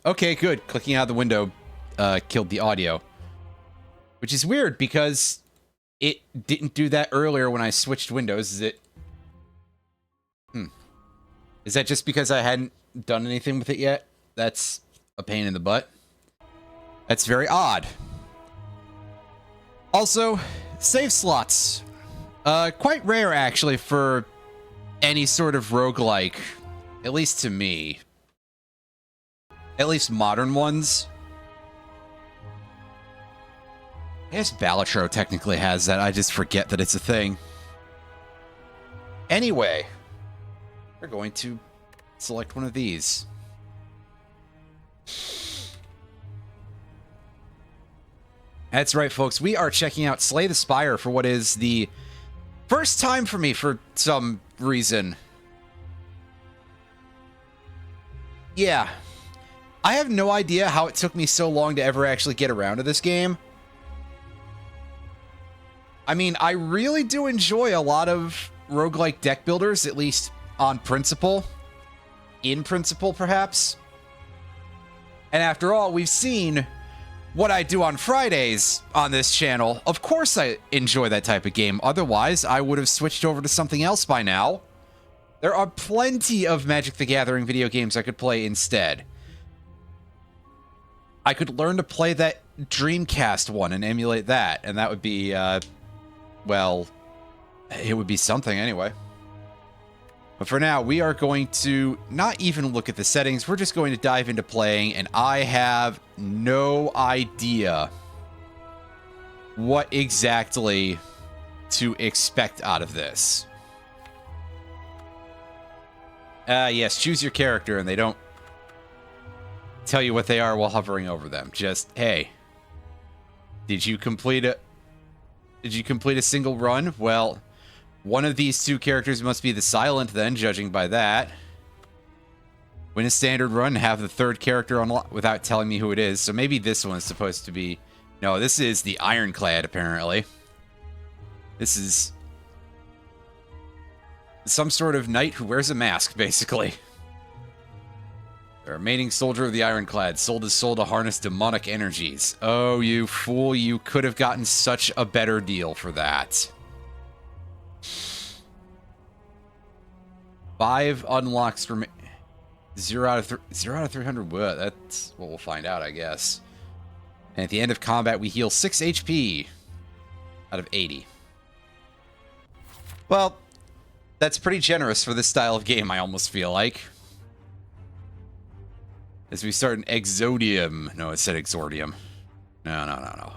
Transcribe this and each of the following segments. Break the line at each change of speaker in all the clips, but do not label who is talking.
Okay, good. Clicking out the window killed the audio. Which is weird because it didn't do that earlier when I switched windows. Is it? Is that just because I hadn't done anything with it yet? That's a pain in the butt. That's very odd. Also, save slots. Quite rare, actually, for any sort of roguelike. At least to me. At least modern ones. I guess Balatro technically has that. I just forget that it's a thing. Anyway, we're going to select one of these. That's right, folks. We are checking out Slay the Spire for what is the first time for me for some reason. Yeah. I have no idea how it took me so long to ever actually get around to this game. I mean, I really do enjoy a lot of roguelike deck builders, at least on principle. In principle, perhaps. And after all, we've seen what I do on Fridays on this channel. Of course I enjoy that type of game. Otherwise, I would have switched over to something else by now. There are plenty of Magic the Gathering video games I could play instead. I could learn to play that Dreamcast one and emulate that, and that would be, well, it would be something anyway. But for now, we are going to not even look at the settings. We're just going to dive into playing, and I have no idea what exactly to expect out of this. Yes, choose your character, and they don't tell you what they are while hovering over them. Just, hey, did you complete a single run? Well, one of these two characters must be the silent then, judging by that. Win a standard run, have the third character unlocked without telling me who it is. So maybe this one is supposed to be... No, this is the Ironclad, apparently. This is some sort of knight who wears a mask, basically. The remaining soldier of the Ironclad, sold his soul to harness demonic energies. Oh, you fool, you could have gotten such a better deal for that. 5 unlocks from 0 out of 300. What? That's what we'll find out, I guess. And at the end of combat, we heal 6 HP out of 80. Well, that's pretty generous for this style of game, I almost feel like. As we start an Exodium. No, it said Exordium. No.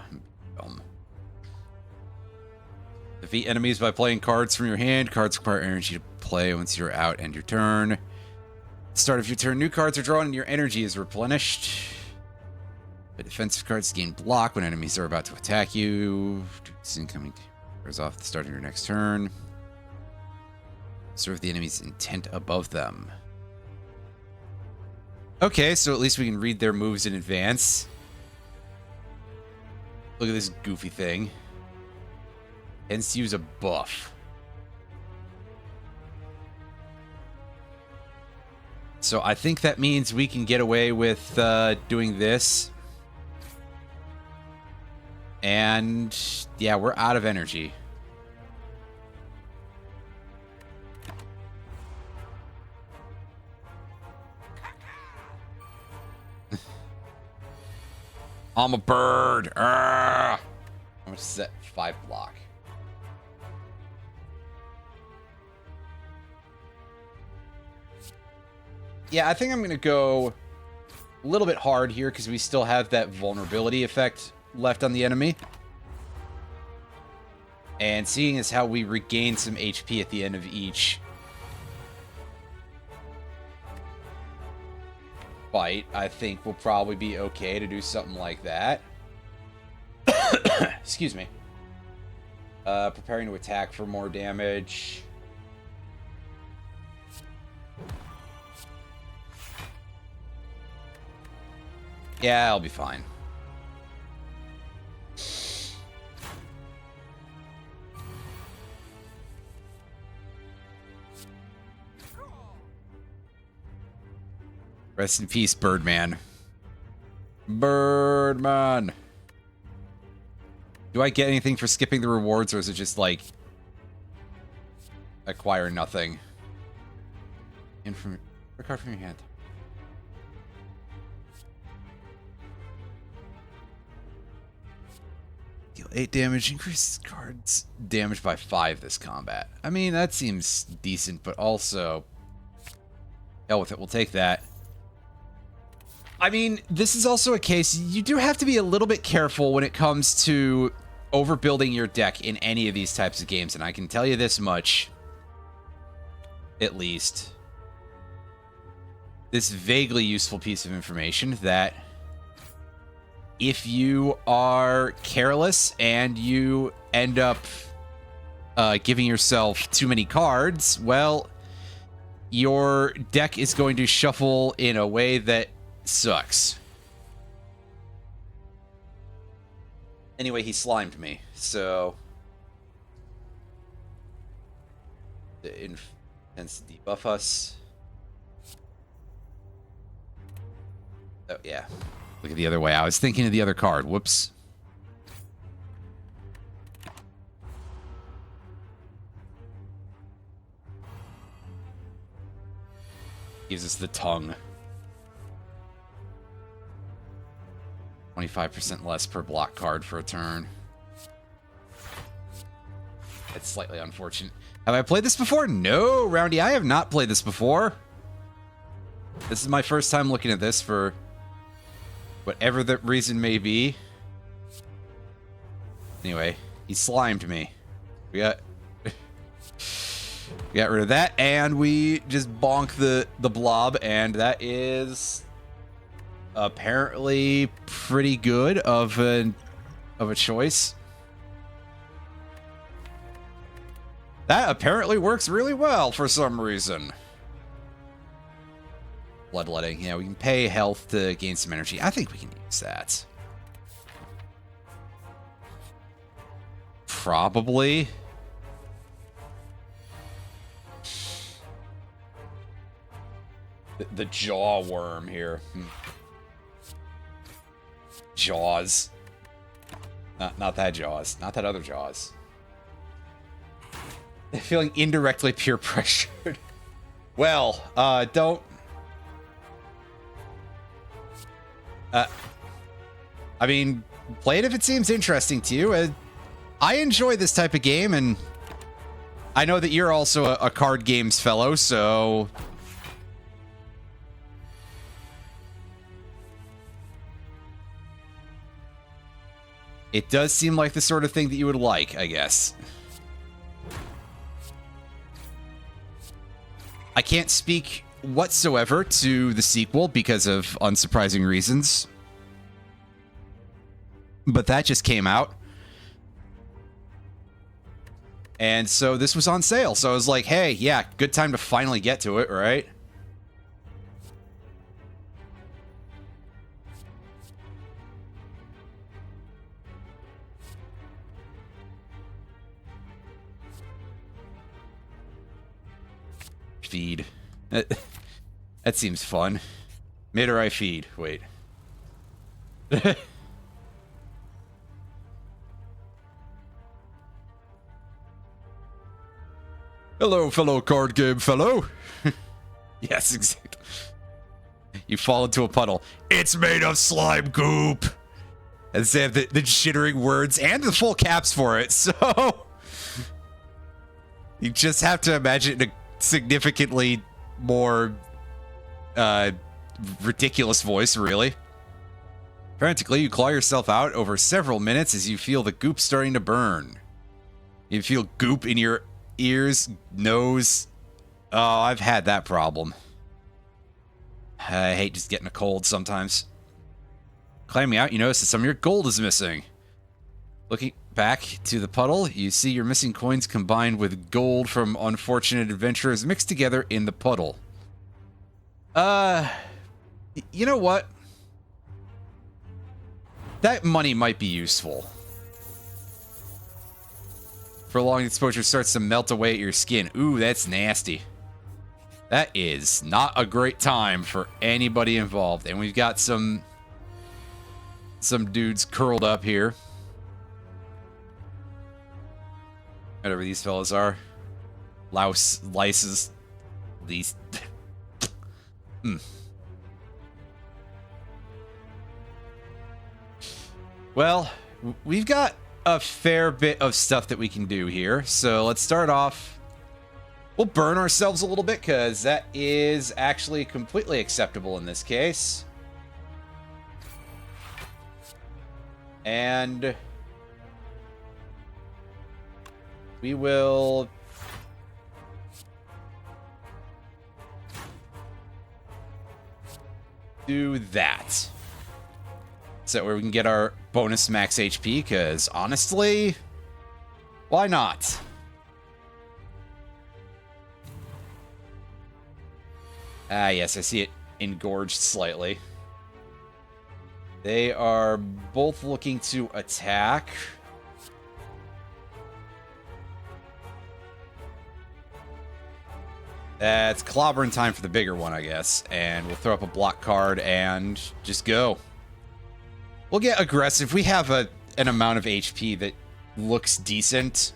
Defeat enemies by playing cards from your hand. Cards require energy to play once you're out and your turn. At the start of your turn, new cards are drawn and your energy is replenished. The defensive cards gain block when enemies are about to attack you. Incoming cards off at the start of your next turn. Observe the enemy's intent above them. Okay, so at least we can read their moves in advance. Look at this goofy thing. Tends to use a buff. So I think that means we can get away with doing this. And yeah, we're out of energy. I'm a bird. How much is that? 5 block. Yeah, I think I'm going to go a little bit hard here because we still have that vulnerability effect left on the enemy. And seeing as how we regain some HP at the end of each fight, I think we'll probably be okay to do something like that. Excuse me. Preparing to attack for more damage. Yeah, I'll be fine. Rest in peace, Birdman. Birdman. Do I get anything for skipping the rewards, or is it just like acquire nothing? Card from your hand. Deal 8 damage, increase cards damage by 5 this combat. I mean, that seems decent, but also hell with it, we'll take that. I mean, this is also a case, you do have to be a little bit careful when it comes to overbuilding your deck in any of these types of games, and I can tell you this much, at least. This vaguely useful piece of information that if you are careless and you end up giving yourself too many cards, well, your deck is going to shuffle in a way that sucks. Anyway, he slimed me, so the intends to debuff us. Oh, yeah. Look at the other way. I was thinking of the other card. Whoops. Gives us the tongue. 25% less per block card for a turn. That's slightly unfortunate. Have I played this before? No, Roundy, I have not played this before. This is my first time looking at this for whatever the reason may be. Anyway, he slimed me. We got rid of that, and we just bonk the blob, and that is apparently pretty good of a choice. That apparently works really well for some reason. Bloodletting. Yeah, we can pay health to gain some energy. I think we can use that. Probably. The jaw worm here. Jaws. Not that Jaws. Not that other Jaws. Feeling indirectly peer pressured. Well, don't... I mean, play it if it seems interesting to you. I enjoy this type of game, and I know that you're also a card games fellow, so... It does seem like the sort of thing that you would like, I guess. I can't speak whatsoever to the sequel because of unsurprising reasons. But that just came out. And so this was on sale. So I was like, hey, yeah, good time to finally get to it, right? Feed. That seems fun. Mid or I feed? Wait. Hello, fellow card game fellow. Yes, exactly. You fall into a puddle. It's made of slime goop. And they have the jittering words and the full caps for it, so... You just have to imagine it in a significantly more ridiculous voice, really. Frantically, you claw yourself out over several minutes as you feel the goop starting to burn. You feel goop in your ears, nose. Oh, I've had that problem. I hate just getting a cold sometimes. Climbing out, you notice that some of your gold is missing. Looking back to the puddle, you see your missing coins combined with gold from unfortunate adventurers mixed together in the puddle. You know what? That money might be useful. Prolonged exposure starts to melt away at your skin. Ooh, that's nasty. That is not a great time for anybody involved. And we've got some some dudes curled up here. Whatever these fellas are. Lices. These. Well, we've got a fair bit of stuff that we can do here. So let's start off. We'll burn ourselves a little bit because that is actually completely acceptable in this case. And we will do that. So where we can get our bonus max HP, because honestly, why not? Ah, yes, I see it engorged slightly. They are both looking to attack. It's clobbering time for the bigger one, I guess. And we'll throw up a block card and just go. We'll get aggressive. We have an amount of HP that looks decent.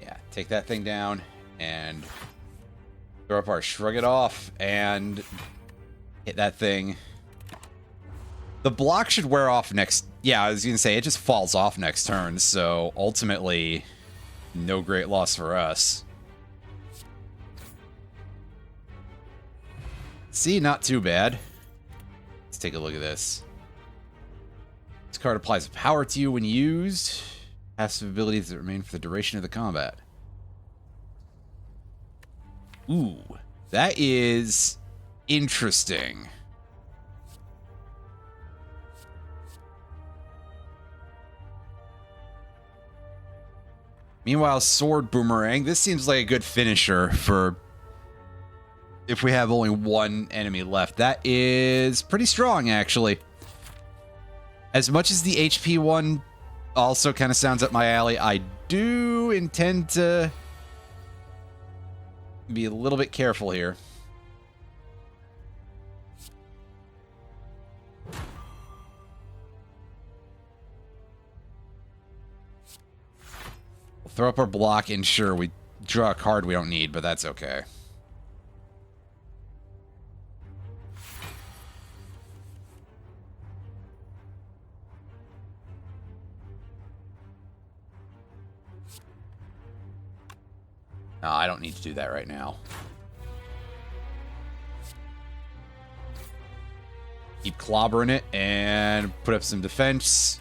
Yeah, take that thing down and throw up our shrug it off and hit that thing. The block should wear off next... Yeah, I was going to say, it just falls off next turn, so ultimately, no great loss for us. See, not too bad. Let's take a look at this. This card applies power to you when used. Passive abilities that remain for the duration of the combat. Ooh, that is interesting. Meanwhile, Sword Boomerang. This seems like a good finisher for if we have only one enemy left. That is pretty strong, actually. As much as the HP one also kind of sounds up my alley, I do intend to be a little bit careful here. We'll throw up our block and sure, we draw a card we don't need, but that's okay. No, I don't need to do that right now. Keep clobbering it and put up some defense.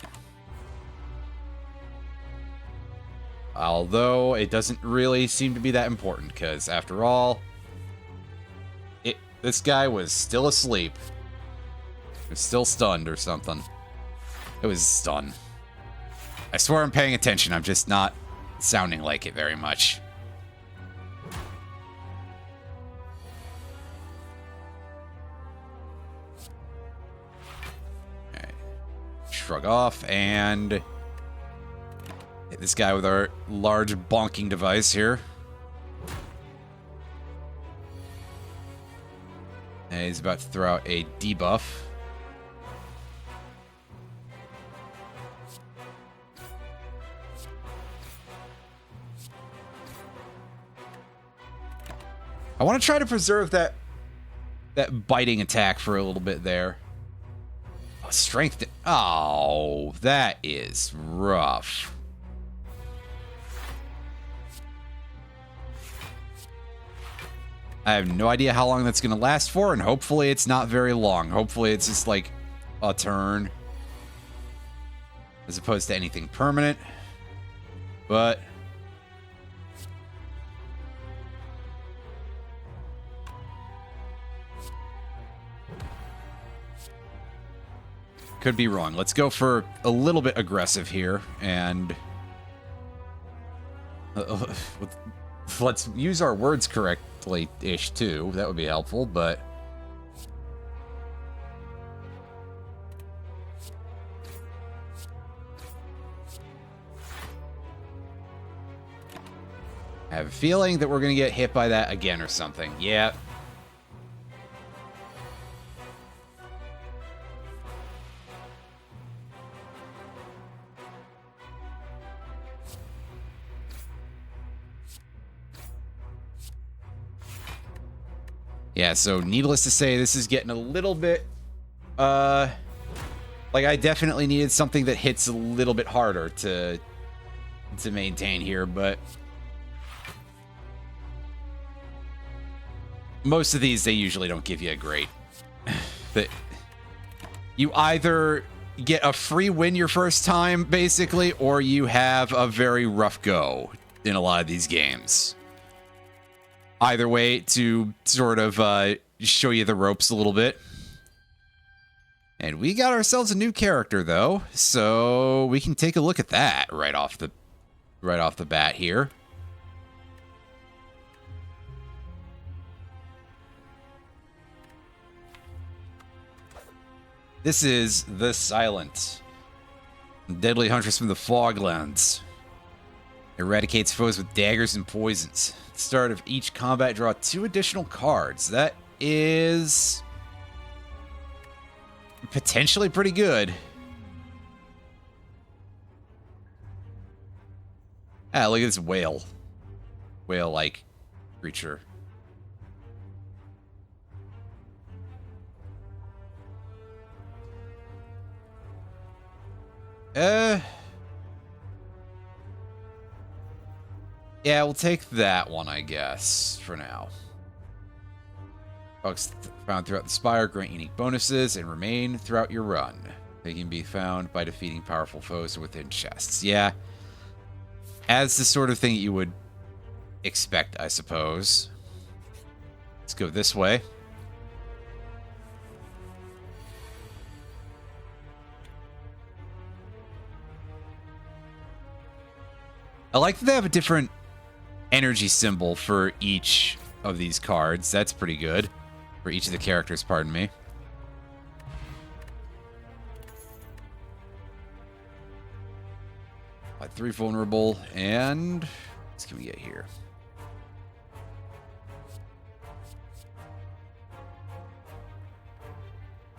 Although it doesn't really seem to be that important, because after all, this guy was still asleep. He was still stunned or something. It was stunned. I swear I'm paying attention, I'm just not sounding like it very much. Shrug off and hit this guy with our large bonking device here. And he's about to throw out a debuff. I want to try to preserve that biting attack for a little bit there. Strength. Oh, that is rough. I have no idea how long that's going to last for, and hopefully it's not very long. Hopefully it's just like a turn as opposed to anything permanent. But could be wrong. Let's go for a little bit aggressive here, and let's use our words correctly-ish, too. That would be helpful, but I have a feeling that we're going to get hit by that again or something. Yeah. Yeah, so needless to say, this is getting a little bit, like I definitely needed something that hits a little bit harder to maintain here, but most of these, they usually don't give you a great, that you either get a free win your first time, basically, or you have a very rough go in a lot of these games. Either way, to sort of show you the ropes a little bit. And we got ourselves a new character, though, so we can take a look at that right off the bat here. This is the Silent, deadly huntress from the Foglands. Eradicates foes with daggers and poisons. At the start of each combat, draw 2 additional cards. That is potentially pretty good. Ah, look at this whale. Whale-like creature. Yeah, we'll take that one, I guess, for now. Bugs found throughout the Spire grant unique bonuses and remain throughout your run. They can be found by defeating powerful foes within chests. Yeah. As the sort of thing you would expect, I suppose. Let's go this way. I like that they have a different energy symbol for each of these cards. That's pretty good. For each of the characters, pardon me. By 3 vulnerable, and what can we get here?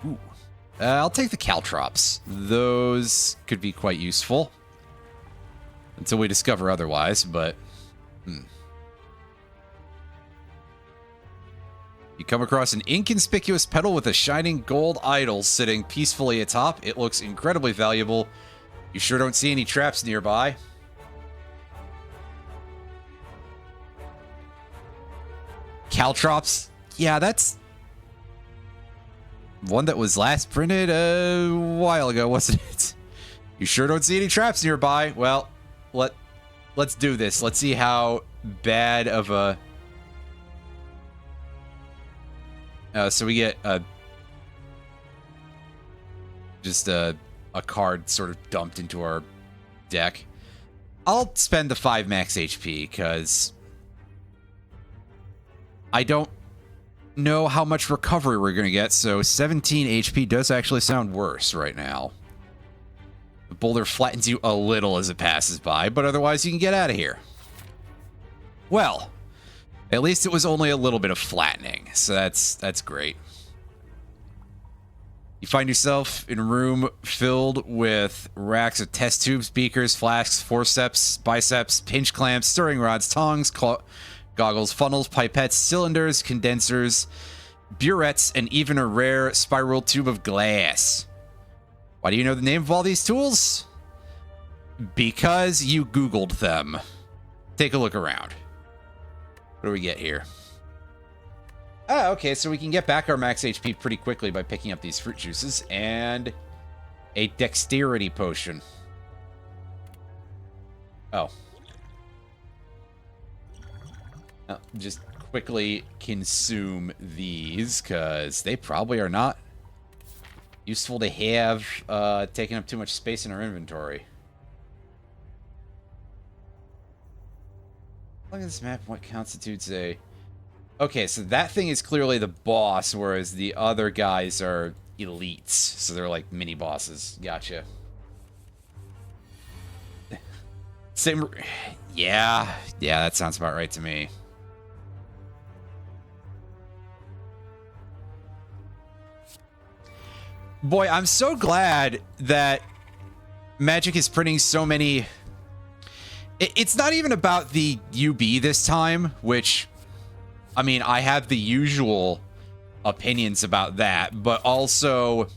Ooh. I'll take the caltrops. Those could be quite useful. Until we discover otherwise, but... You come across an inconspicuous petal with a shining gold idol sitting peacefully atop. It looks incredibly valuable. You sure don't see any traps nearby. Caltrops? Yeah, that's... one that was last printed a while ago, wasn't it? You sure don't see any traps nearby. Well, let's do this. Let's see how bad of a... so we get just a card sort of dumped into our deck. I'll spend the 5 max HP because I don't know how much recovery we're going to get, so 17 HP does actually sound worse right now. The boulder flattens you a little as it passes by, but otherwise you can get out of here. Well, at least it was only a little bit of flattening, so that's great. You find yourself in a room filled with racks of test tubes, beakers, flasks, forceps, biceps, pinch clamps, stirring rods, tongs, goggles, funnels, pipettes, cylinders, condensers, burettes, and even a rare spiral tube of glass. Why do you know the name of all these tools? Because you Googled them. Take a look around. What do we get here? Ah, okay, so we can get back our max HP pretty quickly by picking up these fruit juices and a dexterity potion. Oh. Just quickly consume these because they probably are not useful to have taking up too much space in our inventory. Look at this map. What constitutes a... Okay, so that thing is clearly the boss, whereas the other guys are elites. So they're like mini bosses. Gotcha. Same. Yeah, that sounds about right to me. Boy, I'm so glad that Magic is printing so many. It's not even about the UB this time, which, I mean, I have the usual opinions about that, but also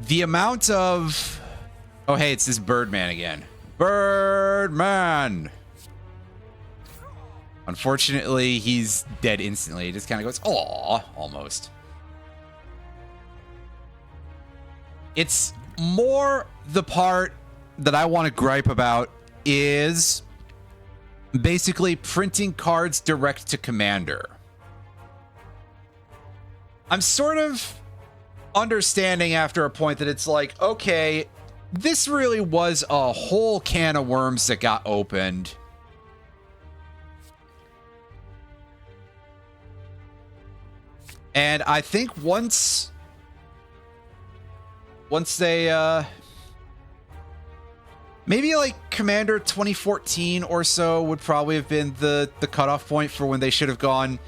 the amount of... Oh, hey, it's this Birdman again. Birdman! Unfortunately, he's dead instantly. It just kind of goes, "Aw," almost. It's more the part that I want to gripe about is basically printing cards direct to Commander. I'm sort of understanding after a point that it's like, okay, this really was a whole can of worms that got opened. And I think once they, maybe like Commander 2014 or so would probably have been the cutoff point for when they should have gone,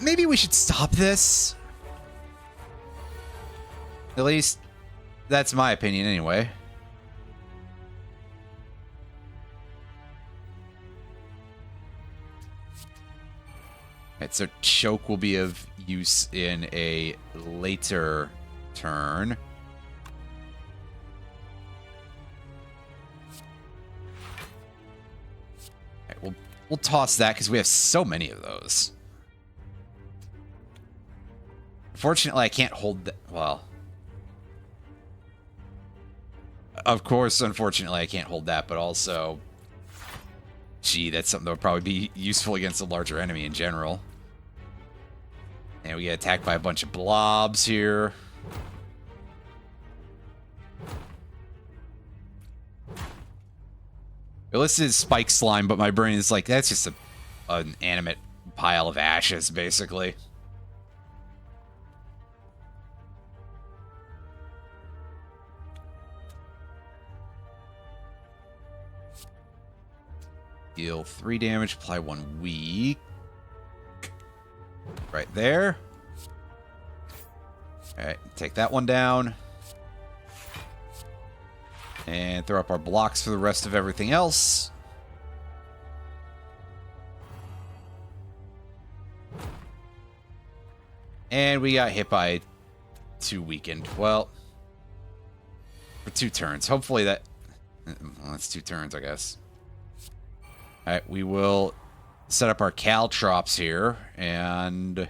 maybe we should stop this. At least that's my opinion anyway. Alright, so choke will be of use in a later turn. Alright, we'll toss that because we have so many of those. Unfortunately, I can't hold that. Well, of course, unfortunately, I can't hold that, but also, gee, that's something that would probably be useful against a larger enemy in general. And we get attacked by a bunch of blobs here. Well, this is spike slime, but my brain is like, that's just an animate pile of ashes, basically. Deal 3 damage, apply 1 weak. Right there. Alright, take that one down. And throw up our blocks for the rest of everything else. And we got hit by 2 weakened. Well, for 2 turns. Hopefully that... Well, that's 2 turns, I guess. Alright, we will set up our caltrops here and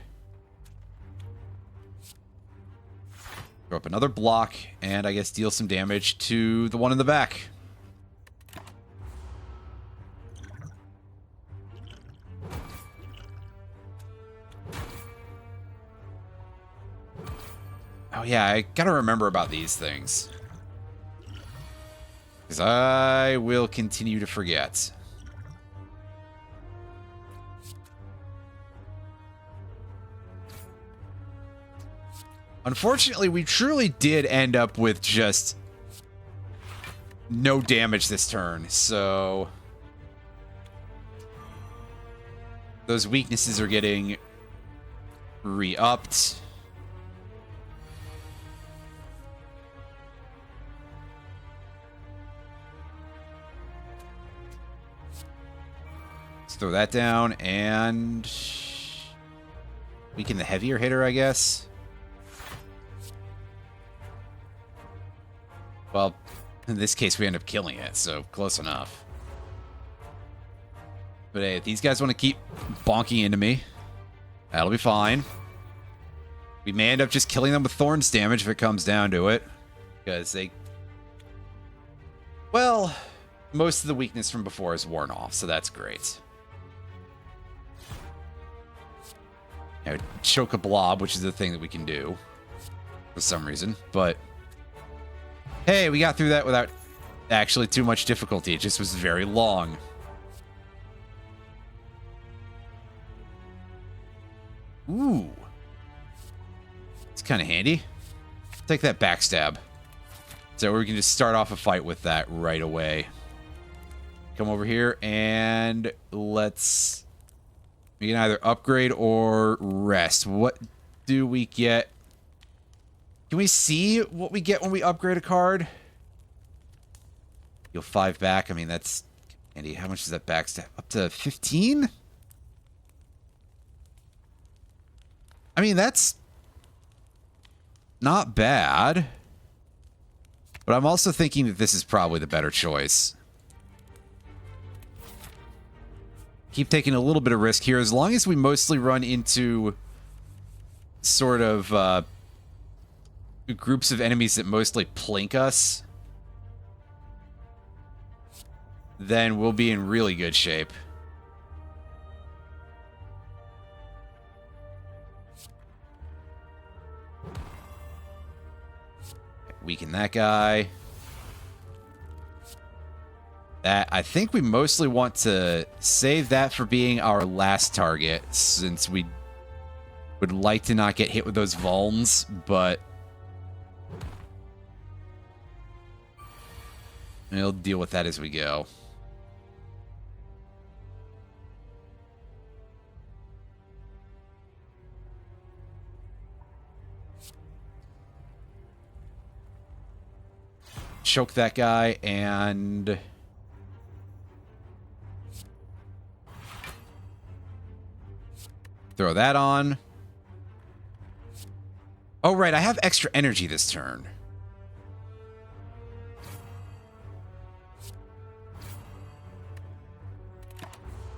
throw up another block and I guess deal some damage to the one in the back. Oh yeah, I gotta remember about these things, because I will continue to forget. Unfortunately, we truly did end up with just no damage this turn, so those weaknesses are getting re-upped. Let's throw that down and weaken the heavier hitter, I guess. Well, in this case, we end up killing it, so close enough. But hey, if these guys want to keep bonking into me, that'll be fine. We may end up just killing them with Thorns damage if it comes down to it. Because they... Well, most of the weakness from before is worn off, so that's great. Now, choke a blob, which is the thing that we can do for some reason, but... Hey, we got through that without actually too much difficulty. It just was very long. Ooh. It's kind of handy. Take that backstab. So we can just start off a fight with that right away. Come over here and let's... We can either upgrade or rest. What do we get? Can we see what we get when we upgrade a card? You'll 5 back. I mean, that's... Andy, how much is that back? Up to 15? I mean, that's not bad. But I'm also thinking that this is probably the better choice. Keep taking a little bit of risk here. As long as we mostly run into sort of groups of enemies that mostly plink us, then we'll be in really good shape. Weaken that guy. That, I think we mostly want to save that for being our last target, since we would like to not get hit with those vulns, but we'll deal with that as we go. Choke that guy and... throw that on. Oh, right, I have extra energy this turn.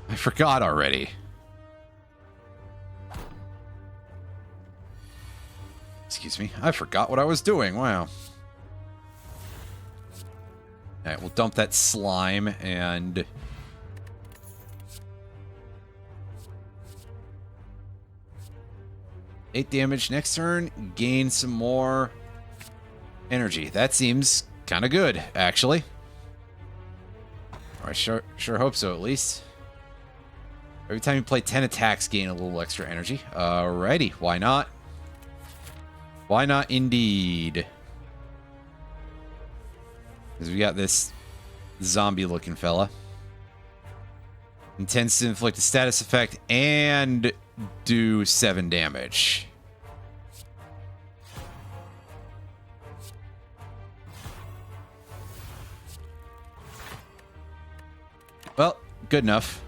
I forgot already. Excuse me. I forgot what I was doing. Wow. Alright, we'll dump that slime and... 8 damage next turn. Gain some more energy. That seems kind of good, actually. Or I sure hope so, at least. Every time you play 10 attacks, gain a little extra energy. Alrighty, why not? Why not indeed? Because we got this zombie-looking fella. Intends to inflict a status effect and do 7 damage. Well, good enough.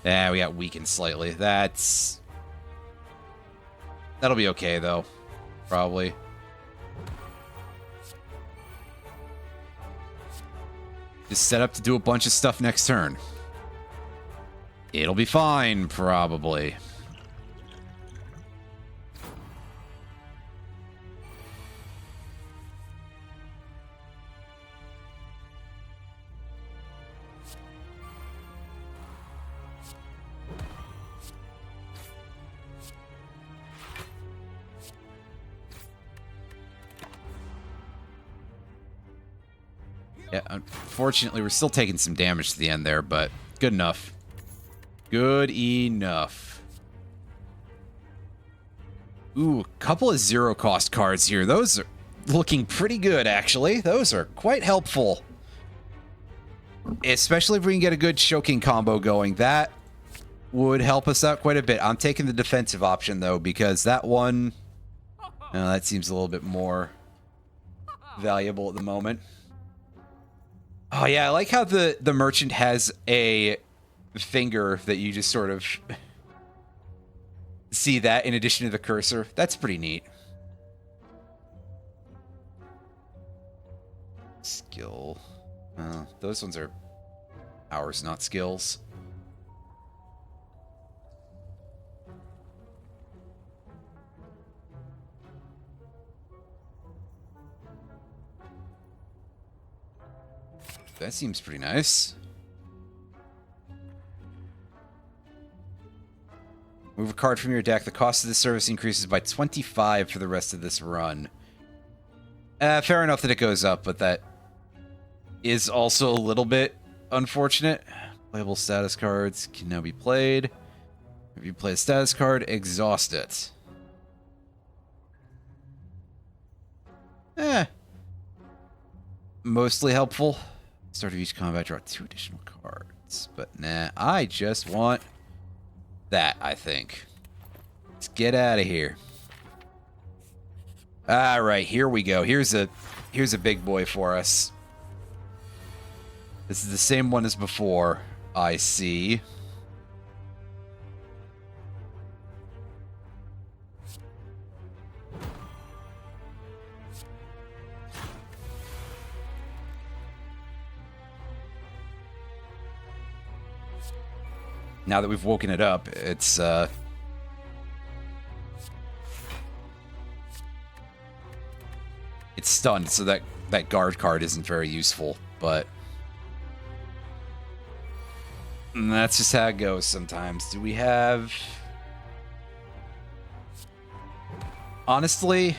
Yeah, we got weakened slightly. That'll be okay, though. Probably. Just set up to do a bunch of stuff next turn. It'll be fine, probably. Yeah, unfortunately, we're still taking some damage to the end there, but good enough. Good enough. Ooh, a couple of zero-cost cards here. Those are looking pretty good, actually. Those are quite helpful. Especially if we can get a good choking combo going. That would help us out quite a bit. I'm taking the defensive option, though, because that one... that seems a little bit more valuable at the moment. Oh, yeah, I like how the merchant has a finger that you just sort of see that in addition to the cursor. That's pretty neat. Skill. Those ones are powers, not skills. That seems pretty nice. Move a card from your deck. The cost of this service increases by 25 for the rest of this run. Fair enough that it goes up, but that is also a little bit unfortunate. Playable status cards can now be played. If you play a status card, exhaust it. Eh. Mostly helpful. Start of each combat, draw 2 additional cards. But nah, I just want that, I think. Let's get out of here. All right, here we go. Here's a big boy for us. This is the same one as before, I see. Now that we've woken it up, it's stunned, so that guard card isn't very useful, but that's just how it goes sometimes. Do we have... Honestly,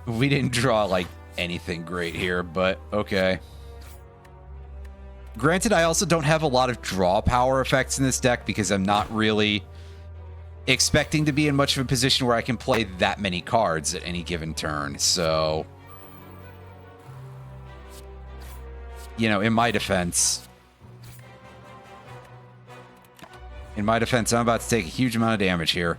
we didn't draw, like, anything great here, but okay. Granted, I also don't have a lot of draw power effects in this deck because I'm not really expecting to be in much of a position where I can play that many cards at any given turn, so... You know, in my defense, I'm about to take a huge amount of damage here.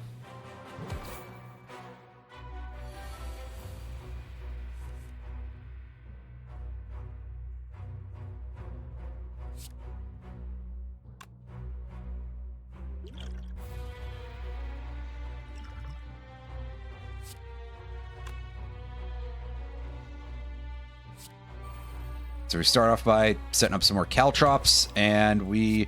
So we start off by setting up some more caltrops, and we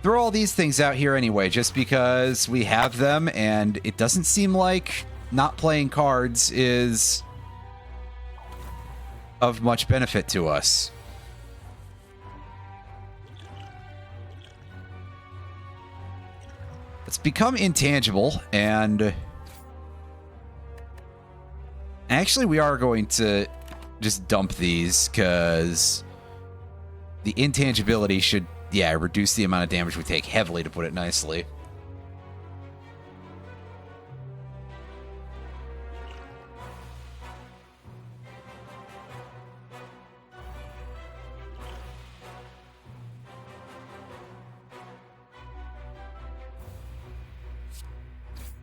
throw all these things out here anyway, just because we have them, and it doesn't seem like not playing cards is of much benefit to us. It's become intangible, and actually we are going to just dump these, because the intangibility should, yeah, reduce the amount of damage we take heavily, to put it nicely.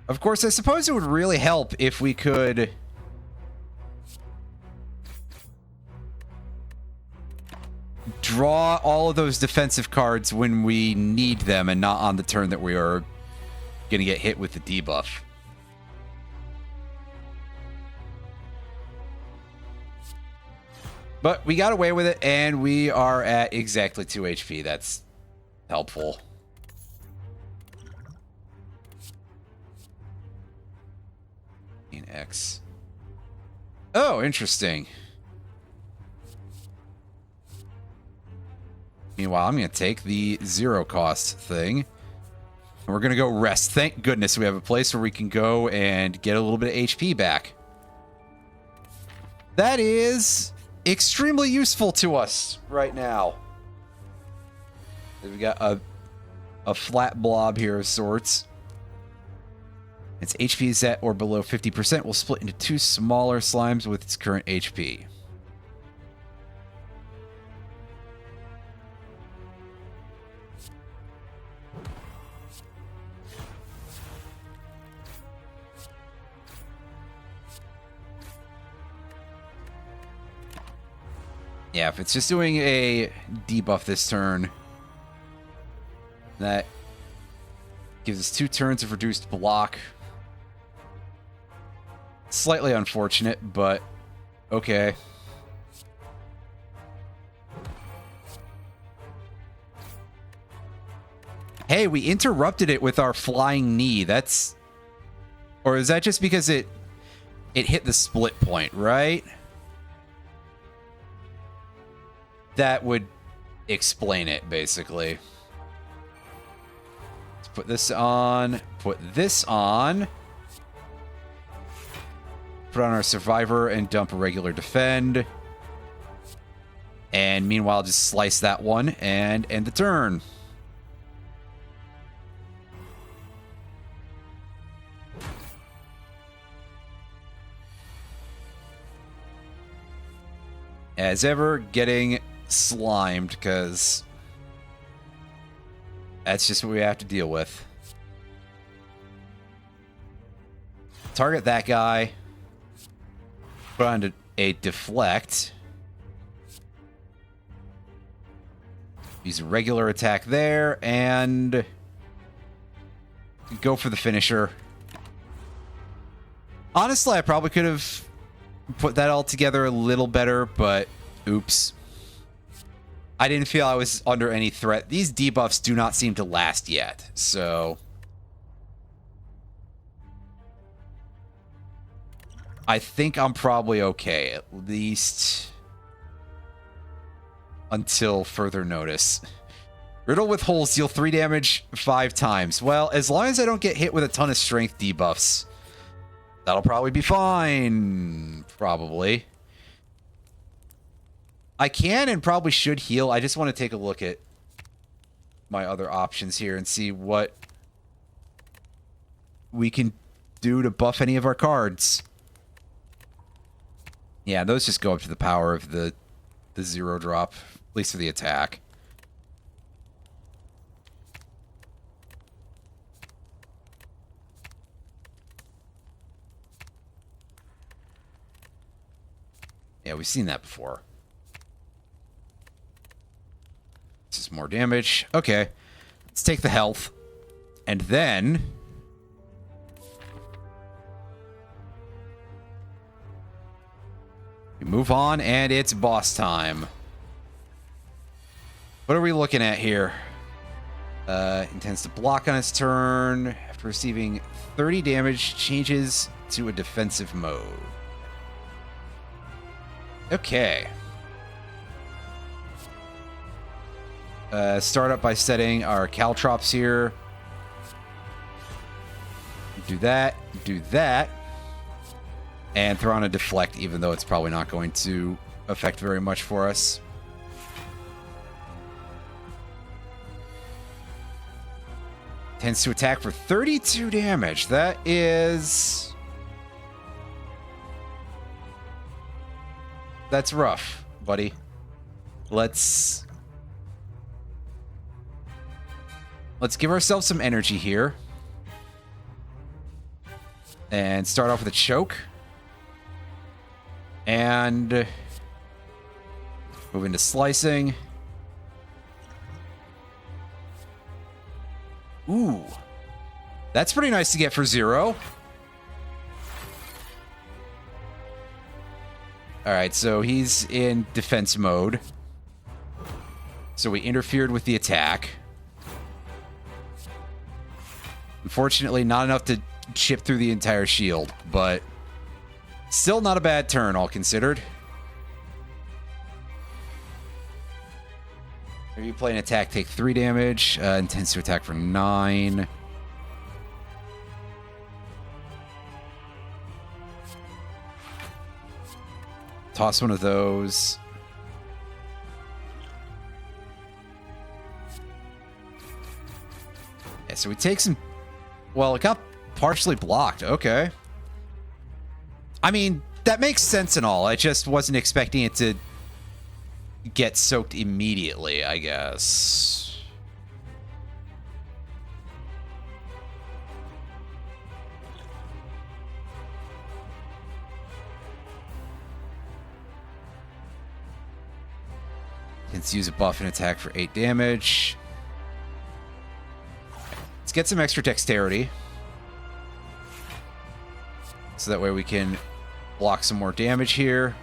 Of course, I suppose it would really help if we could draw all of those defensive cards when we need them and not on the turn that we are going to get hit with the debuff. But we got away with it, and we are at exactly 2 HP. That's helpful. X. Oh, interesting. Meanwhile, I'm going to take the 0 cost thing. And we're going to go rest. Thank goodness we have a place where we can go and get a little bit of HP back. That is extremely useful to us right now. We've got a flat blob here of sorts. Its HP is at or below 50%. Will split into 2 smaller slimes with its current HP. Yeah, if it's just doing a debuff this turn, that gives us 2 turns of reduced block. Slightly unfortunate, but okay. Hey, we interrupted it with our flying knee. That's... Or is that just because it hit the split point, right? That would explain it, basically. Let's put this on. Put this on. Put on our survivor and dump a regular defend. And meanwhile, just slice that one and end the turn. as ever, getting slimed, because that's just what we have to deal with. Target that guy. Put on a deflect. Use a regular attack there, and go for the finisher. Honestly, I probably could have put that all together a little better, but oops. I didn't feel I was under any threat. These debuffs do not seem to last yet, so I think I'm probably okay, at least until further notice. Riddle with holes, deal 3 damage 5 times. Well, as long as I don't get hit with a ton of strength debuffs, that'll probably be fine. Probably. I can and probably should heal. I just want to take a look at my other options here and see what we can do to buff any of our cards. Yeah, those just go up to the power of the 0 drop, at least for the attack. Yeah, we've seen that before. This is more damage. Okay. Let's take the health. And then we move on, and it's boss time. What are we looking at here? Intends to block on its turn. After receiving 30 damage, changes to a defensive mode. Okay. Start up by setting our caltrops here. Do that, and throw on a deflect, even though it's probably not going to affect very much for us. Tends to attack for 32 damage. That is... That's rough, buddy. Let's give ourselves some energy here. And start off with a choke. And move into slicing. Ooh. That's pretty nice to get for 0. Alright, so he's in defense mode. So we interfered with the attack. Unfortunately, not enough to chip through the entire shield, but still not a bad turn, all considered. If you play an attack, take 3 damage. Intends to attack for 9. Toss one of those. Yeah, so we take some... Well, it got partially blocked. Okay. I mean, that makes sense and all. I just wasn't expecting it to get soaked immediately, I guess. Let's use a buff and attack for 8 damage. Let's get some extra dexterity. So that way we can block some more damage here.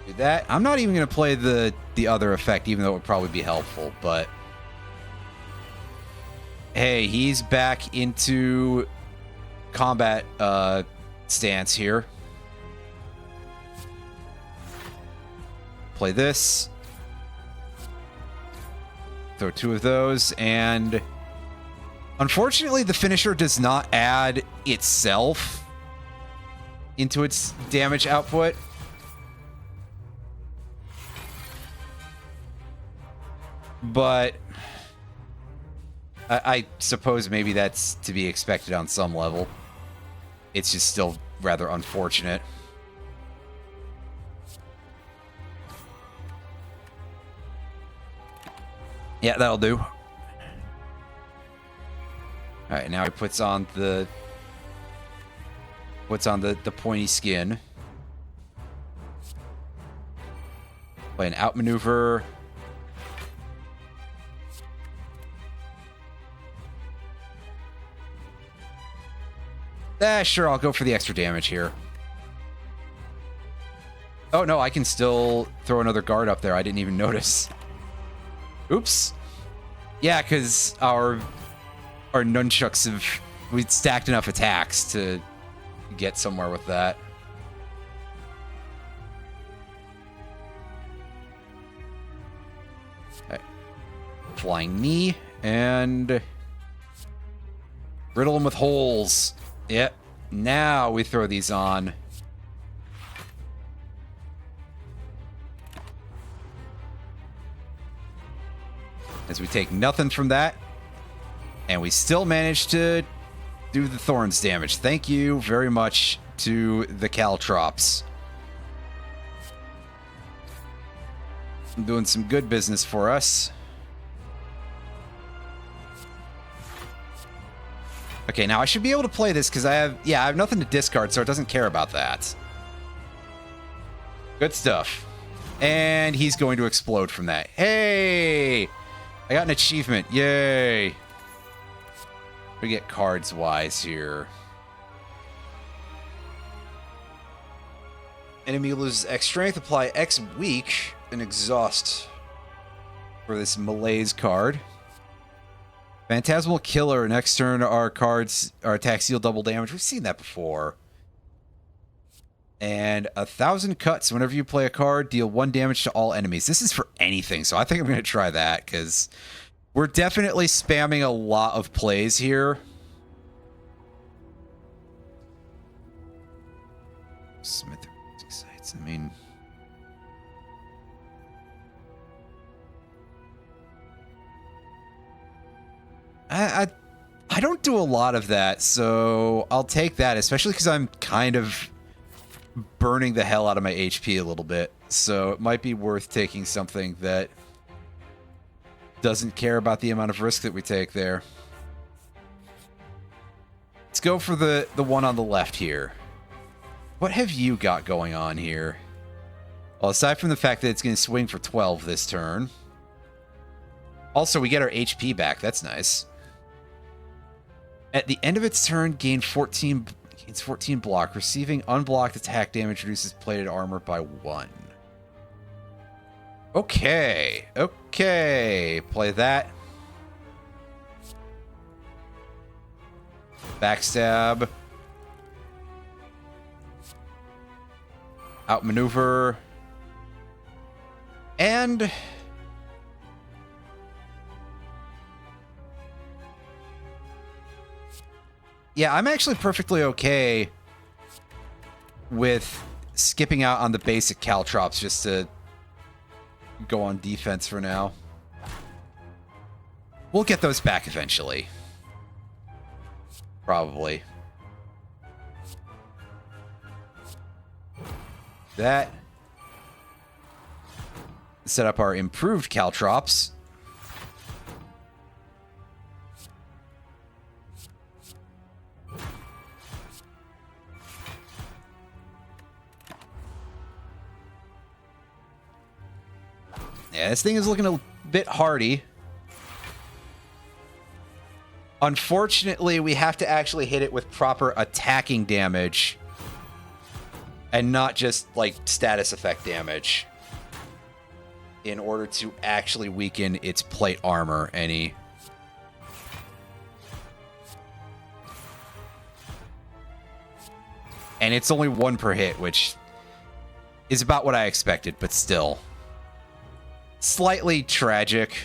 Do that. I'm not even going to play the other effect, even though it would probably be helpful, but... Hey, he's back into combat stance here. Play this. Throw 2 of those, and unfortunately the finisher does not add itself into its damage output. But I suppose maybe that's to be expected on some level. It's just still rather unfortunate. Yeah, that'll do. Alright, now he puts on the pointy skin. Play an outmaneuver. Sure, I'll go for the extra damage here. Oh, no, I can still throw another guard up there. I didn't even notice. Oops. Yeah, because our nunchucks we'd stacked enough attacks to get somewhere with that. Right. Flying knee and riddle them with holes. Yep. Now we throw these on. As we take nothing from that. And we still manage to do the Thorns damage. Thank you very much to the Caltrops. Doing some good business for us. Okay, now I should be able to play this because I have nothing to discard, so it doesn't care about that. Good stuff. And he's going to explode from that. Hey! I got an achievement. Yay! We get cards-wise here. Enemy loses X strength, apply X weak, and exhaust for this malaise card. Phantasmal Killer. Next turn, our attacks deal double damage. We've seen that before. And 1,000 cuts. Whenever you play a card, deal 1 damage to all enemies. This is for anything, so I think I'm going to try that, because we're definitely spamming a lot of plays here. Smith sites. I mean, I don't do a lot of that, so I'll take that, especially because I'm kind of burning the hell out of my HP a little bit. So it might be worth taking something that doesn't care about the amount of risk that we take there. Let's go for the one on the left here. What have you got going on here? Well, aside from the fact that it's going to swing for 12 this turn. Also, we get our HP back. That's nice. At the end of its turn, gains 14 block. Receiving unblocked attack damage reduces plated armor by 1. Okay. Okay. Play that. Backstab. Outmaneuver. And yeah, I'm actually perfectly okay with skipping out on the basic Caltrops just to go on defense for now. We'll get those back eventually. Probably. That. Set up our improved Caltrops. Yeah, this thing is looking a bit hardy. Unfortunately, we have to actually hit it with proper attacking damage and not just, like, status effect damage in order to actually weaken its plate armor any. And it's only 1 per hit, which is about what I expected, but still. Slightly tragic.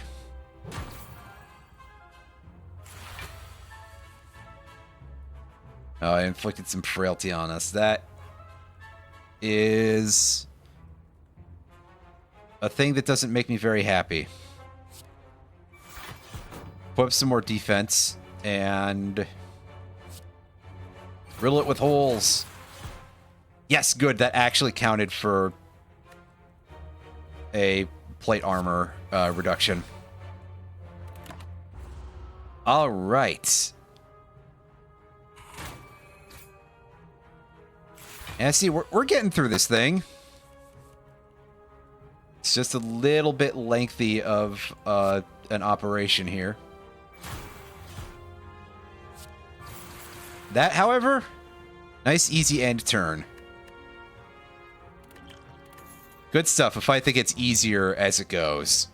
Oh, I inflicted some frailty on us. That is a thing that doesn't make me very happy. Put up some more defense and riddle it with holes. Yes, good. That actually counted for a plate armor reduction. All right. And see, we're getting through this thing. It's just a little bit lengthy of an operation here. That, however, nice easy end turn. Good stuff. A fight that gets easier as it goes.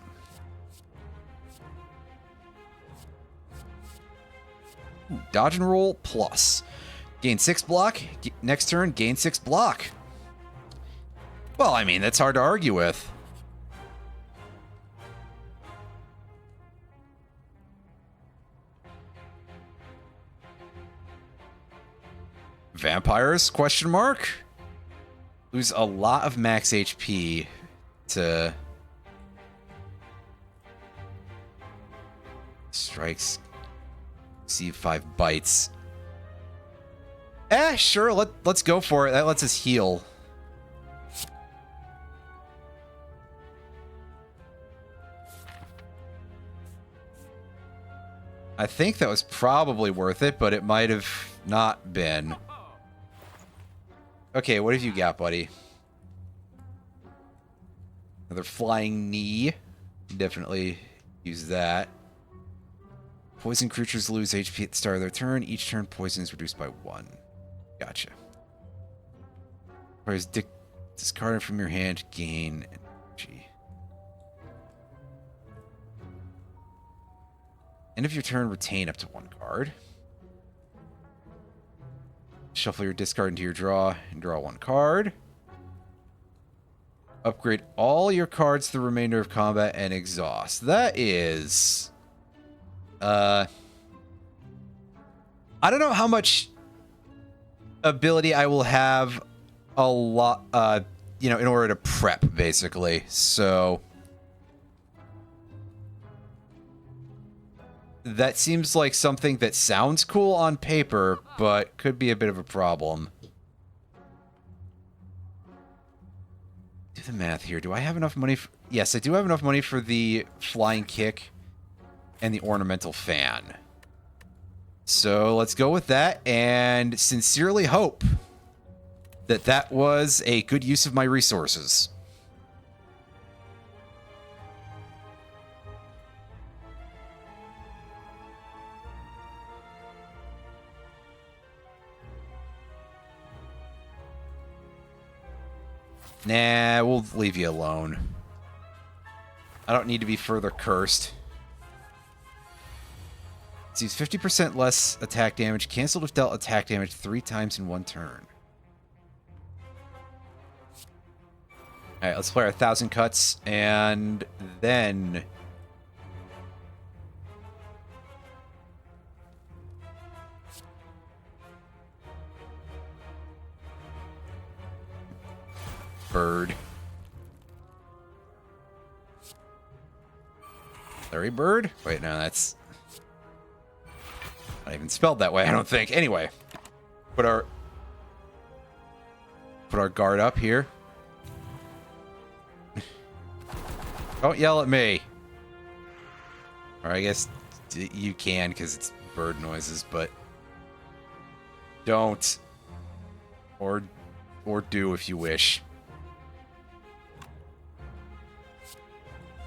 Ooh, dodge and roll plus. Gain 6 block. Next turn, gain 6 block. Well, I mean, that's hard to argue with. Vampires? Question mark? Lose a lot of max HP to... Strikes. Receive 5 bites. Sure, let's go for it. That lets us heal. I think that was probably worth it, but it might have not been. Okay, what have you got, buddy? Another flying knee. Definitely use that. Poison creatures lose HP at the start of their turn. Each turn, poison is reduced by 1. Gotcha. Whereas discarded from your hand, gain energy. End of your turn, retain up to 1 card. Shuffle your discard into your draw and draw 1 card. Upgrade all your cards to the remainder of combat and exhaust. That is... I don't know how much ability I will have a lot, you know, in order to prep, basically. So... that seems like something that sounds cool on paper, but could be a bit of a problem. Do the math here. Do I have enough money? Yes, I do have enough money for the flying kick and the ornamental fan. So let's go with that and sincerely hope that that was a good use of my resources. Nah, we'll leave you alone. I don't need to be further cursed. It sees 50% less attack damage. Cancelled if dealt attack damage 3 times in 1 turn. Alright, let's play our 1,000 cuts, and then... Bird. Larry Bird? Wait, no, that's not even spelled that way, I don't think. Anyway, put our guard up here. Don't yell at me. Or I guess you can because it's bird noises, but don't. Or do if you wish.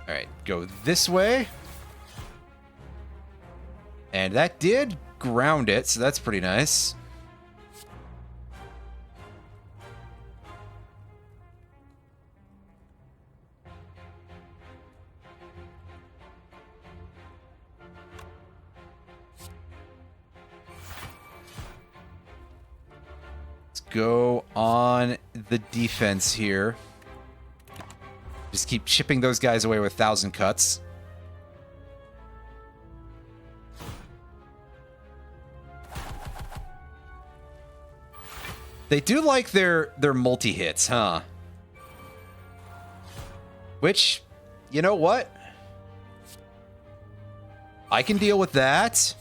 Alright, go this way. And that did ground it, so that's pretty nice. Let's go on the defense here. Just keep chipping those guys away with 1,000 cuts. They do like their multi-hits, huh? Which, you know what? I can deal with that.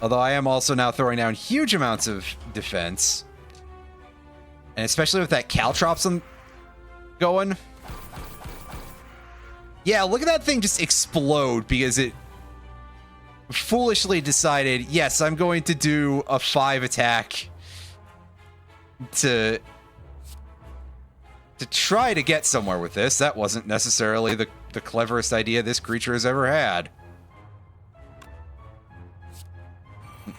Although I am also now throwing down huge amounts of defense. And especially with that Caltrops going. Yeah, look at that thing just explode because it foolishly decided, yes, I'm going to do a 5 attack to try to get somewhere with this. That wasn't necessarily the cleverest idea this creature has ever had.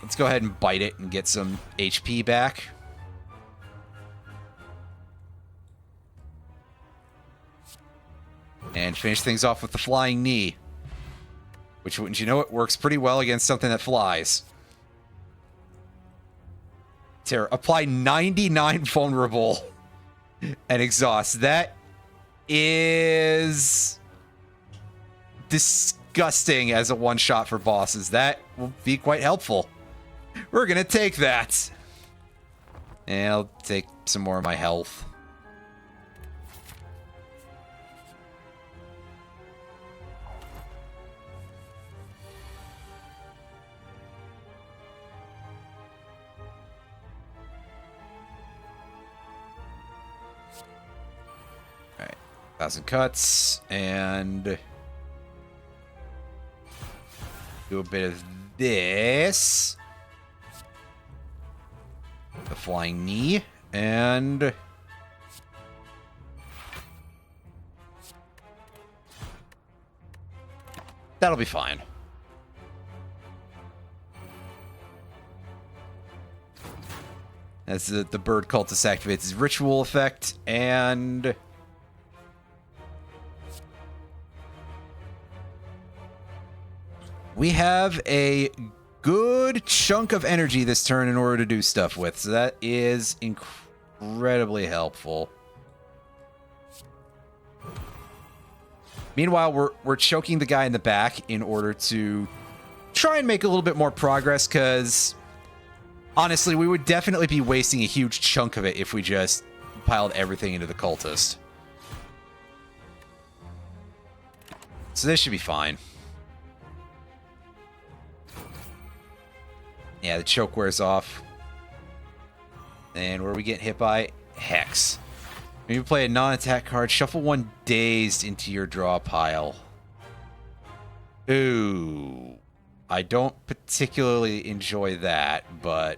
Let's go ahead and bite it and get some HP back. And finish things off with the flying knee. Which, wouldn't you know, it works pretty well against something that flies. Terror. Apply 99 vulnerable and exhaust. That is disgusting as a one-shot for bosses. That will be quite helpful. We're going to take that. And I'll take some more of my health. Alright, 1,000 cuts, and do a bit of this. The flying knee, and that'll be fine. As the bird cultist activates his ritual effect, and we have a good chunk of energy this turn in order to do stuff with, so that is incredibly helpful. Meanwhile, we're choking the guy in the back in order to try and make a little bit more progress, because honestly, we would definitely be wasting a huge chunk of it if we just piled everything into the cultist. So this should be fine. Yeah, the choke wears off. And where are we getting hit by? Hex. When you play a non-attack card, shuffle one dazed into your draw pile. Ooh. I don't particularly enjoy that, but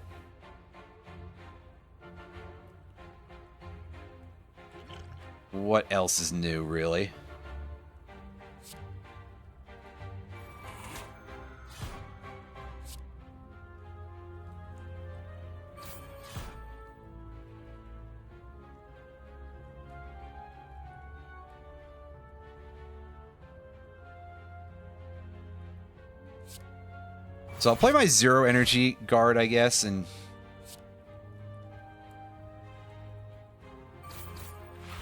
what else is new, really? So I'll play my 0 energy guard, I guess, and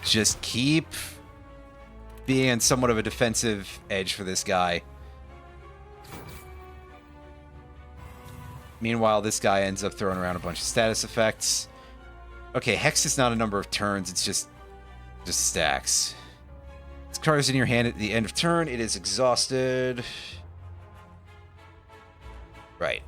just keep being on somewhat of a defensive edge for this guy. Meanwhile, this guy ends up throwing around a bunch of status effects. Okay, Hex is not a number of turns, it's just stacks. This card is in your hand at the end of turn. It is exhausted. Right.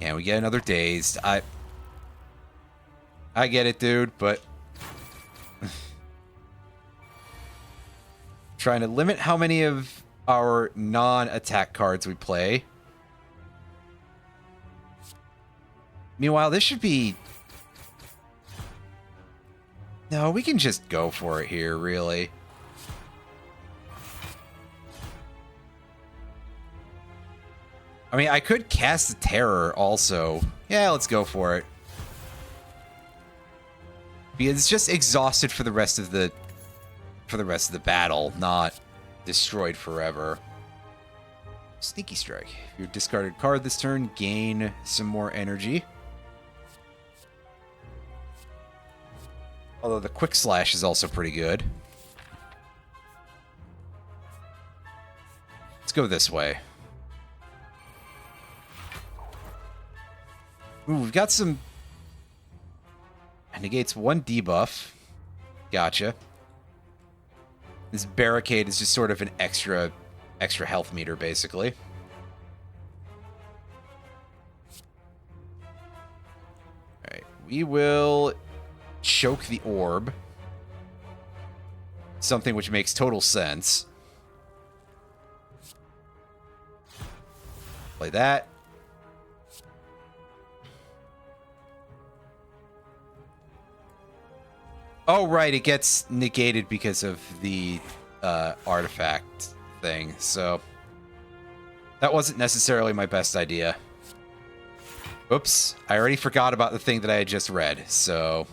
And we get another dazed. I get it, dude, but trying to limit how many of our non-attack cards we play. Meanwhile, this should be... No, we can just go for it here, really. I mean, I could cast the Terror also. Yeah, let's go for it. Because it's just exhausted for the rest of the battle, not destroyed forever. Sneaky Strike. If you discarded card this turn, gain some more energy. Although the Quick Slash is also pretty good. Let's go this way. Ooh, we've got some... Negates 1 debuff. Gotcha. This barricade is just sort of an extra extra health meter, basically. Alright, we will choke the orb. Something which makes total sense. Play that. Oh, right, it gets negated because of the artifact thing, so that wasn't necessarily my best idea. Oops, I already forgot about the thing that I had just read, so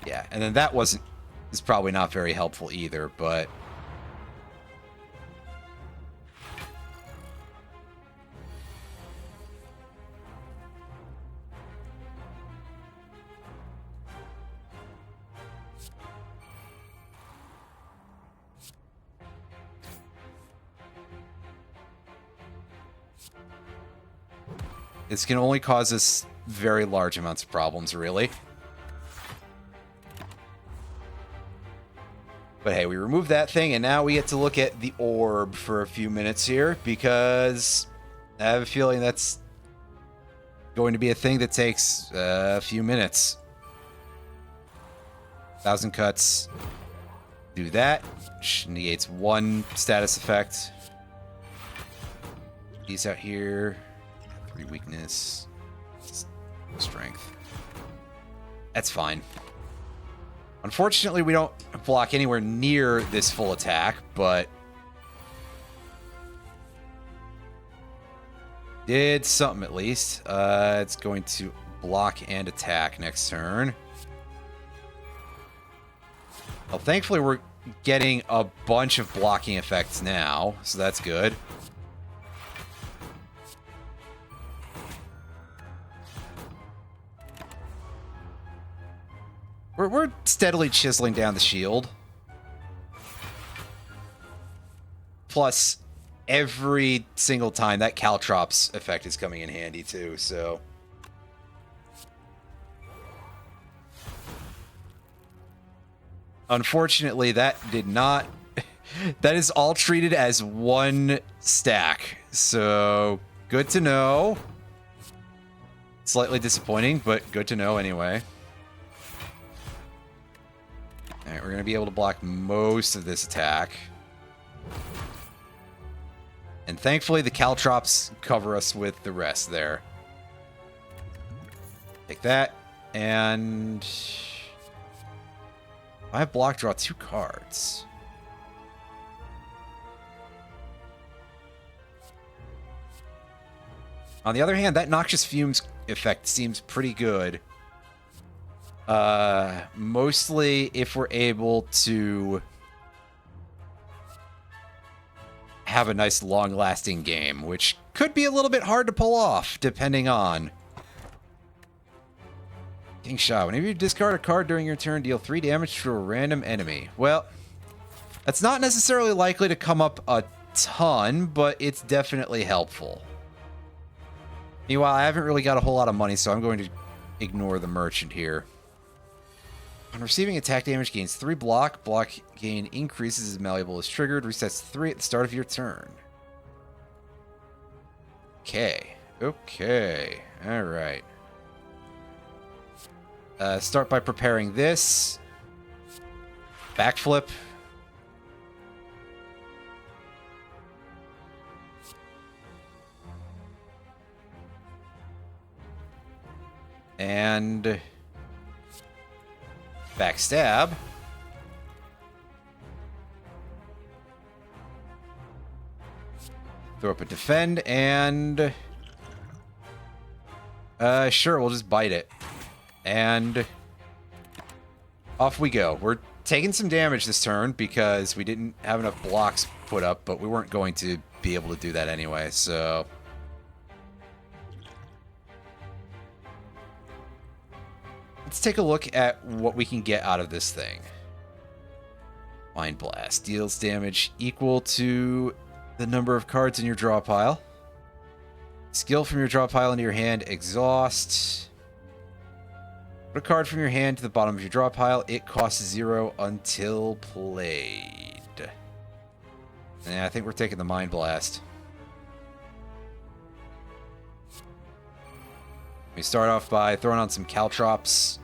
yeah, and then that is probably not very helpful either, but this can only cause us very large amounts of problems, really. But hey, we removed that thing, and now we get to look at the orb for a few minutes here, because I have a feeling that's going to be a thing that takes a few minutes. 1,000 cuts. Do that. Which negates one status effect. These out here. 3 weakness. Strength. That's fine. Unfortunately, we don't block anywhere near this full attack, but did something at least. It's going to block and attack next turn. Well, thankfully, we're getting a bunch of blocking effects now, so that's good. We're steadily chiseling down the shield. Plus, every single time that Caltrops effect is coming in handy too, so unfortunately that did not that is all treated as one stack, so good to know. Slightly disappointing, but good to know anyway. Alright, we're going to be able to block most of this attack. And thankfully, the Caltrops cover us with the rest there. Take that, and I have block, draw 2 cards. On the other hand, that Noxious Fumes effect seems pretty good. Mostly if we're able to have a nice long-lasting game, which could be a little bit hard to pull off, depending on. King Sha, whenever you discard a card during your turn, deal 3 damage to a random enemy. Well, that's not necessarily likely to come up a ton, but it's definitely helpful. Meanwhile, I haven't really got a whole lot of money, so I'm going to ignore the merchant here. On receiving attack damage, gains 3 block. Block gain increases as malleable is triggered. Resets 3 at the start of your turn. Okay. Okay. Alright. Start by preparing this. Backflip. And backstab. Throw up a defend, and sure, we'll just bite it. And off we go. We're taking some damage this turn because we didn't have enough blocks put up, but we weren't going to be able to do that anyway, so let's take a look at what we can get out of this thing. Mind Blast deals damage equal to the number of cards in your draw pile. Skill from your draw pile into your hand. Exhaust. Put a card from your hand to the bottom of your draw pile. It costs 0 until played. Yeah, I think we're taking the Mind Blast. We start off by throwing on some Caltrops.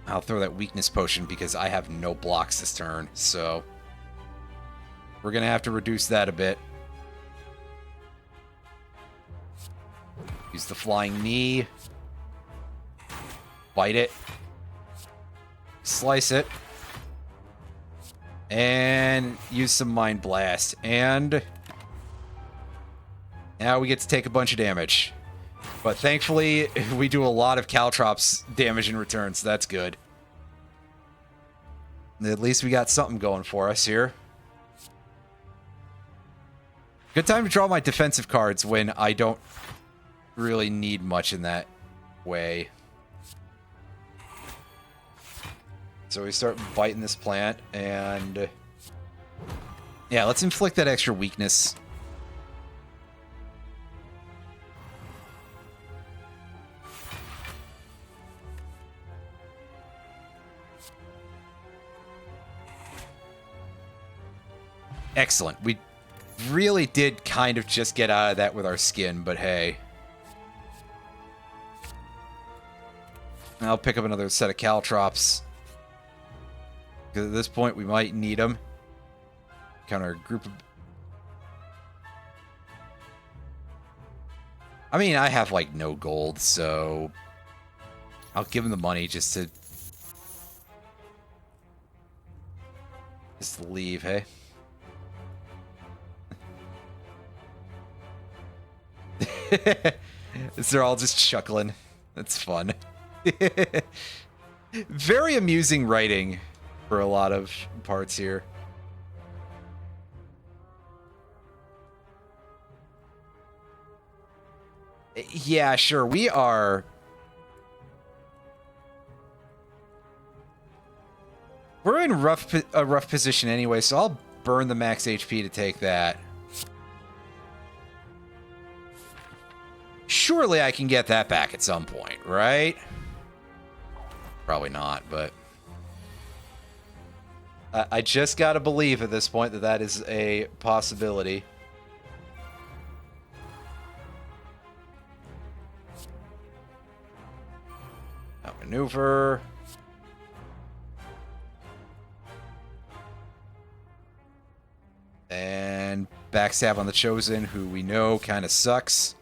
I'll throw that Weakness Potion because I have no blocks this turn, so we're going to have to reduce that a bit. Use the Flying Knee. Bite it. Slice it. And use some Mind Blast. And now we get to take a bunch of damage. But thankfully, we do a lot of Caltrops damage in return, so that's good. At least we got something going for us here. Good time to draw my defensive cards when I don't really need much in that way. So we start biting this plant, and yeah, let's inflict that extra weakness. Excellent. We really did kind of just get out of that with our skin, but hey. I'll pick up another set of Caltrops. Because at this point, we might need them. Counter a group of... I mean, I have, like, no gold, so... I'll give him the money just to... just to leave, hey? They're all just chuckling. That's fun. Very amusing writing for a lot of parts here. Yeah, sure. We are... we're in a rough position anyway, so I'll burn the max HP to take that. Surely I can get that back at some point, right? Probably not, but... I just gotta believe at this point that that is a possibility. Outmaneuver. And backstab on the Chosen, who we know kind of sucks.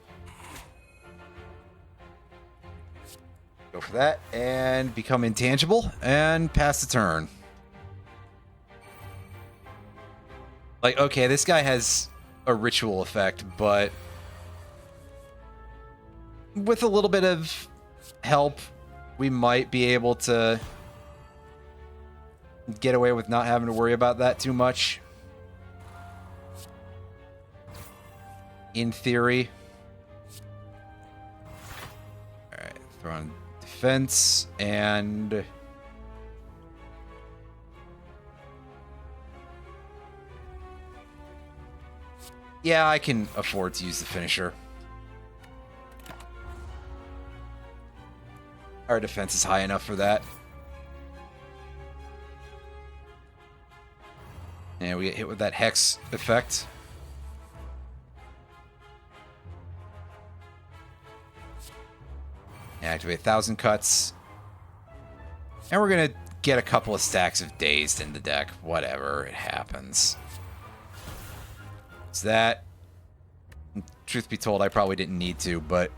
Go for that, and become intangible, and pass the turn. Like, okay, this guy has a ritual effect, but with a little bit of help, we might be able to get away with not having to worry about that too much. In theory. Alright, throw on defense, and... yeah, I can afford to use the finisher. Our defense is high enough for that. And we get hit with that Hex effect. Activate 1,000 cuts. And we're going to get a couple of stacks of Dazed in the deck. Whatever, it happens. So that, truth be told, I probably didn't need to, but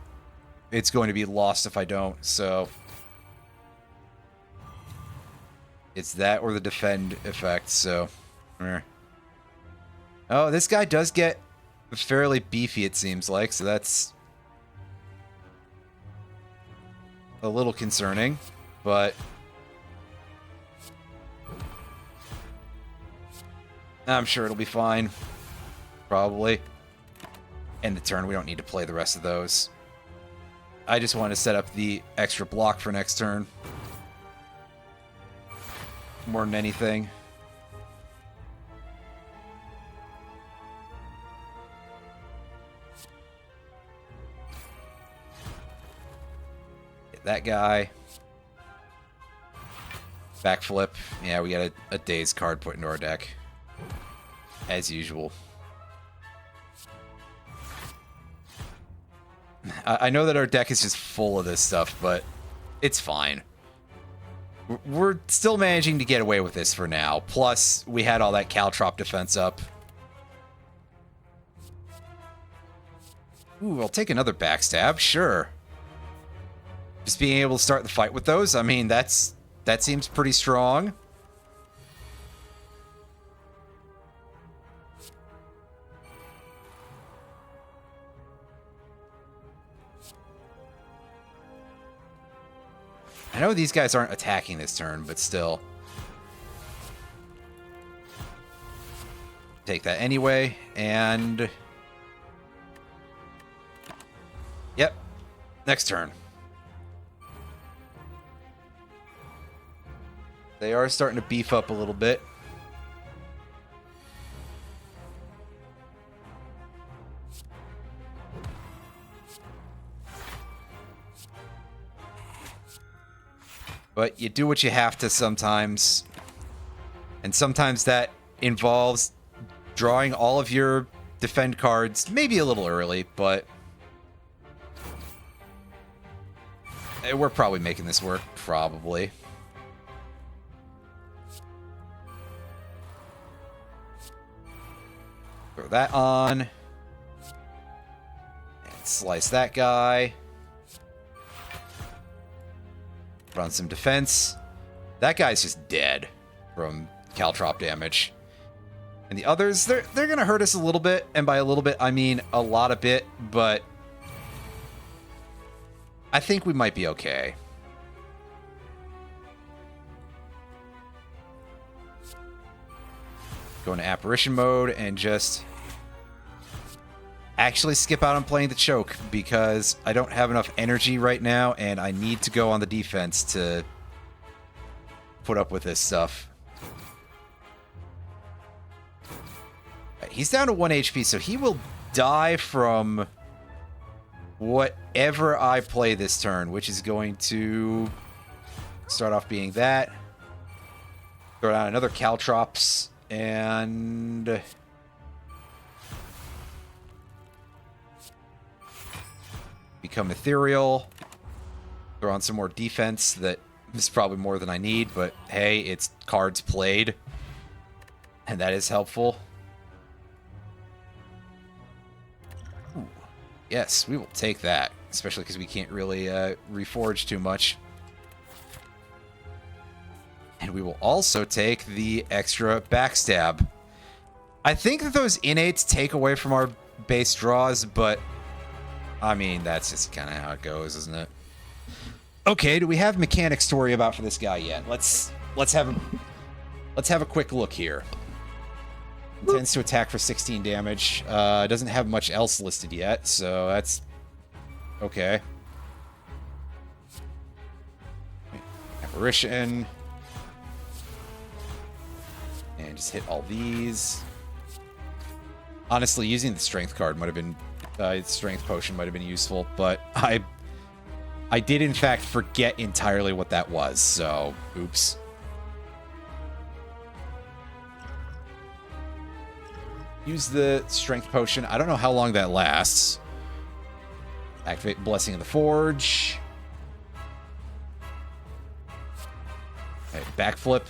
it's going to be lost if I don't, so... it's that or the defend effect, so... oh, this guy does get fairly beefy, it seems like, so that's... a little concerning, but... I'm sure it'll be fine. Probably. End the turn. We don't need to play the rest of those. I just want to set up the extra block for next turn. More than anything. Hit that guy. Backflip. Yeah, we got a dazed card put into our deck. As usual. I know that our deck is just full of this stuff, but it's fine. We're still managing to get away with this for now. Plus, we had all that Caltrop defense up. Ooh, I'll take another backstab, sure. Just being able to start the fight with those, I mean, that seems pretty strong. I know these guys aren't attacking this turn, but still. Take that anyway, and... Yep. Next turn. They are starting to beef up a little bit. But you do what you have to sometimes. And sometimes that involves drawing all of your defend cards, maybe a little early, but we're probably making this work, probably. Throw that on. And slice that guy. Run some defense. That guy's just dead from Caltrop damage. And the others, they're going to hurt us a little bit. And by a little bit, I mean a lot of bit, but I think we might be okay. Go into apparition mode and just actually skip out on playing the choke because I don't have enough energy right now and I need to go on the defense to put up with this stuff. He's down to 1 HP, so he will die from whatever I play this turn, which is going to start off being that. Throw down another Caltrops and become ethereal. Throw on some more defense. That is probably more than I need, but hey, it's cards played, and that is helpful. Ooh. Yes, we will take that, especially because we can't really reforge too much. And we will also take the extra backstab. I think that those innates take away from our base draws, but I mean, that's just kind of how it goes, isn't it? Okay, do we have mechanics to worry about for this guy yet? Let's have a quick look here. Intends to attack for 16 damage. Doesn't have much else listed yet, so that's okay. Apparition. And just hit all these. Honestly, using the strength card might have been strength potion might have been useful, but I did in fact forget entirely what that was, so oops. Use the strength potion. I don't know how long that lasts. Activate Blessing of the Forge. Okay, backflip.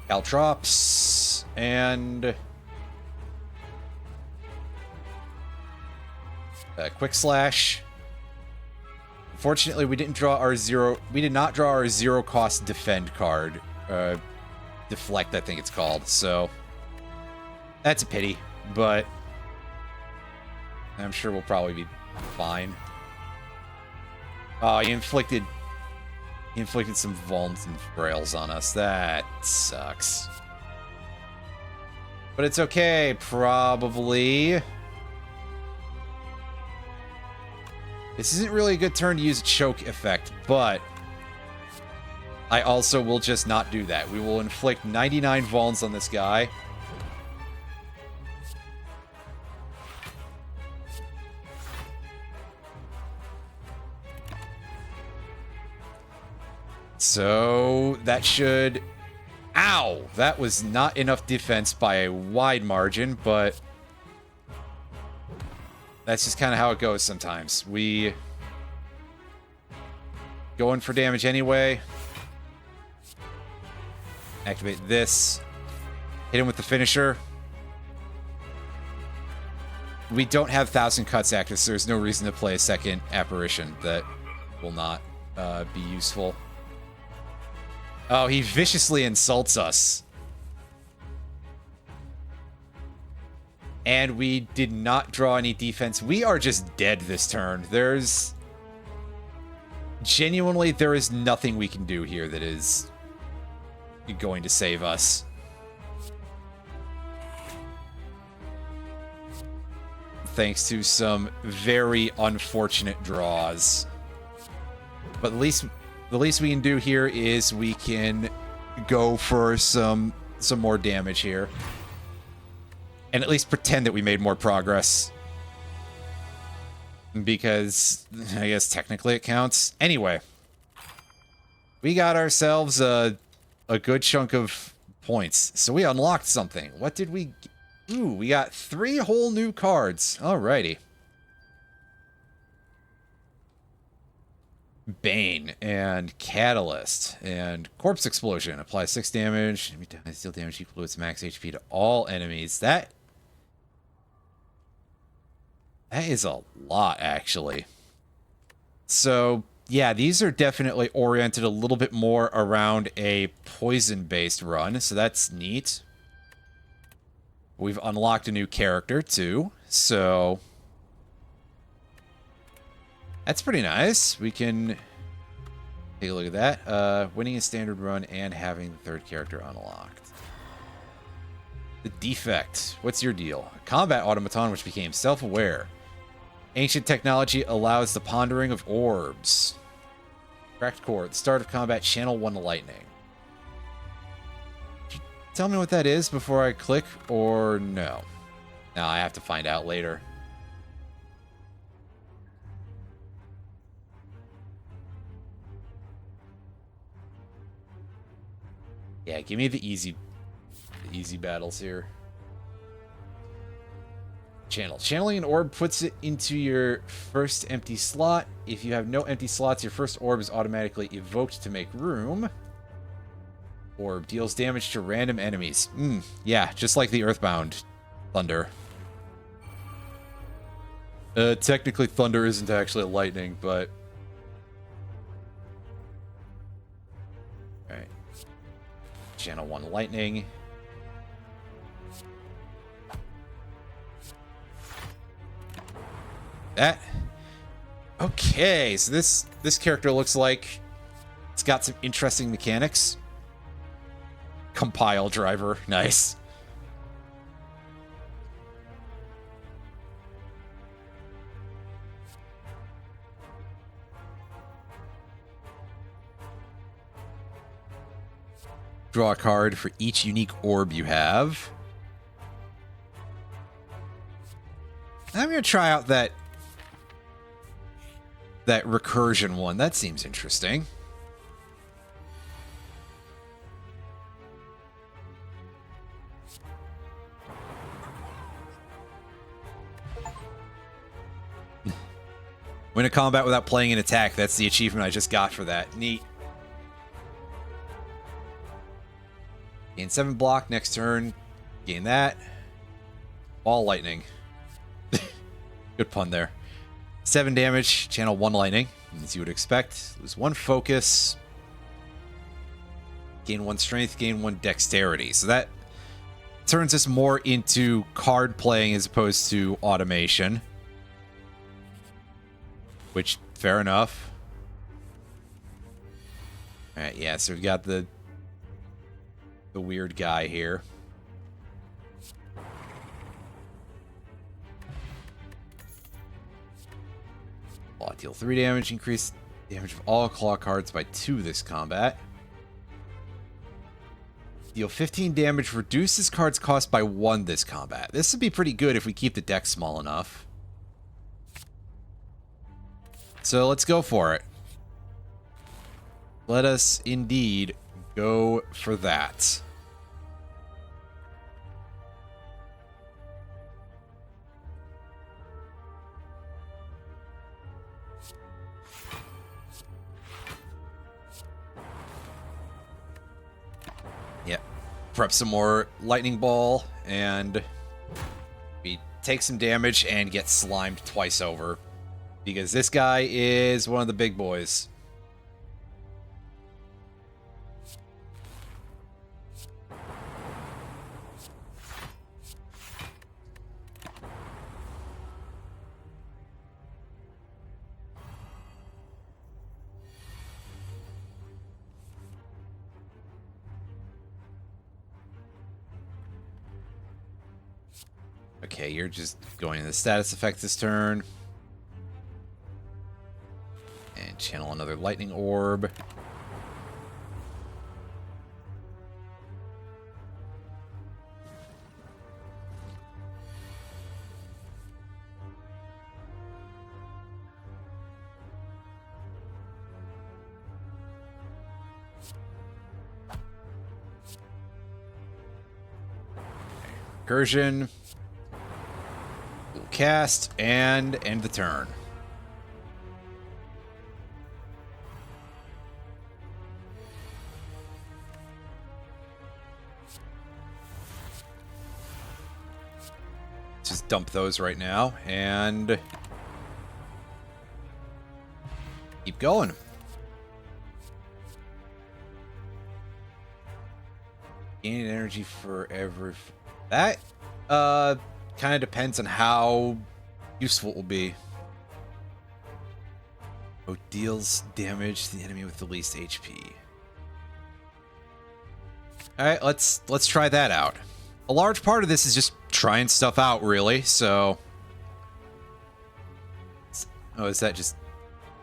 Caltrops and quick slash. Unfortunately, we didn't draw our zero. We did not draw our zero cost defend card. Deflect, I think it's called. So that's a pity, but I'm sure we'll probably be fine. He inflicted some vulns and frails on us. That sucks. But it's okay, probably. This isn't really a good turn to use a choke effect, but I also will just not do that. We will inflict 99 vulns on this guy. So that should... Ow! That was not enough defense by a wide margin, but... That's just kind of how it goes sometimes. We... Go in for damage anyway. Activate this. Hit him with the finisher. We don't have 1,000 cuts active, so there's no reason to play a second apparition that will not be useful. Oh, he viciously insults us. And we did not draw any defense. We are just dead this turn. There's... Genuinely, there is nothing we can do here that is going to save us. Thanks to some very unfortunate draws. But the least we can do here is we can go for some more damage here. And at least pretend that we made more progress. Because I guess technically it counts. Anyway. We got ourselves a good chunk of points. So we unlocked something. What did we... Ooh, we got 3 whole new cards. Alrighty. Bane and Catalyst and Corpse Explosion. Apply 6 damage. Deal damage equal to its max HP to all enemies. That is a lot, actually. So, yeah, these are definitely oriented a little bit more around a poison-based run, so that's neat. We've unlocked a new character, too, so... That's pretty nice. We can take a look at that. Winning a standard run and having the 3rd character unlocked. The defect. What's your deal? A combat automaton which became self-aware. Ancient technology allows the pondering of orbs. Cracked core. At the start of combat, channel 1 lightning. Could you tell me what that is before I click, or no? No, I have to find out later. Yeah, give me the easy battles here. Channel. Channeling an orb puts it into your first empty slot. If you have no empty slots, your first orb is automatically evoked to make room. Orb deals damage to random enemies. Yeah, just like the Earthbound Thunder. Technically, Thunder isn't actually a lightning, but... Alright. Channel 1 lightning. That. Okay, so this character looks like it's got some interesting mechanics. Compile driver, nice. Draw a card for each unique orb you have. I'm gonna try out that recursion one. That seems interesting. Win a combat without playing an attack. That's the achievement I just got for that. Neat. Gain 7 block next turn. Gain that. Ball lightning. Good pun there. 7 damage, channel 1 lightning, as you would expect. Lose 1 focus. Gain 1 strength, gain 1 dexterity. So that turns us more into card playing as opposed to automation. Which, fair enough. Alright, yeah, so we've got the weird guy here. Deal 3 damage, increase damage of all claw cards by 2 this combat. Deal 15 damage, reduce this card's cost by 1 this combat. This would be pretty good if we keep the deck small enough. So let's go for it. Let us indeed go for that. Yep. Prep some more lightning ball, and we take some damage and get slimed twice over. Because this guy is one of the big boys. Okay, you're just going to the status effect this turn. And channel another lightning orb. Recursion. We'll cast and end the turn. Just dump those right now and keep going. Gaining energy for every... That kind of depends on how useful it will be. Oh, deals damage to the enemy with the least HP. All right, let's try that out. A large part of this is just trying stuff out, really. So, oh, is that just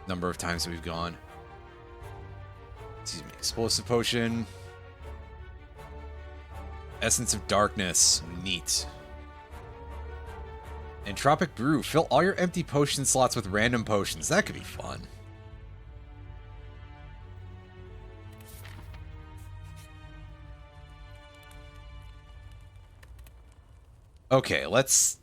number of times we've gone? Excuse me. Explosive potion. Essence of Darkness. Neat. Entropic Brew. Fill all your empty potion slots with random potions. That could be fun. Okay, let's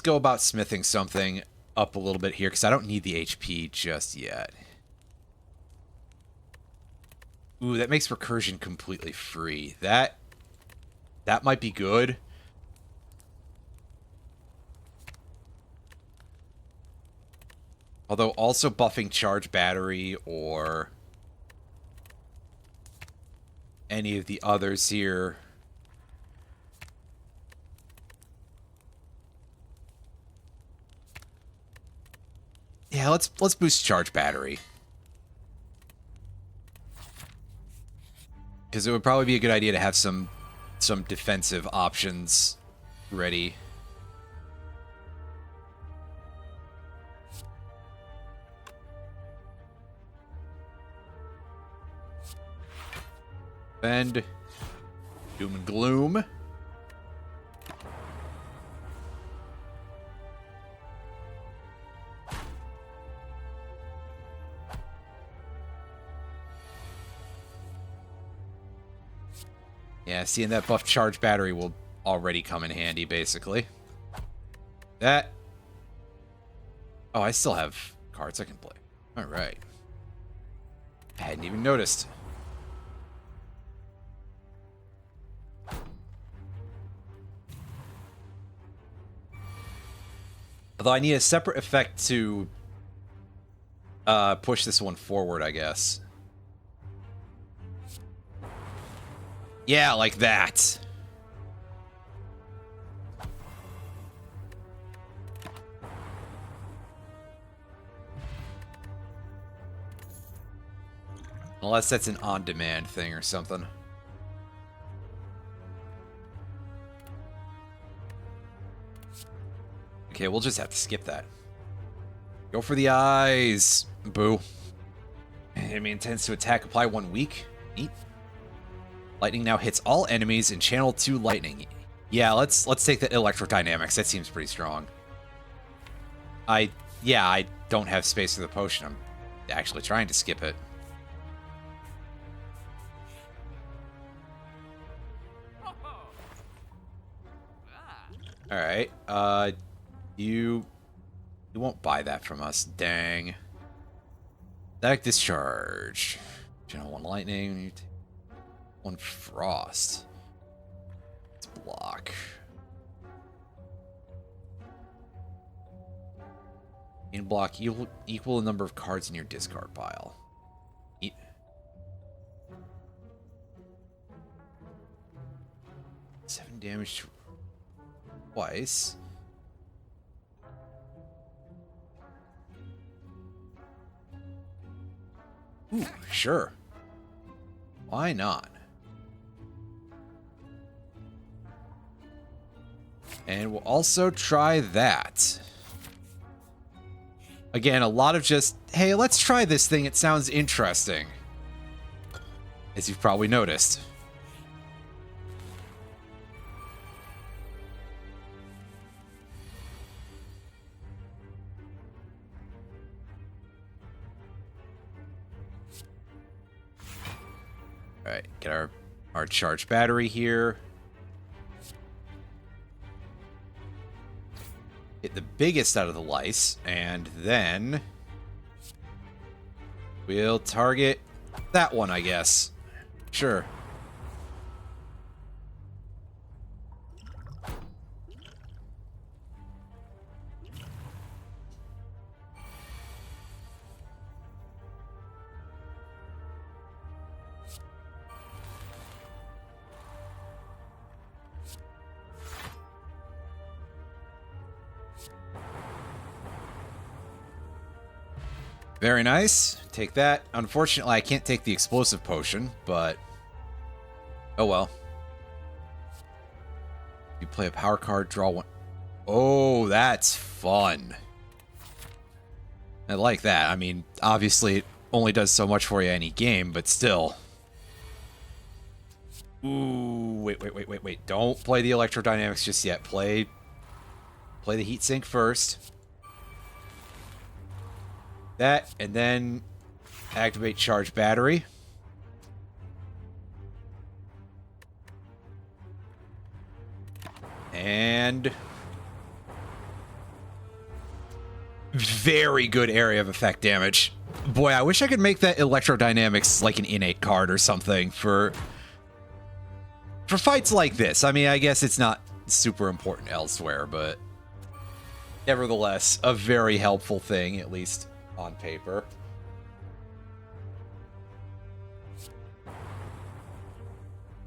go about smithing something up a little bit here, because I don't need the HP just yet. Ooh, that makes recursion completely free. That might be good. Although also buffing charge battery or any of the others here. Yeah, let's boost charge battery. Because it would probably be a good idea to have some defensive options ready. And Doom and Gloom. Yeah, seeing that buff charge battery will already come in handy, basically. That... Oh, I still have cards I can play. Alright. I hadn't even noticed. Although I need a separate effect to push this one forward, I guess. Yeah, like that. Unless that's an on-demand thing or something. Okay, we'll just have to skip that. Go for the eyes. Boo. Enemy intends to attack. Apply 1 week. Neat. Lightning now hits all enemies and channel 2 lightning. Yeah, let's take the electrodynamics. That seems pretty strong. I don't have space for the potion. I'm actually trying to skip it. All right. You won't buy that from us. Dang. Static discharge. Channel 1 lightning. You take 1 frost. Let's block. In block, equal the number of cards in your discard pile. 7 damage twice. Ooh, sure. Why not? And we'll also try that. Again, a lot of just, hey, let's try this thing. It sounds interesting. As you've probably noticed. All right, get our charged battery here. Get the biggest out of the lice, and then we'll target that one, I guess. Sure. Very nice. Take that. Unfortunately, I can't take the explosive potion, but oh well. You play a power card, draw one. Oh, that's fun. I like that. I mean, obviously, it only does so much for you any game, but still. Ooh, wait. Don't play the electrodynamics just yet. Play the heat sink first. That, and then activate charge battery. And very good area of effect damage. Boy, I wish I could make that electrodynamics like an innate card or something for fights like this. I mean, I guess it's not super important elsewhere, but nevertheless, a very helpful thing, at least on paper.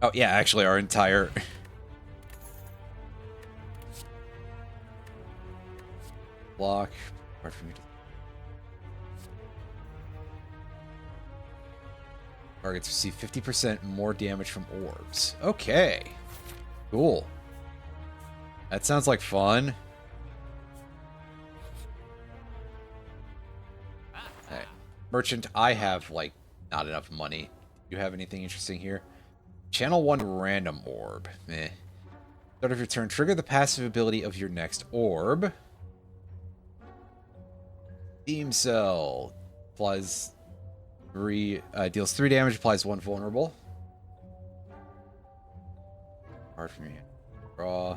Oh, yeah, actually, our entire block. Apart from targets receive 50% more damage from orbs. Okay. Cool. That sounds like fun. Okay. Merchant, I have, like, not enough money. Do you have anything interesting here? Channel 1 random orb. Meh. Start of your turn. Trigger the passive ability of your next orb. Beam Cell. Applies 3... deals 3 damage, applies 1 vulnerable. Hard for me. Draw.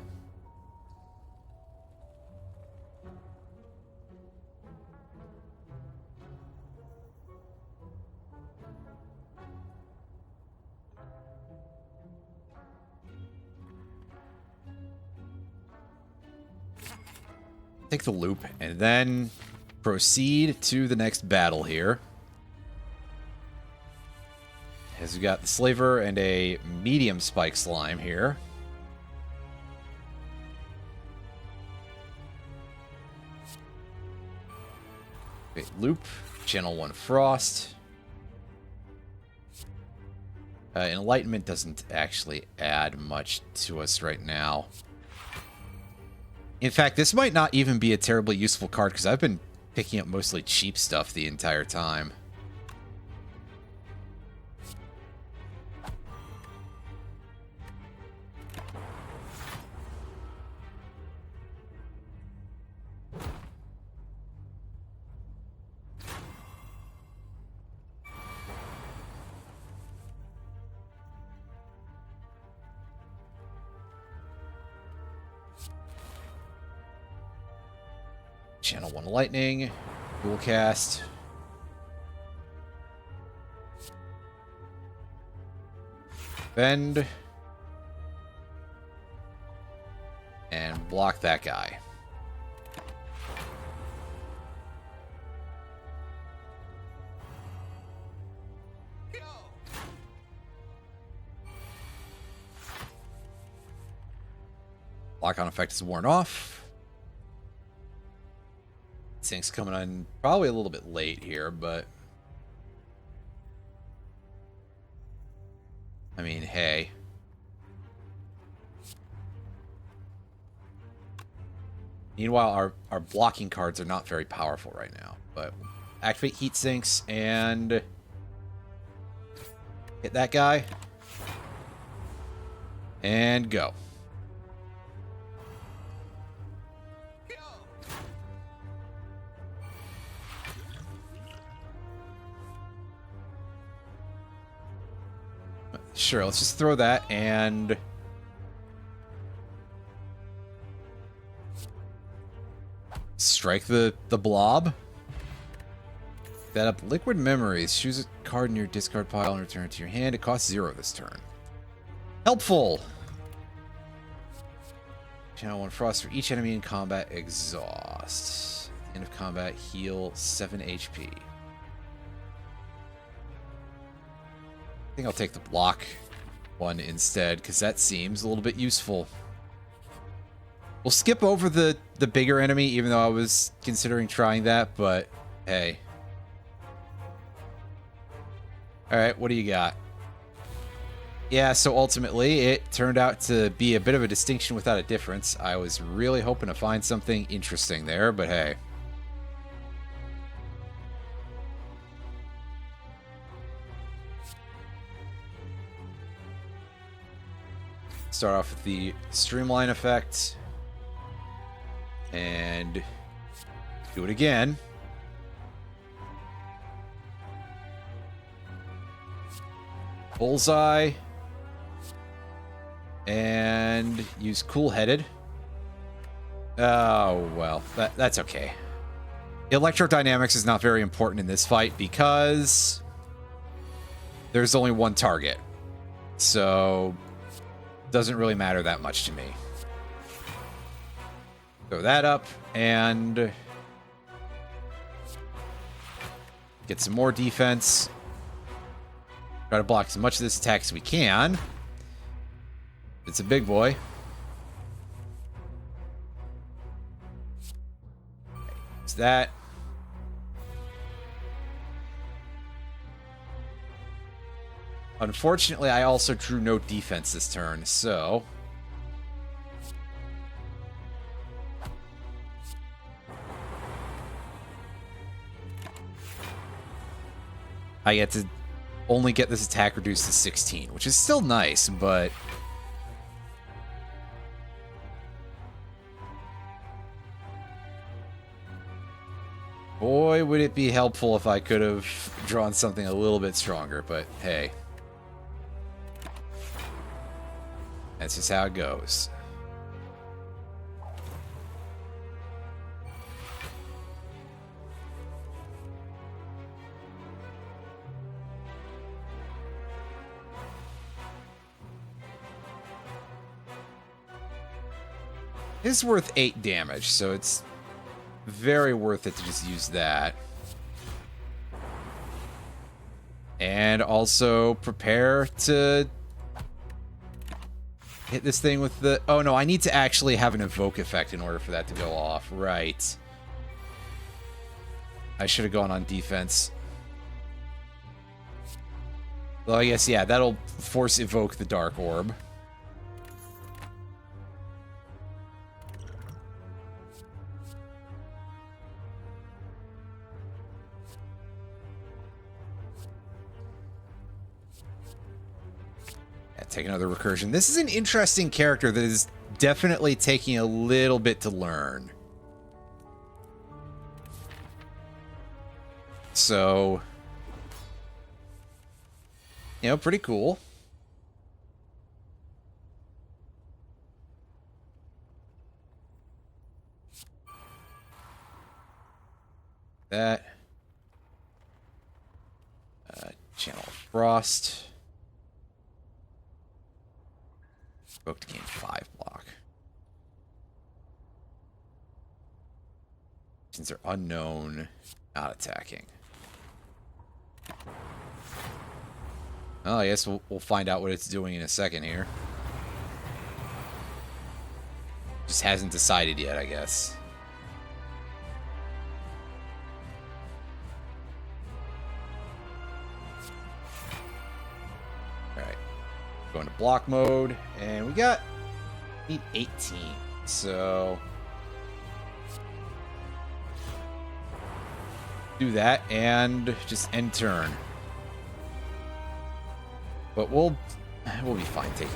Take the loop, and then proceed to the next battle here. As we got the Slaver and a medium spike slime here. Okay, loop, channel 1 frost. Enlightenment doesn't actually add much to us right now. In fact, this might not even be a terribly useful card because I've been picking up mostly cheap stuff the entire time. Channel 1 lightning. Dual cast. Bend. And block that guy. Lock-on effect is worn off. Sync's coming on probably a little bit late here, but... I mean, hey. Meanwhile, our blocking cards are not very powerful right now, but activate heat sinks and hit that guy. And go. Sure, let's just throw that and... strike the blob. That up liquid memories. Choose a card in your discard pile and return it to your hand. It costs 0 this turn. Helpful! Channel 1 frost for each enemy in combat. Exhaust. End of combat. Heal 7 HP. I think I'll take the block one instead, because that seems a little bit useful. We'll skip over the bigger enemy, even though I was considering trying that, but hey. Alright, what do you got? Yeah, so ultimately, it turned out to be a bit of a distinction without a difference. I was really hoping to find something interesting there, but hey. Start off with the streamline effect. And do it again. Bullseye. And use cool-headed. Oh, well, that's okay. Electrodynamics is not very important in this fight because there's only one target. So... doesn't really matter that much to me. Throw that up and get some more defense. Try to block as much of this attack as we can. It's a big boy. Use that. Unfortunately, I also drew no defense this turn, so... I get to only get this attack reduced to 16, which is still nice, but... boy, would it be helpful if I could have drawn something a little bit stronger, but hey. That's just how it goes. It is worth 8 damage, so it's very worth it to just use that. And also prepare to hit this thing with the... oh no, I need to actually have an evoke effect in order for that to go off. Right. I should have gone on defense. Well, I guess, yeah, that'll force evoke the Dark Orb. Take another recursion. This is an interesting character that is definitely taking a little bit to learn. So, you know, pretty cool. that. Channel of Frost. Spoke to gain 5 block. Since they're unknown, not attacking. Oh, I guess we'll find out what it's doing in a second here. Just hasn't decided yet, I guess. Alright. Going to block mode. And we need 18. So do that and just end turn. But we'll be fine taking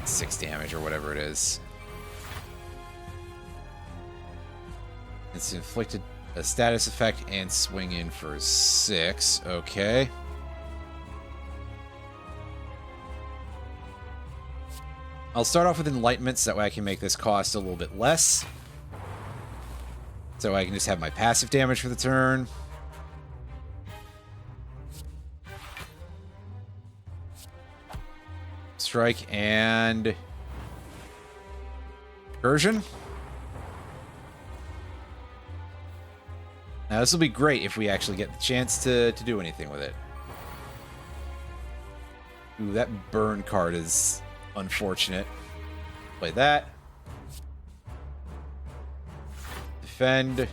6 damage or whatever it is. It's inflicted a status effect and swing in for 6. Okay. I'll start off with Enlightenment so that way I can make this cost a little bit less. So I can just have my passive damage for the turn. Strike and Incursion. Now this will be great if we actually get the chance to do anything with it. Ooh, that burn card is unfortunate. Play that. Defend.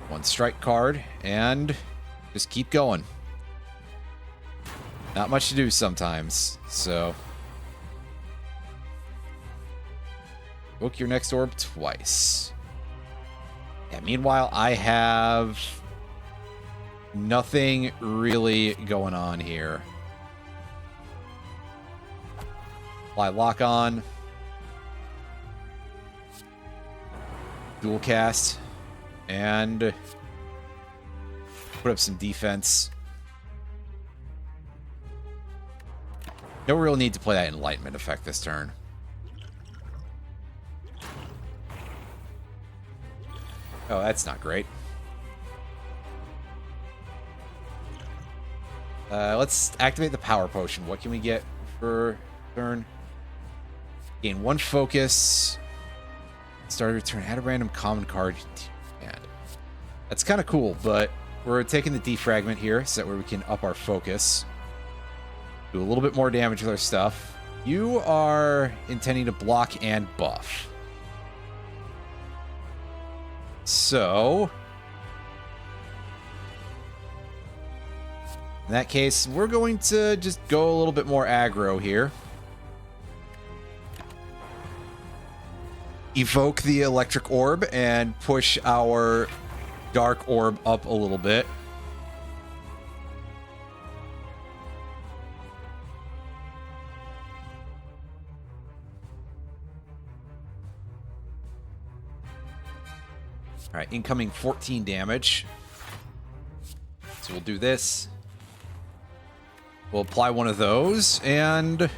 1 strike card and just keep going. Not much to do sometimes, so. Book your next orb twice. Yeah, meanwhile, I have nothing really going on here. Apply lock on. Dual cast. And put up some defense. No real need to play that Enlightenment effect this turn. Oh, that's not great. Let's activate the Power Potion. What can we get for turn? Gain 1 focus. Start of your turn. Add a random common card. And that's kind of cool, but we're taking the defragment here so that way we can up our focus. Do a little bit more damage with our stuff. You are intending to block and buff. So, in that case, we're going to just go a little bit more aggro here. Evoke the electric orb and push our dark orb up a little bit. All right, incoming 14 damage. So we'll do this. We'll apply one of those, and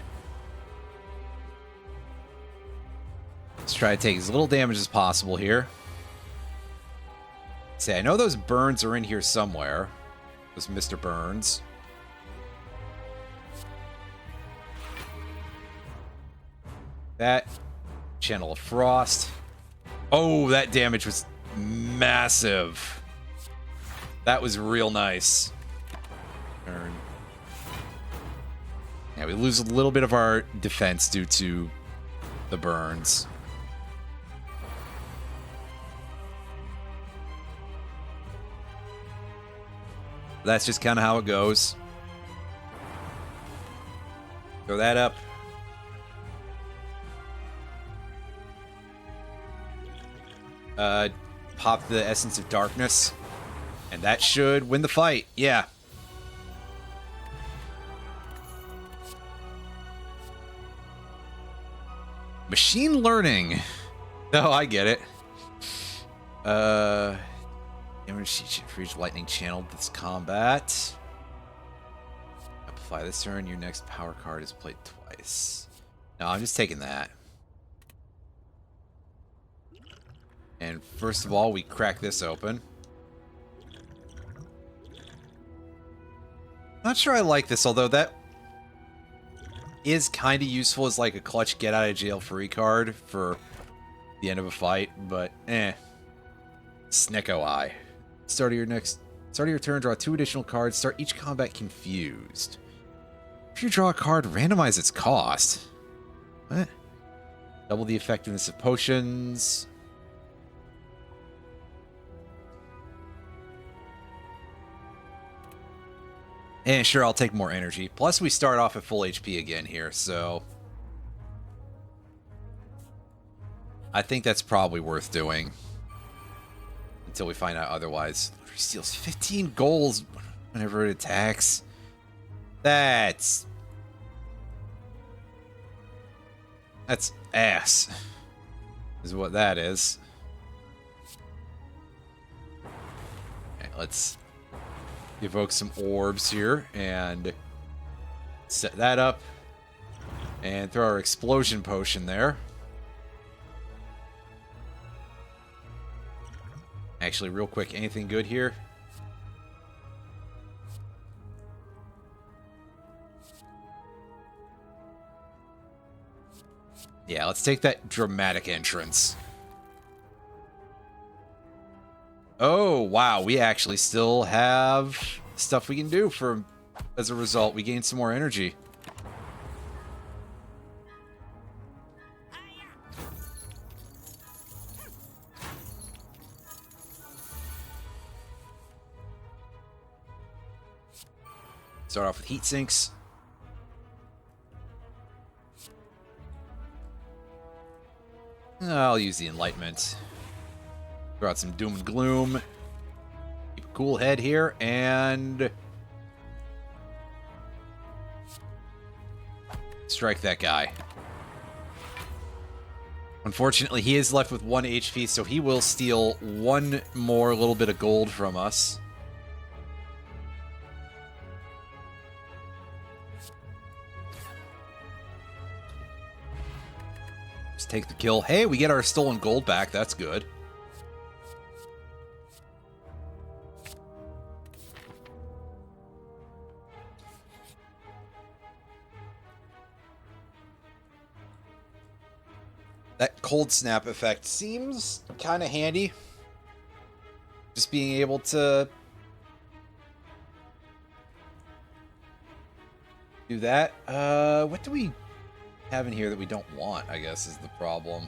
let's try to take as little damage as possible here. Say, I know those burns are in here somewhere. Those Mr. Burns. That. Channel of Frost. Oh, that damage was massive. That was real nice. Turn. Yeah, we lose a little bit of our defense due to the burns. That's just kind of how it goes. Throw that up. Pop the Essence of Darkness. And that should win the fight. Yeah. Machine learning. Oh, I get it. Damage for each lightning channeled this combat. Apply this turn. Your next power card is played twice. No, I'm just taking that. And first of all, we crack this open. Not sure I like this, although that is kind of useful as like a clutch get out of jail free card for the end of a fight, but Snicko Eye. Start of your turn, draw 2 additional cards. Start each combat confused. If you draw a card, randomize its cost. What? Double the effectiveness of potions. And sure, I'll take more energy. Plus, we start off at full HP again here, so I think that's probably worth doing until we find out otherwise. It steals 15 goals whenever it attacks. That's ass, is what that is. Okay, let's evoke some orbs here and set that up and throw our explosion potion there. Actually, real quick, anything good here? Yeah, let's take that dramatic entrance. Oh, wow, we actually still have stuff we can do for, as a result. We gain some more energy. Start off with heat sinks. I'll use the Enlightenment. Throw out some doom and gloom. Keep a cool head here, and strike that guy. Unfortunately, he is left with 1 HP, so he will steal 1 more little bit of gold from us. Just take the kill. Hey, we get our stolen gold back. That's good. That cold snap effect seems kind of handy. Just being able to do that. What do we have in here that we don't want, I guess, is the problem.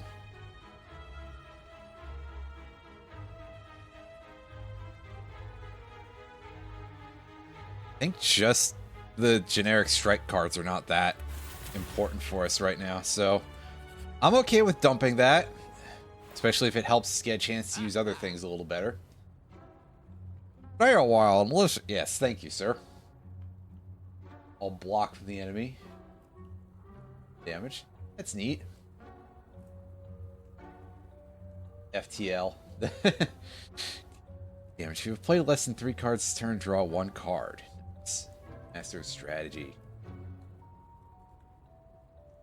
I think just the generic strike cards are not that important for us right now, so I'm okay with dumping that, especially if it helps us get a chance to use other things a little better. Stay a while and listen. Yes, thank you, sir. I'll block from the enemy. Damage. That's neat. FTL. Damage. If you've played less than 3 cards this turn, draw 1 card. Master of strategy.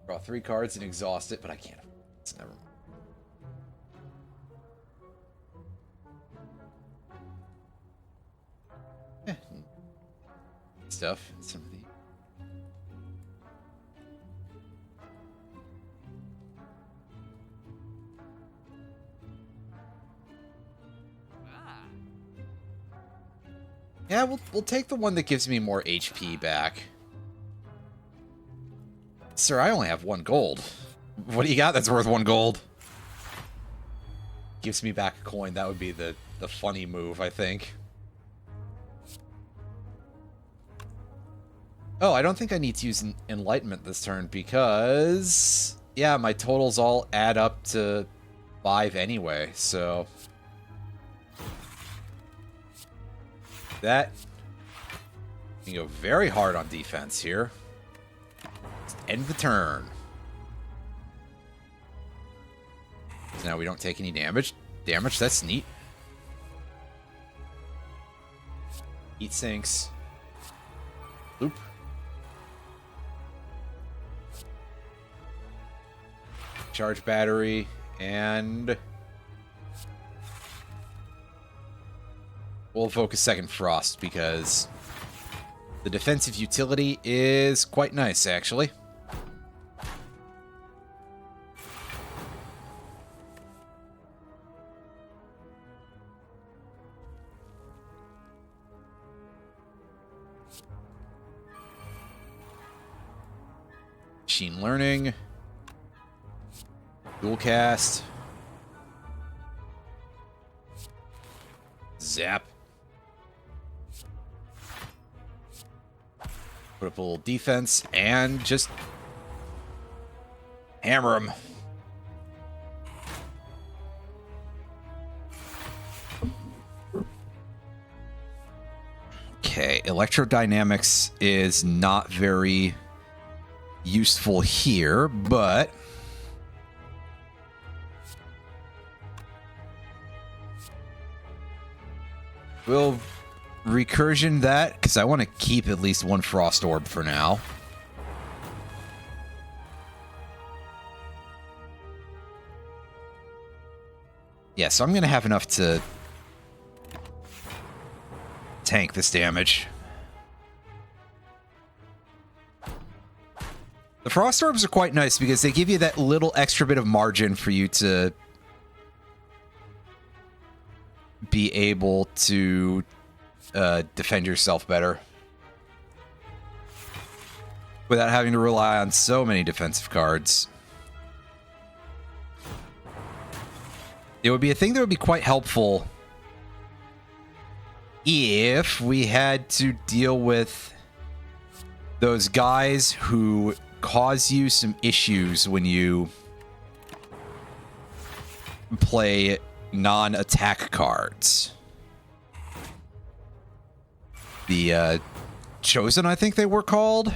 Draw 3 cards and exhaust it, but I can't. It's never mind. Stuff. Some of the yeah, we'll take the one that gives me more HP back. Sir, I only have 1 gold. What do you got that's worth 1 gold? Gives me back a coin. That would be the funny move, I think. Oh, I don't think I need to use Enlightenment this turn because, yeah, my totals all add up to 5 anyway, so that you can go very hard on defense here. Just end the turn. So now we don't take any damage. That's neat. Heat sinks. Loop. Charge battery and We'll focus second frost because the defensive utility is quite nice, actually. Machine learning. Dual cast. Zap. Put up a little defense and just hammer him. Okay, electrodynamics is not very useful here, but we'll recursion that because I want to keep at least one frost orb for now. Yeah, so I'm going to have enough to tank this damage. The frost orbs are quite nice because they give you that little extra bit of margin for you to be able to defend yourself better without having to rely on so many defensive cards. It would be a thing that would be quite helpful if we had to deal with those guys who cause you some issues when you play non-attack cards. The Chosen, I think they were called.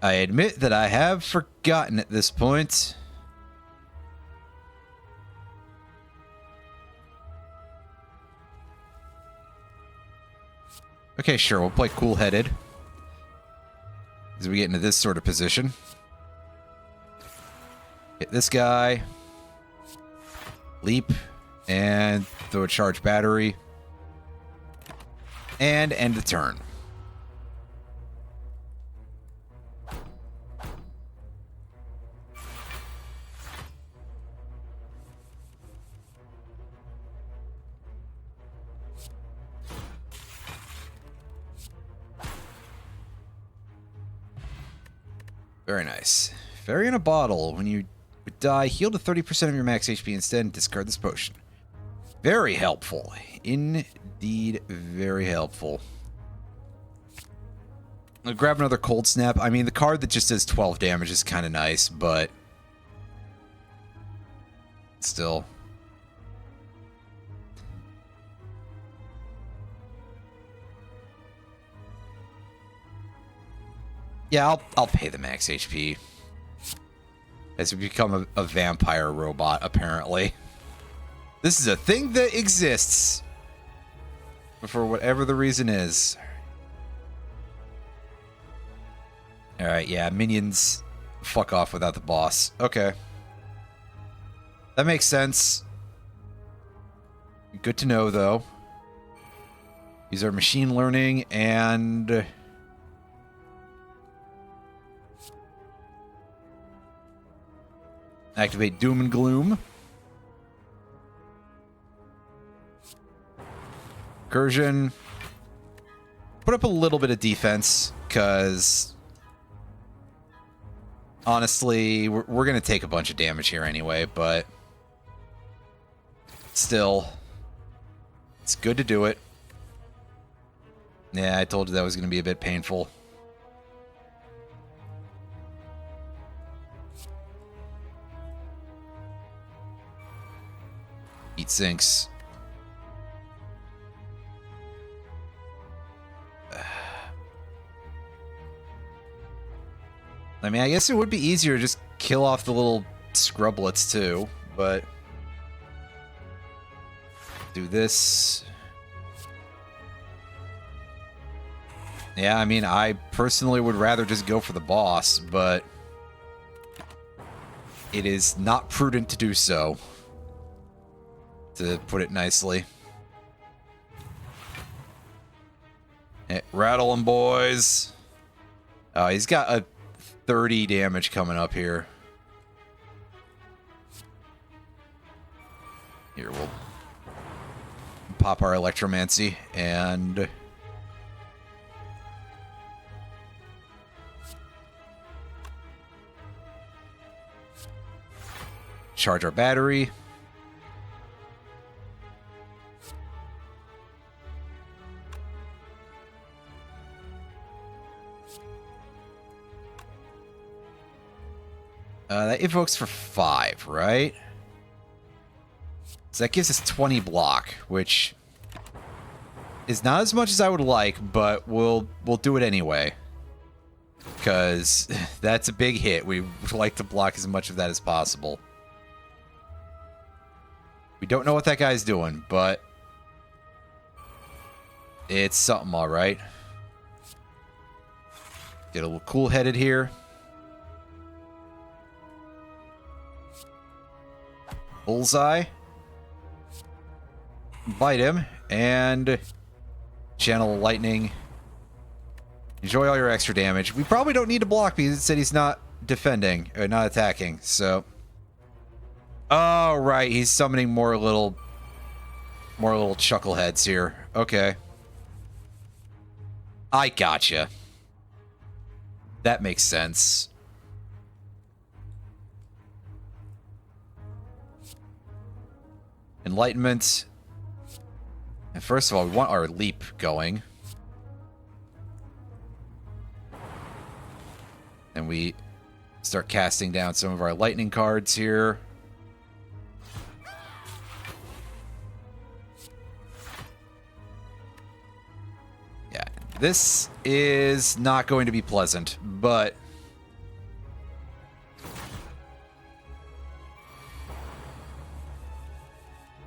I admit that I have forgotten at this point. Okay, sure, we'll play cool-headed as we get into this sort of position. Hit this guy. Leap. And throw a charged battery. And end the turn. Very nice. Fairy in a bottle. When you die, heal to 30% of your max HP instead and discard this potion. Very helpful. Indeed, very helpful. I'll grab another Cold Snap. I mean, the card that just does 12 damage is kind of nice, but still. Yeah, I'll pay the max HP. As we become a vampire robot, apparently. This is a thing that exists. For whatever the reason is. Alright, yeah, minions fuck off without the boss. Okay. That makes sense. Good to know, though. These are machine learning and activate Doom and Gloom. Recursion. Put up a little bit of defense, because honestly, we're going to take a bunch of damage here anyway, but still, it's good to do it. Yeah, I told you that was going to be a bit painful. Heat sinks. I mean, I guess it would be easier to just kill off the little scrublets too, but do this. Yeah, I mean, I personally would rather just go for the boss, but it is not prudent to do so, to put it nicely. Rattle him, boys. He's got a 30 damage coming up here. Here, we'll pop our Electromancy and... charge our battery. That evokes for 5, right? So that gives us 20 block, which is not as much as I would like, but we'll do it anyway. Because that's a big hit. We would like to block as much of that as possible. We don't know what that guy's doing, but it's something, all right. Get a little cool-headed here. Bullseye. Bite him, and channel lightning. Enjoy all your extra damage. We probably don't need to block because it said he's not defending, or not attacking, so... Oh, right, he's summoning more little chuckleheads here. Okay. I gotcha. That makes sense. Enlightenment. And first of all, we want our leap going. And we start casting down some of our lightning cards here. Yeah, this is not going to be pleasant, but...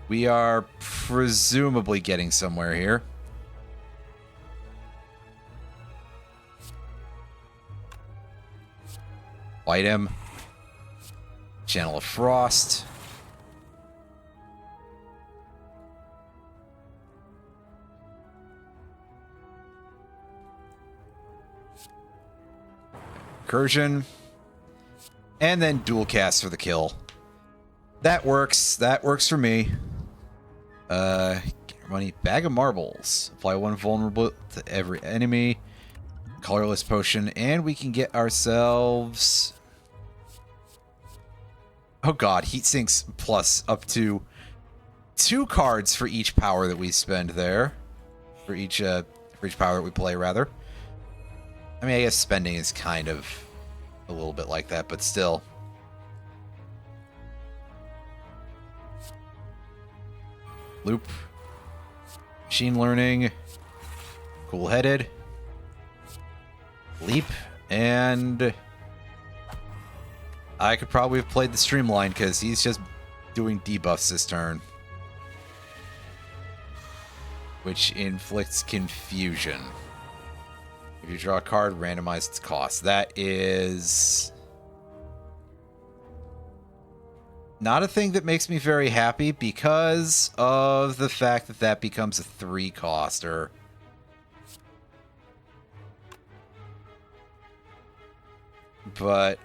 we are presumably getting somewhere here. Bite him. Channel of Frost. Incursion. And then dual cast for the kill. That works. That works for me. Money. Bag of marbles. Apply one vulnerable to every enemy. Colorless potion. And we can get ourselves... oh god, heat sinks plus up to 2 cards for each power that we spend there. For each power that we play, rather. I mean, I guess spending is kind of a little bit like that, but still. Loop. Machine learning. Cool-headed. Leap. And... I could probably have played the Streamline because he's just doing debuffs this turn. Which inflicts confusion. If you draw a card, randomize its cost. That is... not a thing that makes me very happy because of the fact that that becomes a 3-coster. But...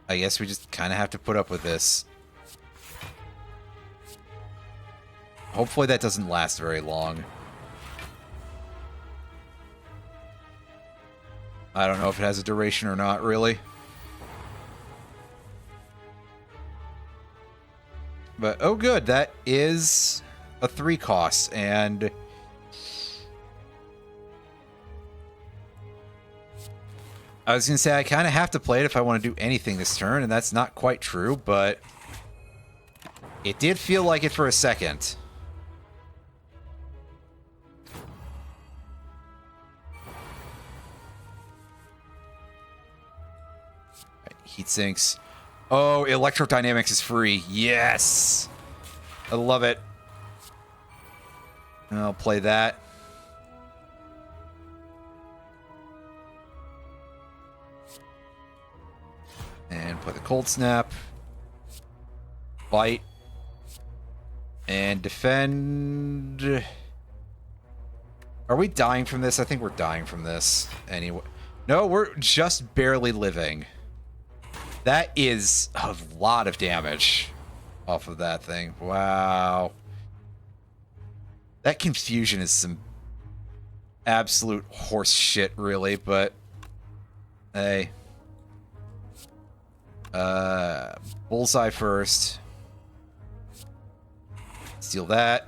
I guess we just kind of have to put up with this. Hopefully that doesn't last very long. I don't know if it has a duration or not, really. But, oh good, that is a 3-cost, and... I was going to say, I kind of have to play it if I want to do anything this turn, and that's not quite true, but... it did feel like it for a second. Heat sinks. Oh, electrodynamics is free. Yes! I love it. And I'll play that. And play the cold snap. Bite. And defend. Are we dying from this? I think we're dying from this. Anyway. No, we're just barely living. That is a lot of damage off of that thing. Wow. That confusion is some absolute horse shit, really, but hey. Bullseye first. Steal that.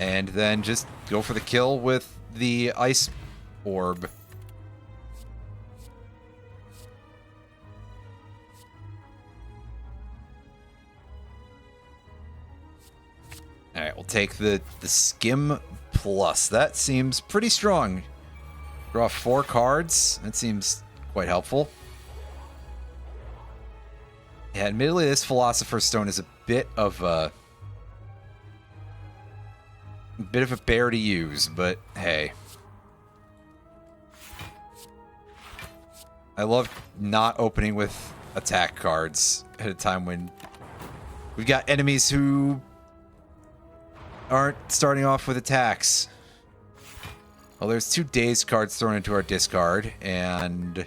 And then just go for the kill with the ice orb. Alright, we'll take the Skim Plus. That seems pretty strong. Draw 4 cards. That seems quite helpful. Yeah, admittedly, this Philosopher's Stone is a bit of a bear to use, but hey. I love not opening with attack cards at a time when we've got enemies who aren't starting off with attacks. Well, there's 2 dazed cards thrown into our discard, and a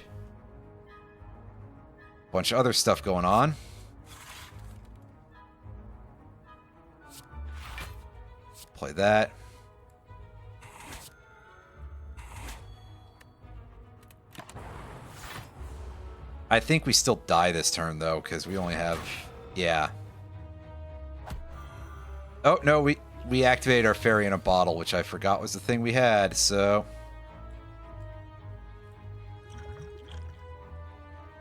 bunch of other stuff going on. Play that. I think we still die this turn, though, because we only have... Yeah. Oh, no, we activated our fairy in a bottle, which I forgot was the thing we had, so...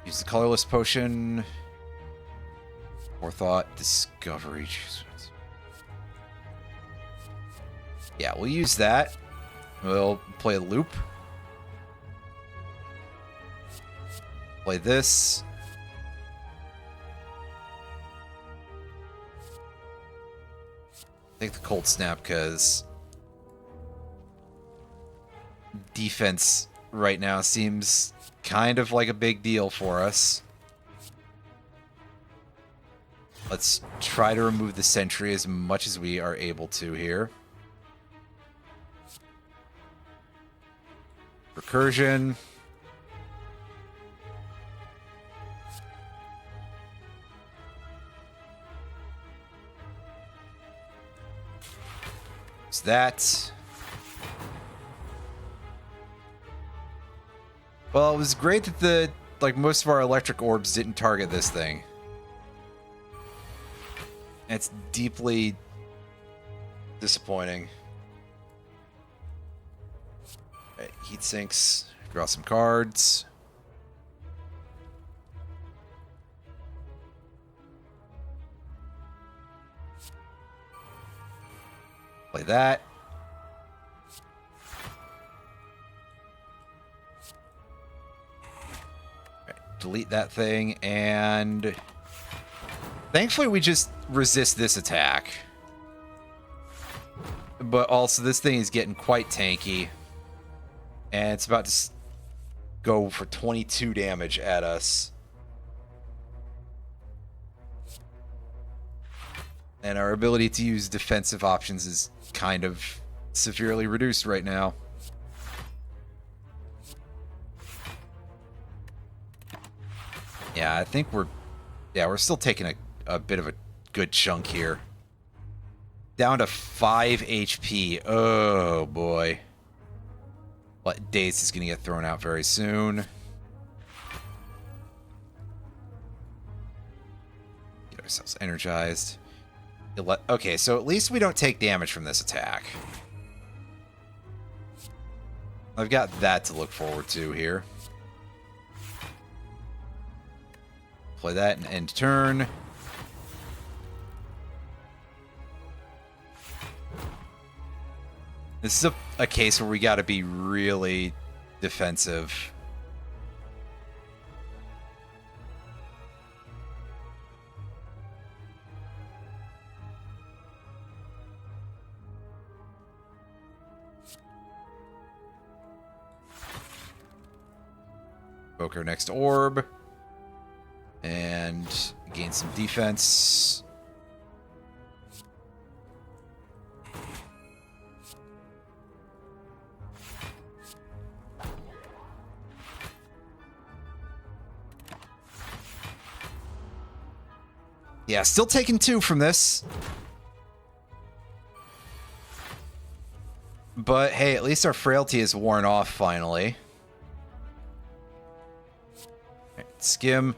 Use the colorless potion. Forethought, discovery. Yeah, we'll use that. We'll play a loop. Play this. Take the cold snap because defense right now seems kind of like a big deal for us. Let's try to remove the sentry as much as we are able to here. Recursion. Use that. Well, it was great that most of our electric orbs didn't target this thing. It's deeply disappointing. Right, heat sinks. Draw some cards. Play that. Right, delete that thing, and thankfully we just resist this attack. But also this thing is getting quite tanky. And it's about to go for 22 damage at us. And our ability to use defensive options is kind of severely reduced right now. Yeah, I think we're still taking a bit of a good chunk here. Down to 5 HP. Oh boy. What Daze is going to get thrown out very soon. Get ourselves energized. Okay, so at least we don't take damage from this attack. I've got that to look forward to here. Play that and end turn. This is a case where we got to be really defensive. Evoke our next orb. And gain some defense. Yeah, still taking 2 from this. But hey, at least our frailty is worn off finally. Right, skim.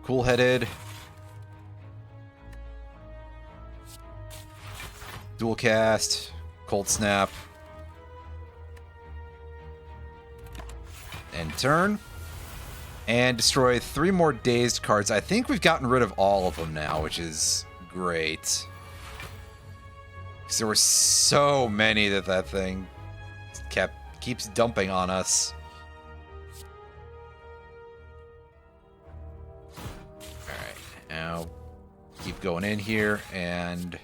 Cool-headed. Dual cast. Cold snap. And turn. And destroy 3 more dazed cards. I think we've gotten rid of all of them now, which is great. Because there were so many that thing keeps dumping on us. Alright, now keep going in here and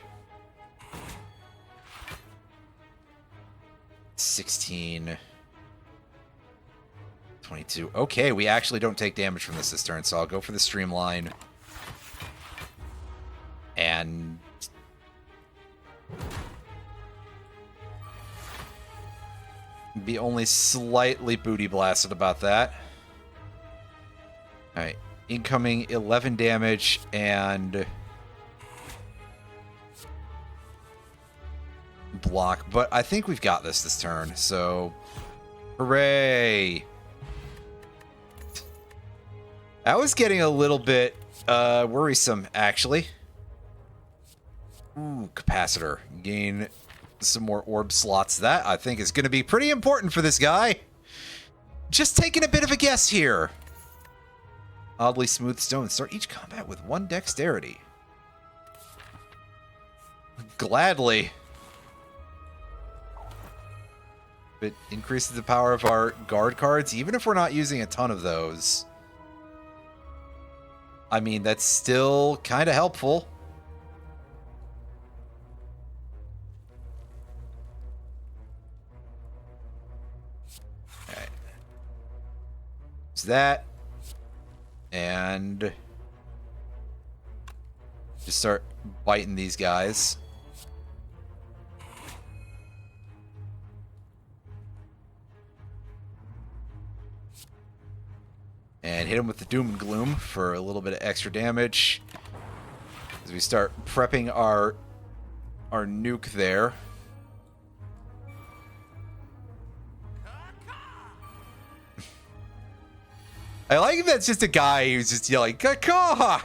16, 22. Okay, we actually don't take damage from this turn, so I'll go for the streamline. And be only slightly booty blasted about that. Alright, incoming 11 damage and block, but I think we've got this turn, so hooray! That was getting a little bit worrisome, actually. Ooh, capacitor. Gain some more orb slots. That, I think, is going to be pretty important for this guy. Just taking a bit of a guess here. Oddly smooth stone. Start each combat with 1 dexterity. Gladly. It increases the power of our guard cards, even if we're not using a ton of those. I mean, that's still kind of helpful. Alright. So that. And just start biting these guys. And hit him with the Doom and Gloom for a little bit of extra damage. As we start prepping our nuke there. I like that's just a guy who's just yelling, "Caw-caw!"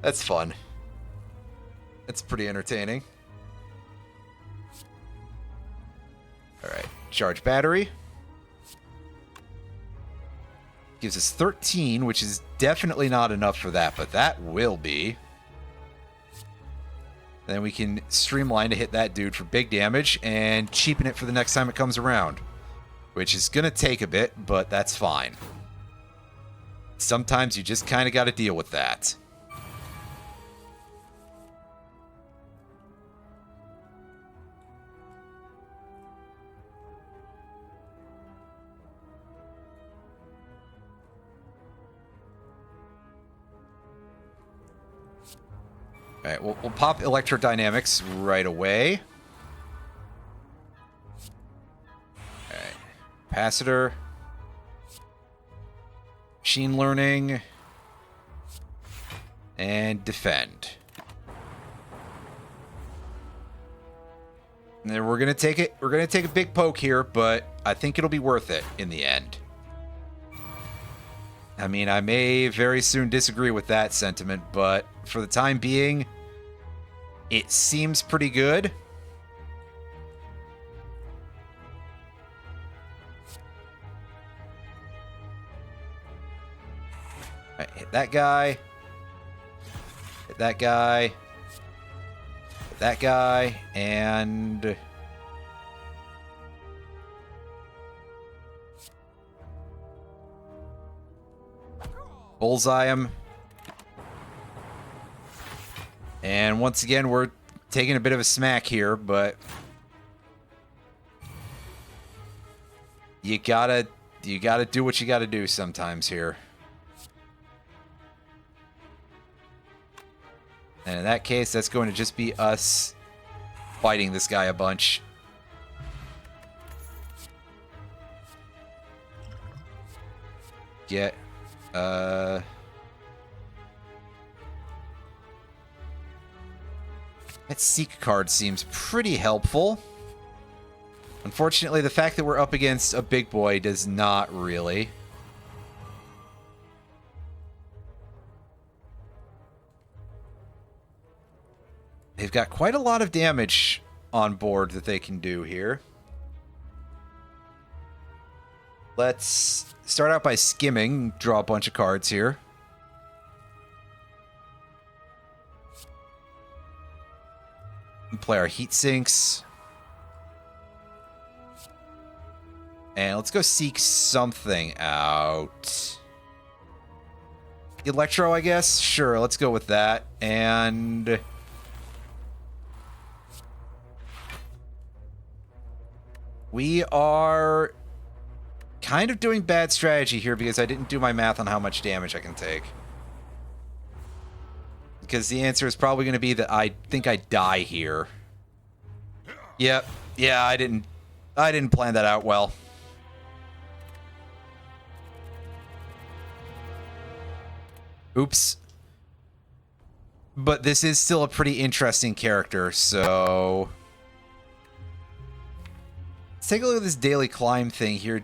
That's fun. That's pretty entertaining. Alright, charge battery. Gives us 13, which is definitely not enough for that, but that will be. Then we can streamline to hit that dude for big damage and cheapen it for the next time it comes around. Which is going to take a bit, but that's fine. Sometimes you just kind of got to deal with that. Alright, we'll pop electrodynamics right away. Alright. Capacitor. Machine learning. And defend. And then we're gonna take it. We're gonna take a big poke here, but I think it'll be worth it in the end. I mean, I may very soon disagree with that sentiment, but for the time being, it seems pretty good. All right, hit that guy. Hit that guy. Hit that guy. And bullseye him. And once again, we're taking a bit of a smack here, but you gotta do what you gotta do sometimes here. And in that case, that's going to just be us fighting this guy a bunch. Get That Seek card seems pretty helpful. Unfortunately, the fact that we're up against a big boy does not really. They've got quite a lot of damage on board that they can do here. Let's start out by skimming, draw a bunch of cards here. Play our heat sinks. And let's go seek something out. Electro, I guess? Sure, let's go with that. And we are kind of doing bad strategy here because I didn't do my math on how much damage I can take. Because the answer is probably going to be that I think I die here. Yep. Yeah, I didn't plan that out well. Oops. But this is still a pretty interesting character, so let's take a look at this daily climb thing here.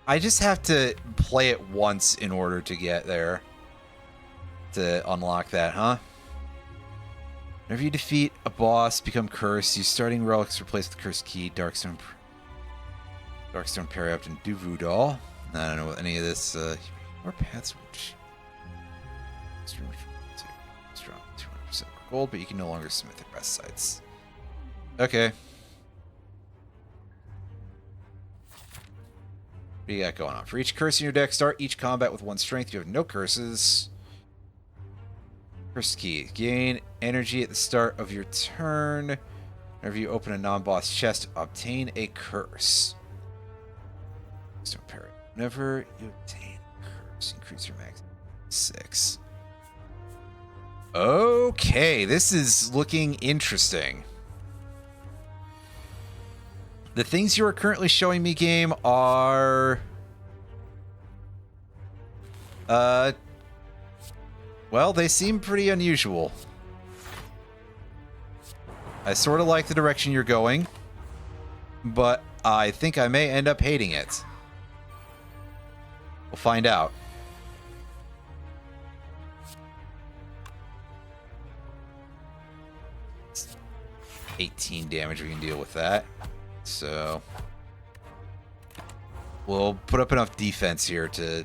I just have to play it once in order to get there. To unlock that, huh? Whenever you defeat a boss, become cursed, use starting relics replace with cursed key, Darkstone Periapt, and Duvu Doll. I don't know what any of this or paths which strong 200% gold, but you can no longer submit the rest sites. Okay. What do you got going on? For each curse in your deck, start each combat with 1 strength. You have no curses. First key. Gain energy at the start of your turn. Whenever you open a non-boss chest, obtain a curse. Whenever you obtain a curse, increase your max 6. Okay, this is looking interesting. The things you are currently showing me, game, are well, they seem pretty unusual. I sort of like the direction you're going, but I think I may end up hating it. We'll find out. It's 18 damage, we can deal with that. So we'll put up enough defense here to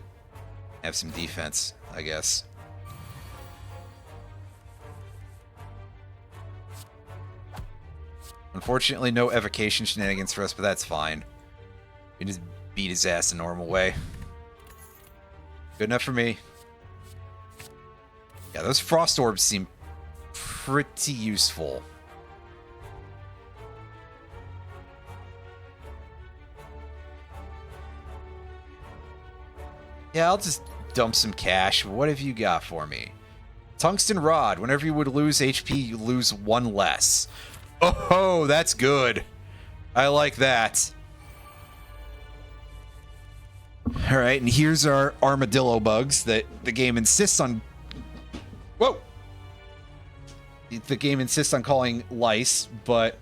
have some defense, I guess. Unfortunately, no evocation shenanigans for us, but that's fine. We can just beat his ass the normal way. Good enough for me. Yeah, those frost orbs seem pretty useful. Yeah, I'll just dump some cash. What have you got for me? Tungsten Rod. Whenever you would lose HP, you lose 1 less. Oh, that's good. I like that. Alright, and here's our armadillo bugs that the game insists on... Whoa! The game insists on calling lice, but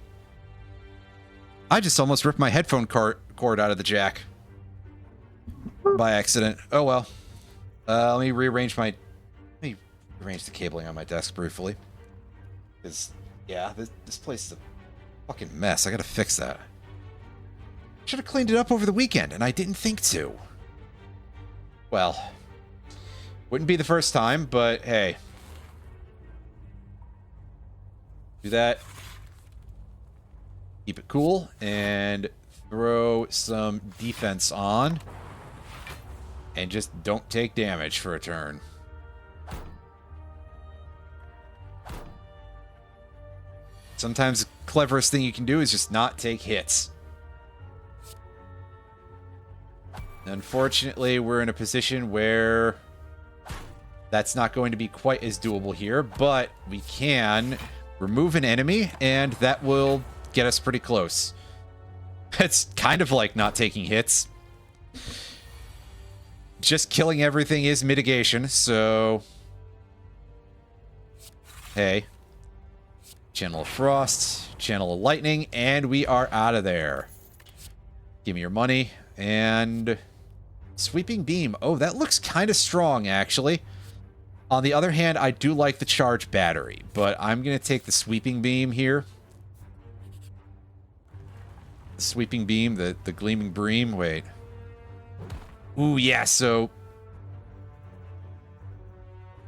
I just almost ripped my headphone cord out of the jack. By accident. Oh well. Let me rearrange the cabling on my desk briefly. Because, yeah, this place is a fucking mess. I gotta fix that. Should have cleaned it up over the weekend, and I didn't think to. Well, wouldn't be the first time, but hey. Do that. Keep it cool, and throw some defense on. And just don't take damage for a turn. Sometimes the cleverest thing you can do is just not take hits. Unfortunately, we're in a position where that's not going to be quite as doable here, but we can remove an enemy, and that will get us pretty close. It's kind of like not taking hits. just killing everything is mitigation, so... Hey. Channel of Frost, Channel of Lightning, and we are out of there. Give me your money, and... Sweeping Beam. Oh, that looks kind of strong, actually. On the other hand, I do like the Charge Battery, but I'm going to take the Sweeping Beam here. The Sweeping Beam, the Gleaming Bream, wait. Ooh, yeah, so...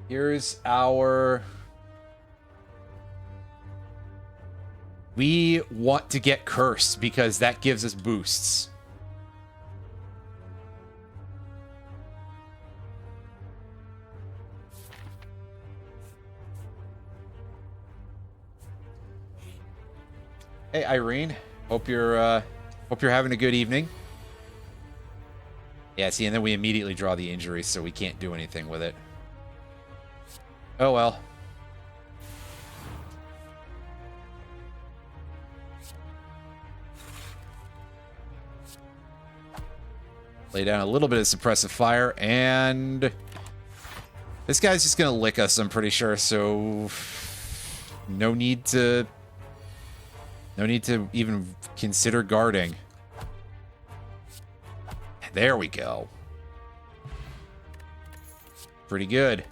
Here's our... We want to get Cursed, because that gives us boosts. Hey, Irene. Hope you're having a good evening. Yeah, see, and then we immediately draw the injury, so we can't do anything with it. Oh, well. Lay down a little bit of suppressive fire, and... This guy's just gonna lick us, I'm pretty sure, so... No need to even consider guarding. There we go. Pretty good.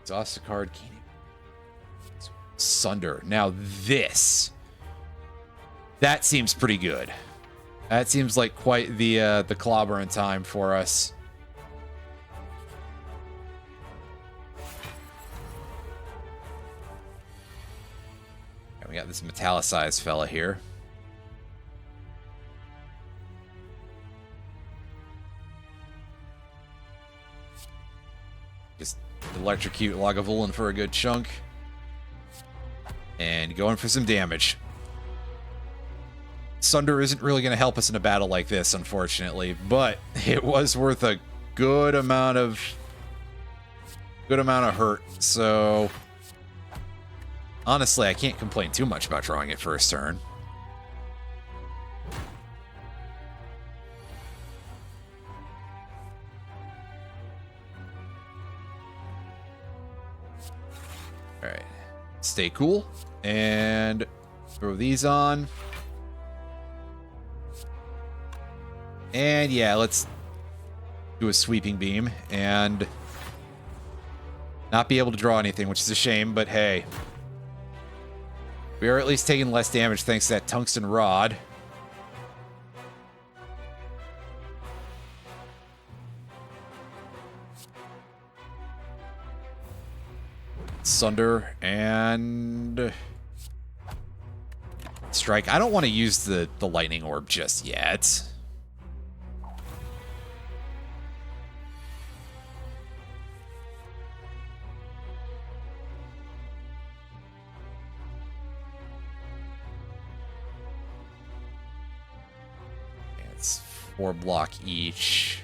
Exhaust a card. Sunder. Now this. That seems pretty good. That seems like quite the clobbering time for us. We got this metallicized fella here. Just electrocute Lagavulin for a good chunk. And going for some damage. Sunder isn't really going to help us in a battle like this, unfortunately, but it was worth a good amount of hurt, so... Honestly, I can't complain too much about drawing it first turn. Alright. Stay cool. And throw these on. And yeah, let's do a Sweeping Beam and not be able to draw anything, which is a shame, but hey. We are at least taking less damage thanks to that Tungsten Rod. Sunder and... Strike. I don't want to use the Lightning Orb just yet. It's 4 block each.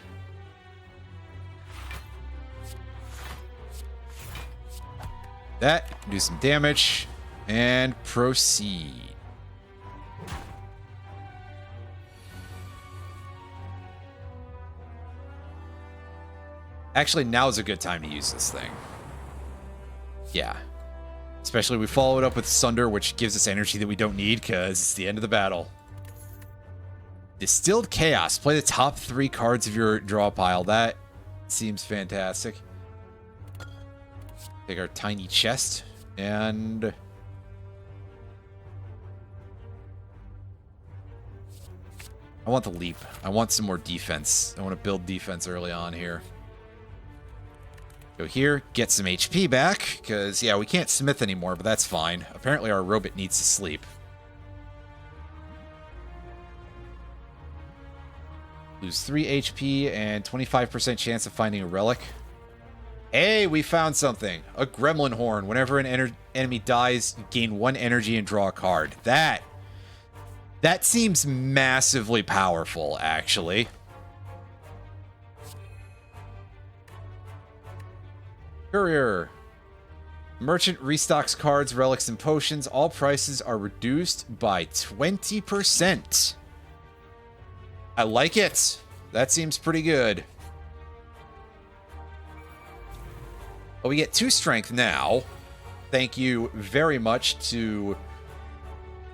That, do some damage, and proceed. Actually, now's a good time to use this thing. Yeah. Especially we follow it up with Sunder, which gives us energy that we don't need, because it's the end of the battle. Distilled Chaos. Play the top 3 cards of your draw pile. That seems fantastic. Take our tiny chest, and... I want the leap. I want some more defense. I want to build defense early on here. Go here, get some HP back, because, yeah, we can't smith anymore, but that's fine. Apparently our robot needs to sleep. Lose 3 HP and 25% chance of finding a relic. Hey, we found something. A Gremlin Horn. Whenever an enemy dies, you gain 1 energy and draw a card. That seems massively powerful, actually. Courier. Merchant restocks cards, relics, and potions. All prices are reduced by 20%. I like it. That seems pretty good. Well, we get 2 strength now. Thank you very much to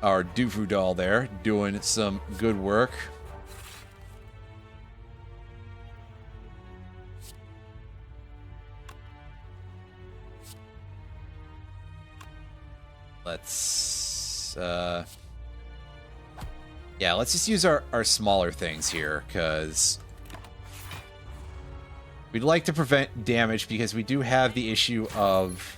our Doofu doll there, doing some good work. Let's, yeah, let's just use our smaller things here, because we'd like to prevent damage, because we do have the issue of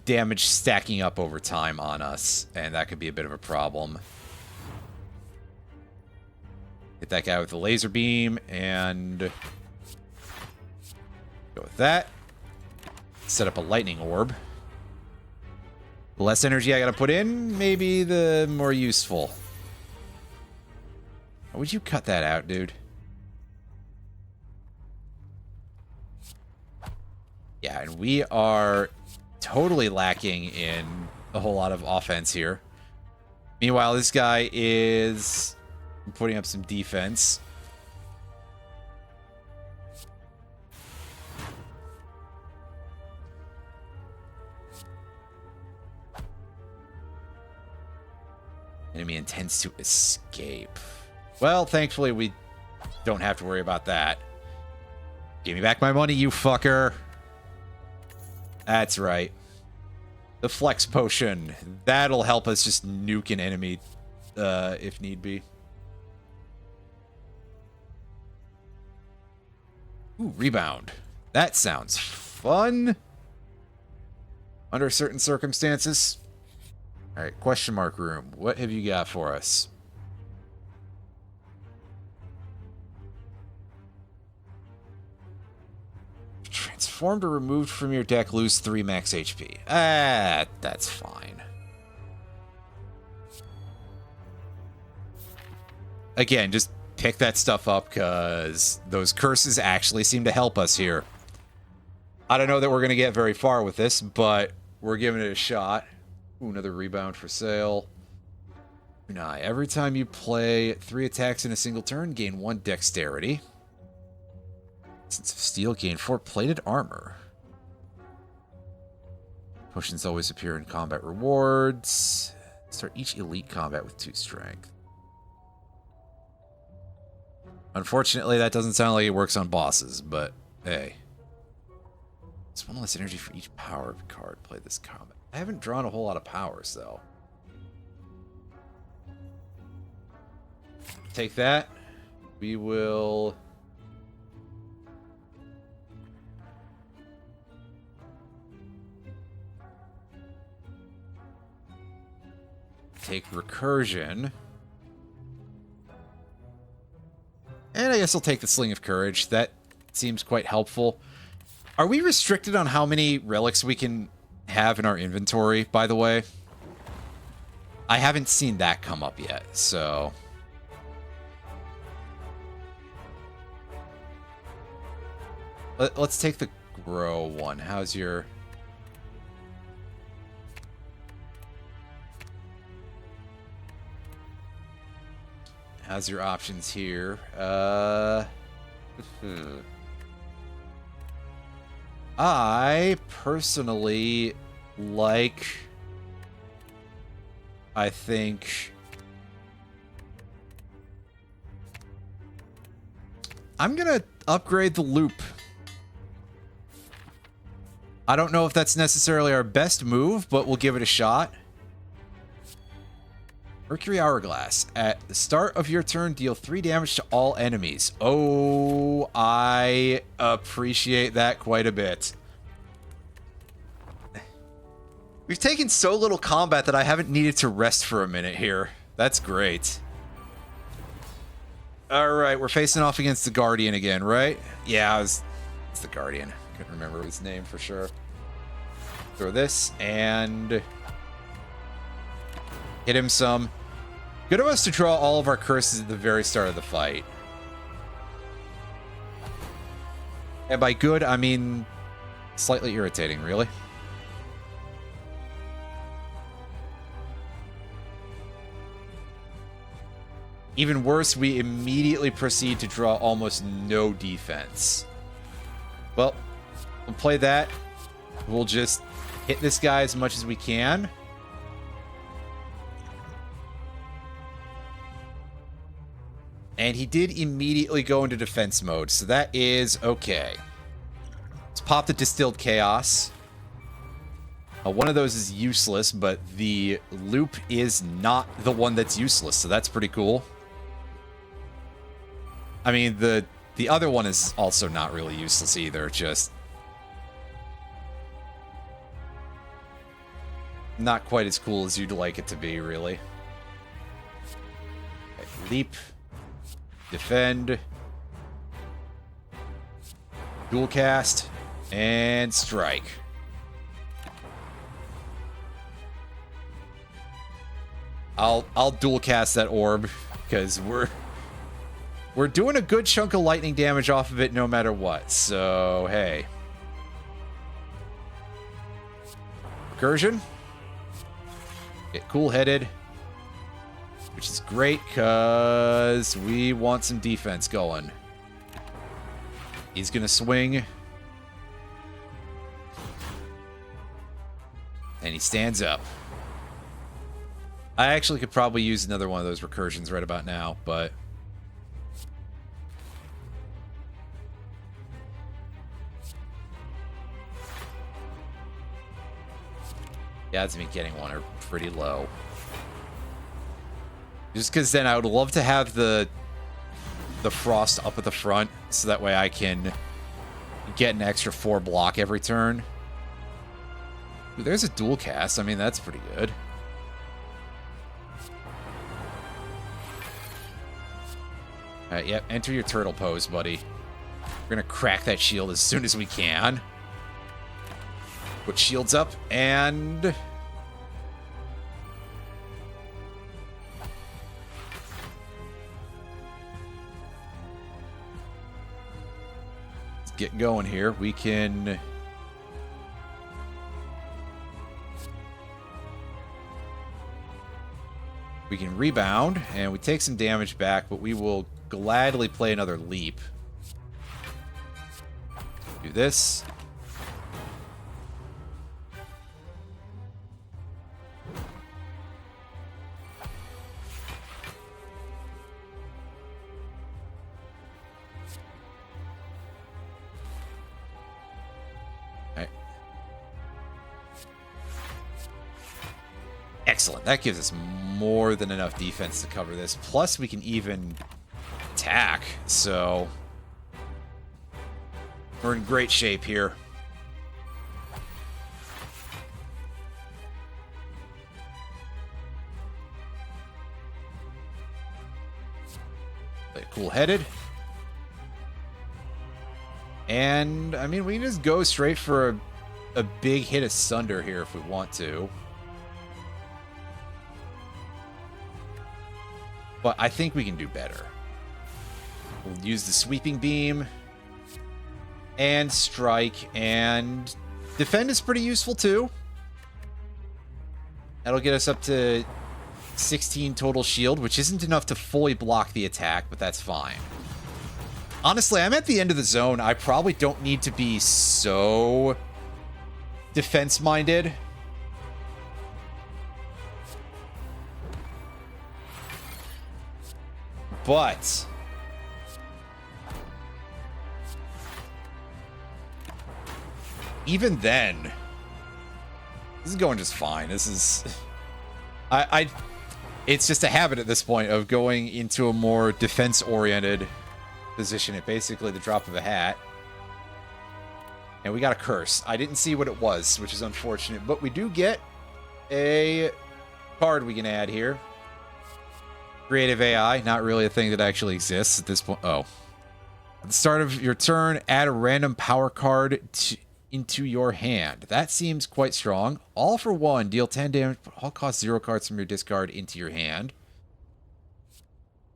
damage stacking up over time on us, and that could be a bit of a problem. Hit that guy with the laser beam, and go with that. Set up a lightning orb. The less energy I gotta put in, maybe the more useful. How would you cut that out, dude? Yeah, and we are totally lacking in a whole lot of offense here. Meanwhile, this guy is putting up some defense. Enemy intends to escape. Well, thankfully, we don't have to worry about that. Give me back my money, you fucker. That's right. The flex potion. That'll help us just nuke an enemy if need be. Ooh, rebound. That sounds fun. Under certain circumstances. Alright, question mark room. What have you got for us? Transformed or removed from your deck, lose 3 max HP. Ah, that's fine. Again, just pick that stuff up, because those curses actually seem to help us here. I don't know that we're going to get very far with this, but we're giving it a shot. Ooh, another rebound for sale. Nah, every time you play 3 attacks in a single turn, gain 1 dexterity. Sense of Steel, gain 4 plated armor. Potions always appear in combat rewards. Start each elite combat with 2 strength. Unfortunately, that doesn't sound like it works on bosses, but hey. It's 1 less energy for each power card. Play this combat. I haven't drawn a whole lot of powers, though. Take that. We will... take recursion. And I guess I'll take the Sling of Courage. That seems quite helpful. Are we restricted on how many relics we can have in our inventory, by the way? I haven't seen that come up yet, so... Let's take the grow one. How's your... How's your options here? I personally like... I think... I'm gonna upgrade the loop. I don't know if that's necessarily our best move, but we'll give it a shot. Mercury Hourglass. At the start of your turn, deal 3 damage to all enemies. Oh, I appreciate that quite a bit. We've taken so little combat that I haven't needed to rest for a minute here. That's great. Alright, we're facing off against the Guardian again, right? Yeah, it's the Guardian. Couldn't remember his name for sure. Throw this, and... hit him some. Good of us to draw all of our curses at the very start of the fight. And by good, I mean slightly irritating, really. Even worse, we immediately proceed to draw almost no defense. Well, we'll play that. We'll just hit this guy as much as we can. And he did immediately go into defense mode, so that is okay. Let's pop the Distilled Chaos. One of those is useless, but the loop is not the one that's useless, so that's pretty cool. I mean, the other one is also not really useless either, just not quite as cool as you'd like it to be, really. Okay, leap. Defend. Dual cast. And strike. I'll dual cast that orb because we're doing a good chunk of lightning damage off of it no matter what. So, hey. Recursion. Get cool-headed. Which is great because we want some defense going. He's going to swing. And he stands up. I actually could probably use another one of those recursions right about now, but... the odds of me getting one are pretty low. Just because then I would love to have the frost up at the front, so that way I can get an extra 4 block every turn. Ooh, there's a dual cast. I mean, that's pretty good. Alright, yep, enter your turtle pose, buddy. We're gonna crack that shield as soon as we can. Put shields up, and... let's get going here. We can... rebound, and we take some damage back, but we will gladly play another leap. Do this. Excellent. That gives us more than enough defense to cover this. Plus, we can even attack. So, we're in great shape here. Play cool-headed. And, I mean, we can just go straight for a big hit of Sunder here if we want to. But I think we can do better. We'll use the Sweeping Beam. And Strike. And Defend is pretty useful too. That'll get us up to 16 total shield, which isn't enough to fully block the attack, but that's fine. Honestly, I'm at the end of the zone. I probably don't need to be so defense-minded. But even then, this is going just fine. This is it's just a habit at this point of going into a more defense-oriented position at basically the drop of a hat. And we got a curse. I didn't see what it was, which is unfortunate, but we do get a card we can add here. Creative AI, not really a thing that actually exists at this point. Oh. At the start of your turn, add a random power card into your hand. That seems quite strong. All for 1. Deal 10 damage, but all cost 0 cards from your discard into your hand.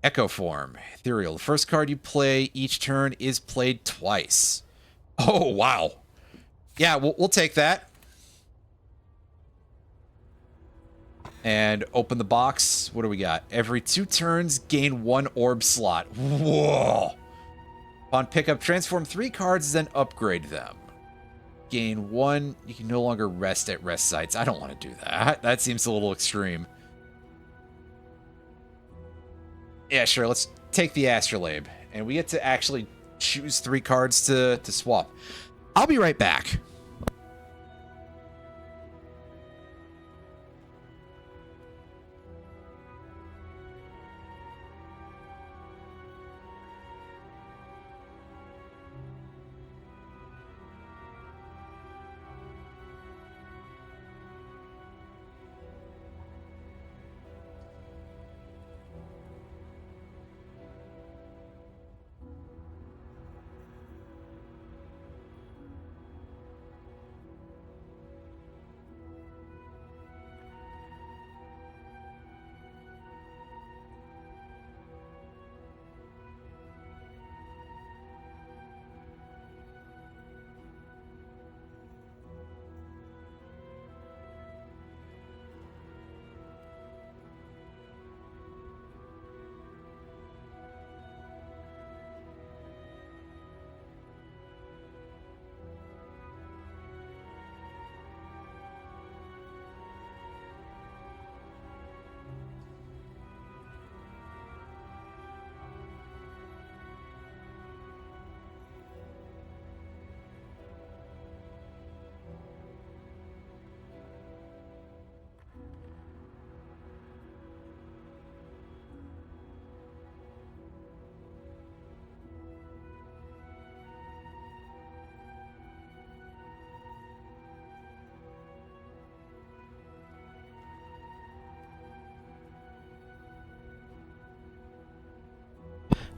Echo Form. Ethereal. The first card you play each turn is played twice. Oh, wow. Yeah, we'll take that. And open the box. What do we got? Every 2 turns, gain 1 orb slot. Whoa! Upon pickup, transform 3 cards, then upgrade them. Gain 1. You can no longer rest at rest sites. I don't want to do that. That seems a little extreme. Yeah, sure. Let's take the Astrolabe. And we get to actually choose 3 cards to swap. I'll be right back.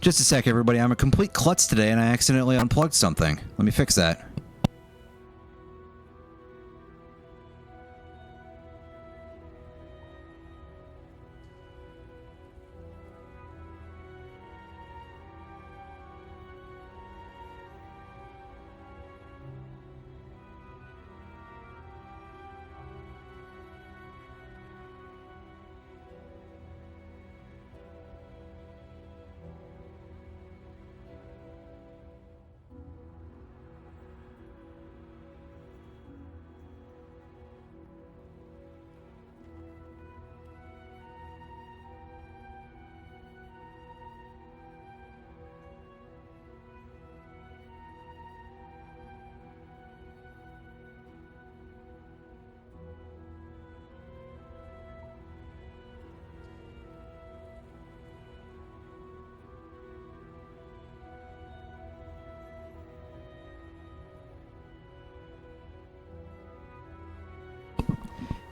Just a sec, everybody. I'm a complete klutz today, and I accidentally unplugged something. Let me fix that.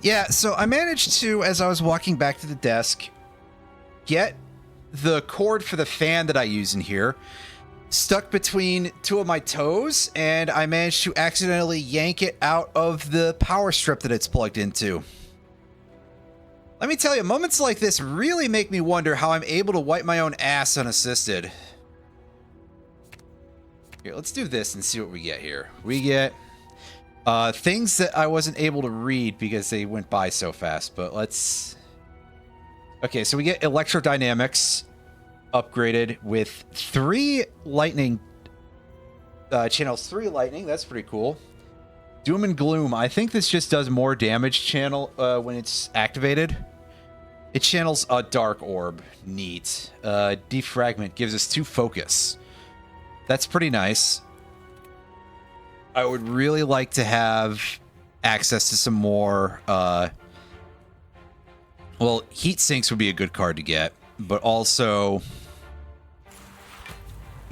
Yeah, so I managed to, as I was walking back to the desk, get the cord for the fan that I use in here stuck between 2 of my toes, and I managed to accidentally yank it out of the power strip that it's plugged into. Let me tell you, moments like this really make me wonder how I'm able to wipe my own ass unassisted. Here, let's do this and see what we get here. We get things that I wasn't able to read because they went by so fast, but let's... Okay, so we get electrodynamics upgraded with 3 lightning channels, 3 lightning. That's pretty cool. Doom and Gloom. I think this just does more damage channel when it's activated. It channels a dark orb. Neat. Defragment gives us 2 focus. That's pretty nice. I would really like to have access to some more... well, heat sinks would be a good card to get, but also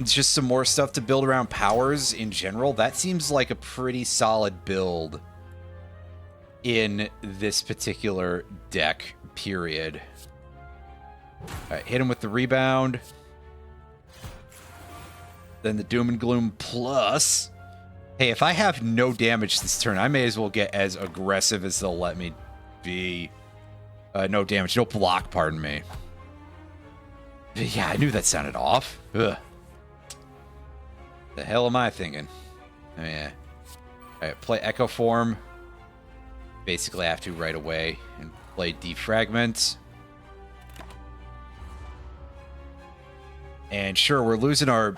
just some more stuff to build around powers in general. That seems like a pretty solid build in this particular deck, period. All right, hit him with the rebound. Then the Doom and Gloom plus. Hey, if I have no damage this turn, I may as well get as aggressive as they'll let me be. No damage, no block, pardon me. Yeah, I knew that sounded off. Ugh. The hell am I thinking? Oh, yeah. Alright, play Echo Form. Basically, I have to right away. And Play Defragment. And sure, we're losing our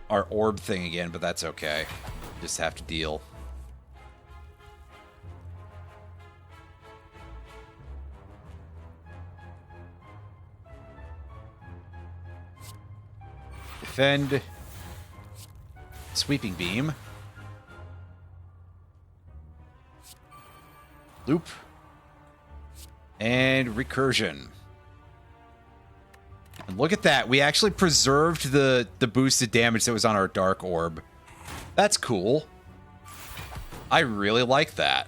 orb thing again, but that's okay. Just have to deal. Defend. Sweeping Beam. Loop. And Recursion. And look at that. We actually preserved the boosted damage that was on our Dark Orb. That's cool. I really like that.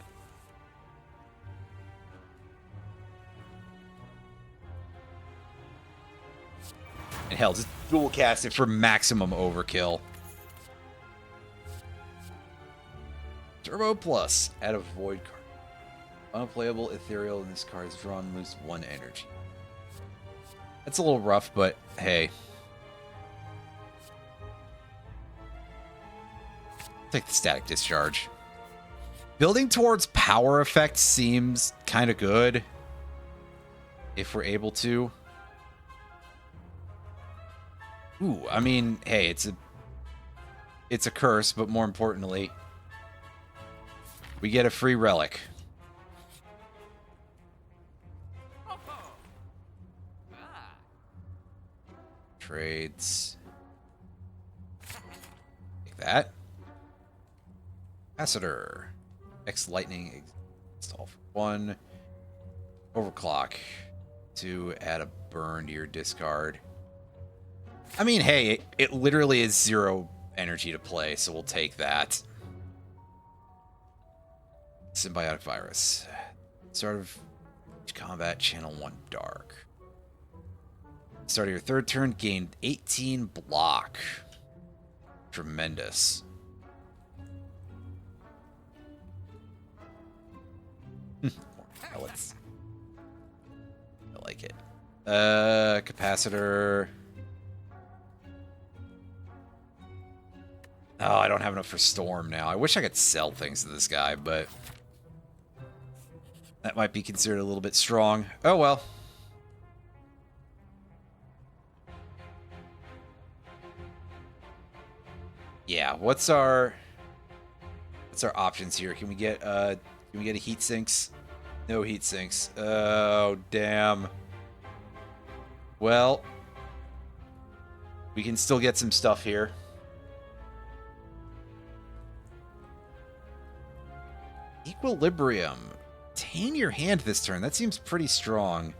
And hell, just dual cast it for maximum overkill. Turbo Plus. Add a Void card. Unplayable Ethereal in this card is drawn, lose 1 energy. That's a little rough, but hey. Take the Static Discharge. Building towards power effect seems kind of good. If we're able to. Ooh, I mean, hey, it's a curse, but more importantly, we get a free relic. Trades. Take that. Capacitor. X Lightning. Install for 1. Overclock. 2. Add a burn to your discard. I mean, hey, it literally is 0 energy to play, so we'll take that. Symbiotic Virus. Start of combat, channel 1 dark. Start of your 3rd turn, gain 18 block. Tremendous. More pellets. I like it. Capacitor. Oh, I don't have enough for Storm now. I wish I could sell things to this guy, but that might be considered a little bit strong. Oh well. Yeah, what's our options here? Can we get a heat sinks? No heat sinks. Oh, damn. Well, we can still get some stuff here. Equilibrium. Retain your hand this turn. That seems pretty strong.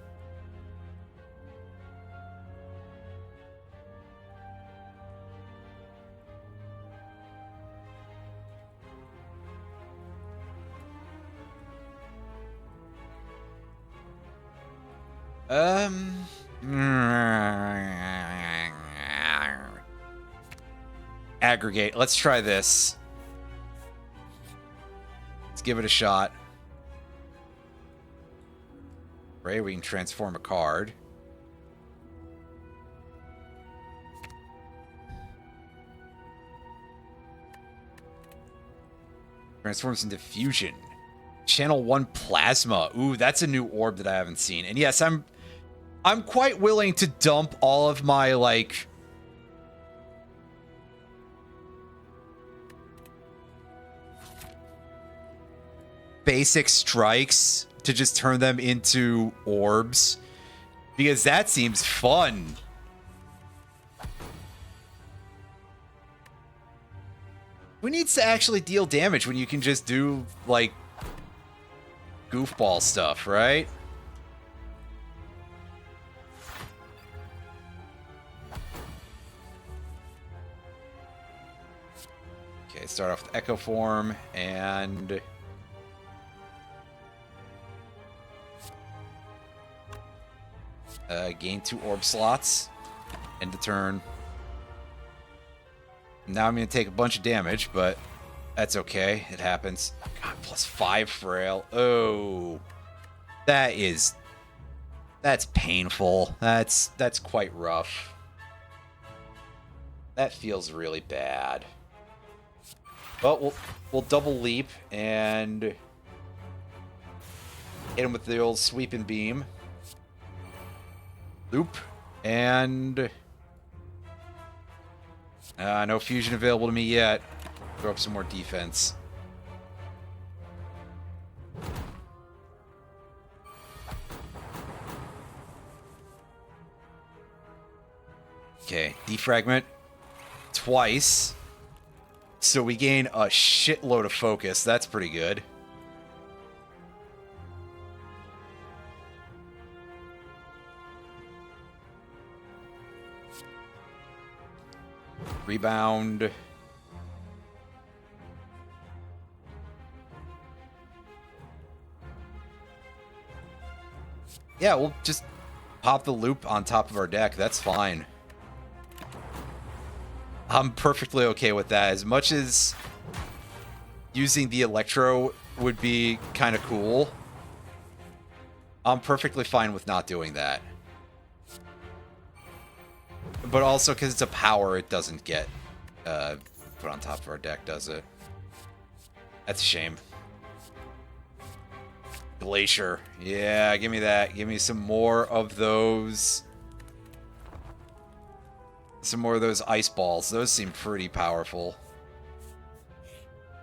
Aggregate. Let's try this. Let's give it a shot. Right, we can transform a card. Transforms into fusion. Channel 1 plasma. Ooh, that's a new orb that I haven't seen. And yes, I'm quite willing to dump all of my, like, basic strikes to just turn them into orbs, because that seems fun. Who needs to actually deal damage when you can just do, like, goofball stuff, right? Okay, start off with Echo Form, and gain 2 orb slots. End of turn. Now I'm going to take a bunch of damage, but that's okay. It happens. God, +5 frail. Oh. That's painful. That's quite rough. That feels really bad. But we'll double leap and Hit him with the old sweeping beam. Loop. And... no fusion available to me yet. Throw up some more defense. Okay, defragment twice. So we gain a shitload of focus. That's pretty good. Rebound. Yeah, we'll just pop the loop on top of our deck. That's fine. I'm perfectly okay with that. As much as using the Electro would be kind of cool, I'm perfectly fine with not doing that. But also, because it's a power, it doesn't get put on top of our deck, does it? That's a shame. Glacier. Yeah, give me that. Give me some more of those. Some more of those ice balls. Those seem pretty powerful.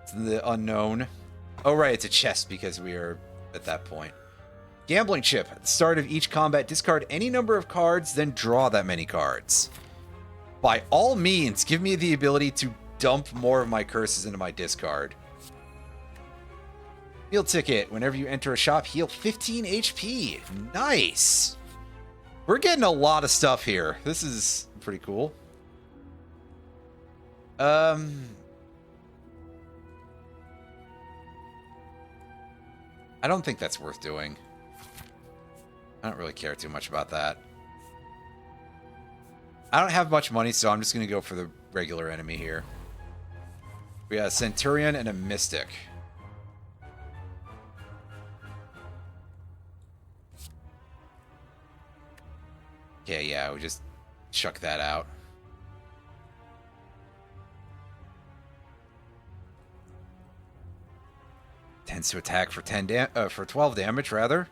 It's the unknown. Oh, right. It's a chest because we are at that point. Gambling chip. At the start of each combat, discard any number of cards, then draw that many cards. By all means, give me the ability to dump more of my curses into my discard. Meal ticket. Whenever you enter a shop, heal 15 HP. Nice. We're getting a lot of stuff here. This is pretty cool. I don't think that's worth doing. I don't really care too much about that. I don't have much money, so I'm just going to go for the regular enemy here. We got a Centurion and a Mystic. Okay, yeah, we just chuck that out. Tends to attack for 12 damage, rather.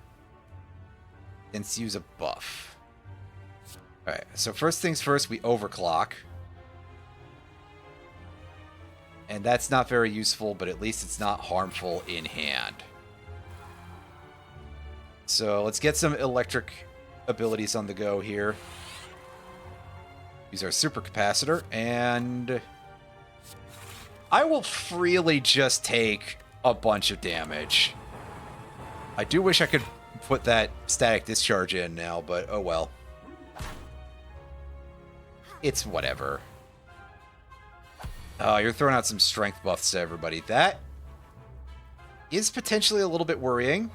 Tends to use a buff. Alright, so first things first, we overclock. And that's not very useful, but at least it's not harmful in hand. So let's get some electric abilities on the go here. Use our super capacitor, and I will freely just take a bunch of damage. I do wish I could put that static discharge in now, but oh well. It's whatever. Oh, you're throwing out some strength buffs to everybody. That is potentially a little bit worrying.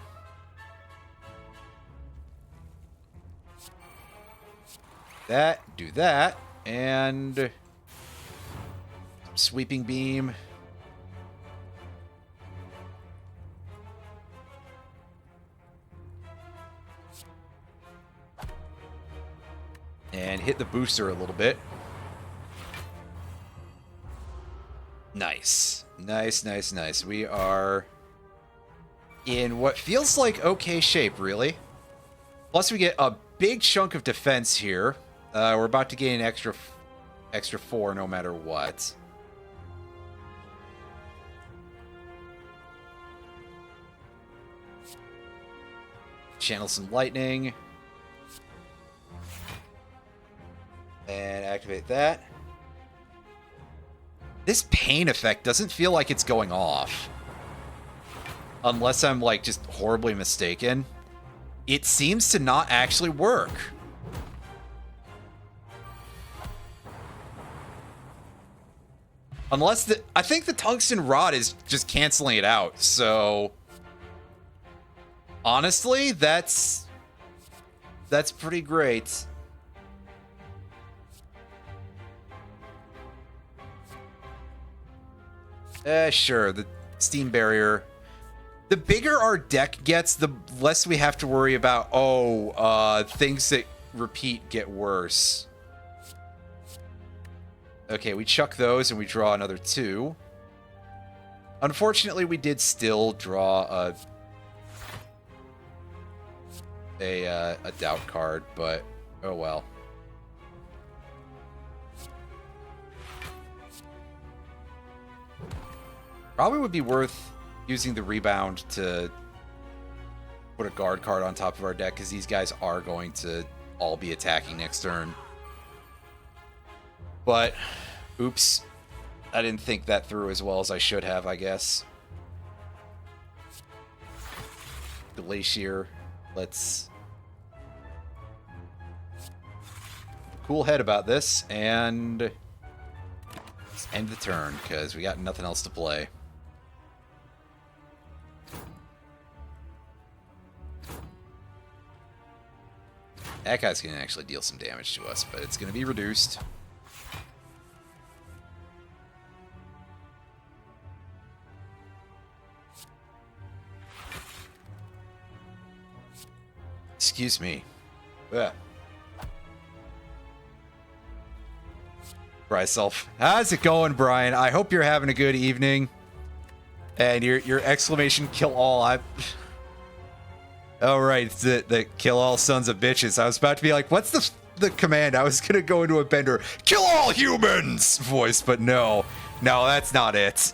That, do that, and sweeping beam. And hit the booster a little bit. Nice. Nice, nice, nice. We are in what feels like okay shape, really. Plus we get a big chunk of defense here. We're about to gain an extra 4 no matter what. Channel some lightning. And activate that. This pain effect doesn't feel like it's going off. Unless I'm, like, just horribly mistaken. It seems to not actually work. Unless I think the tungsten rod is just canceling it out, so... Honestly, that's pretty great. Sure, the steam barrier. The bigger our deck gets, the less we have to worry about, things that repeat get worse. Okay, we chuck those and we draw another 2. Unfortunately, we did still draw a doubt card, but oh well. Probably would be worth using the rebound to put a guard card on top of our deck, because these guys are going to all be attacking next turn. But, oops. I didn't think that through as well as I should have, I guess. Glacier. Let's... cool head about this, and... let's end the turn, because we got nothing else to play. That guy's going to actually deal some damage to us, but it's going to be reduced. Excuse me. Ugh. Bryself. How's it going, Brian? I hope you're having a good evening. And your exclamation kill all. Oh, right. It's the kill all sons of bitches. I was about to be like, what's the command? I was going to go into a Bender kill all humans voice, but no. No, that's not it.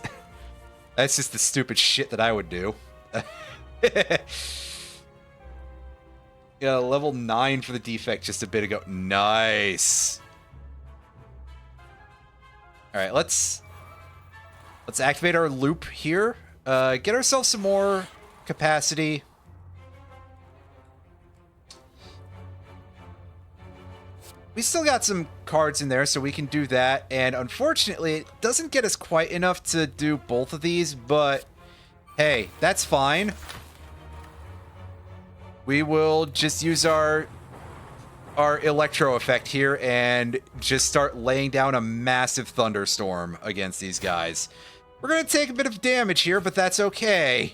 That's just the stupid shit that I would do. Yeah, level 9 for the defect just a bit ago. Nice. All right, let's activate our loop here. Get ourselves some more capacity. We still got some cards in there, so we can do that. And unfortunately, it doesn't get us quite enough to do both of these, but hey, that's fine. We will just use our electro effect here and just start laying down a massive thunderstorm against these guys. We're going to take a bit of damage here, but that's okay.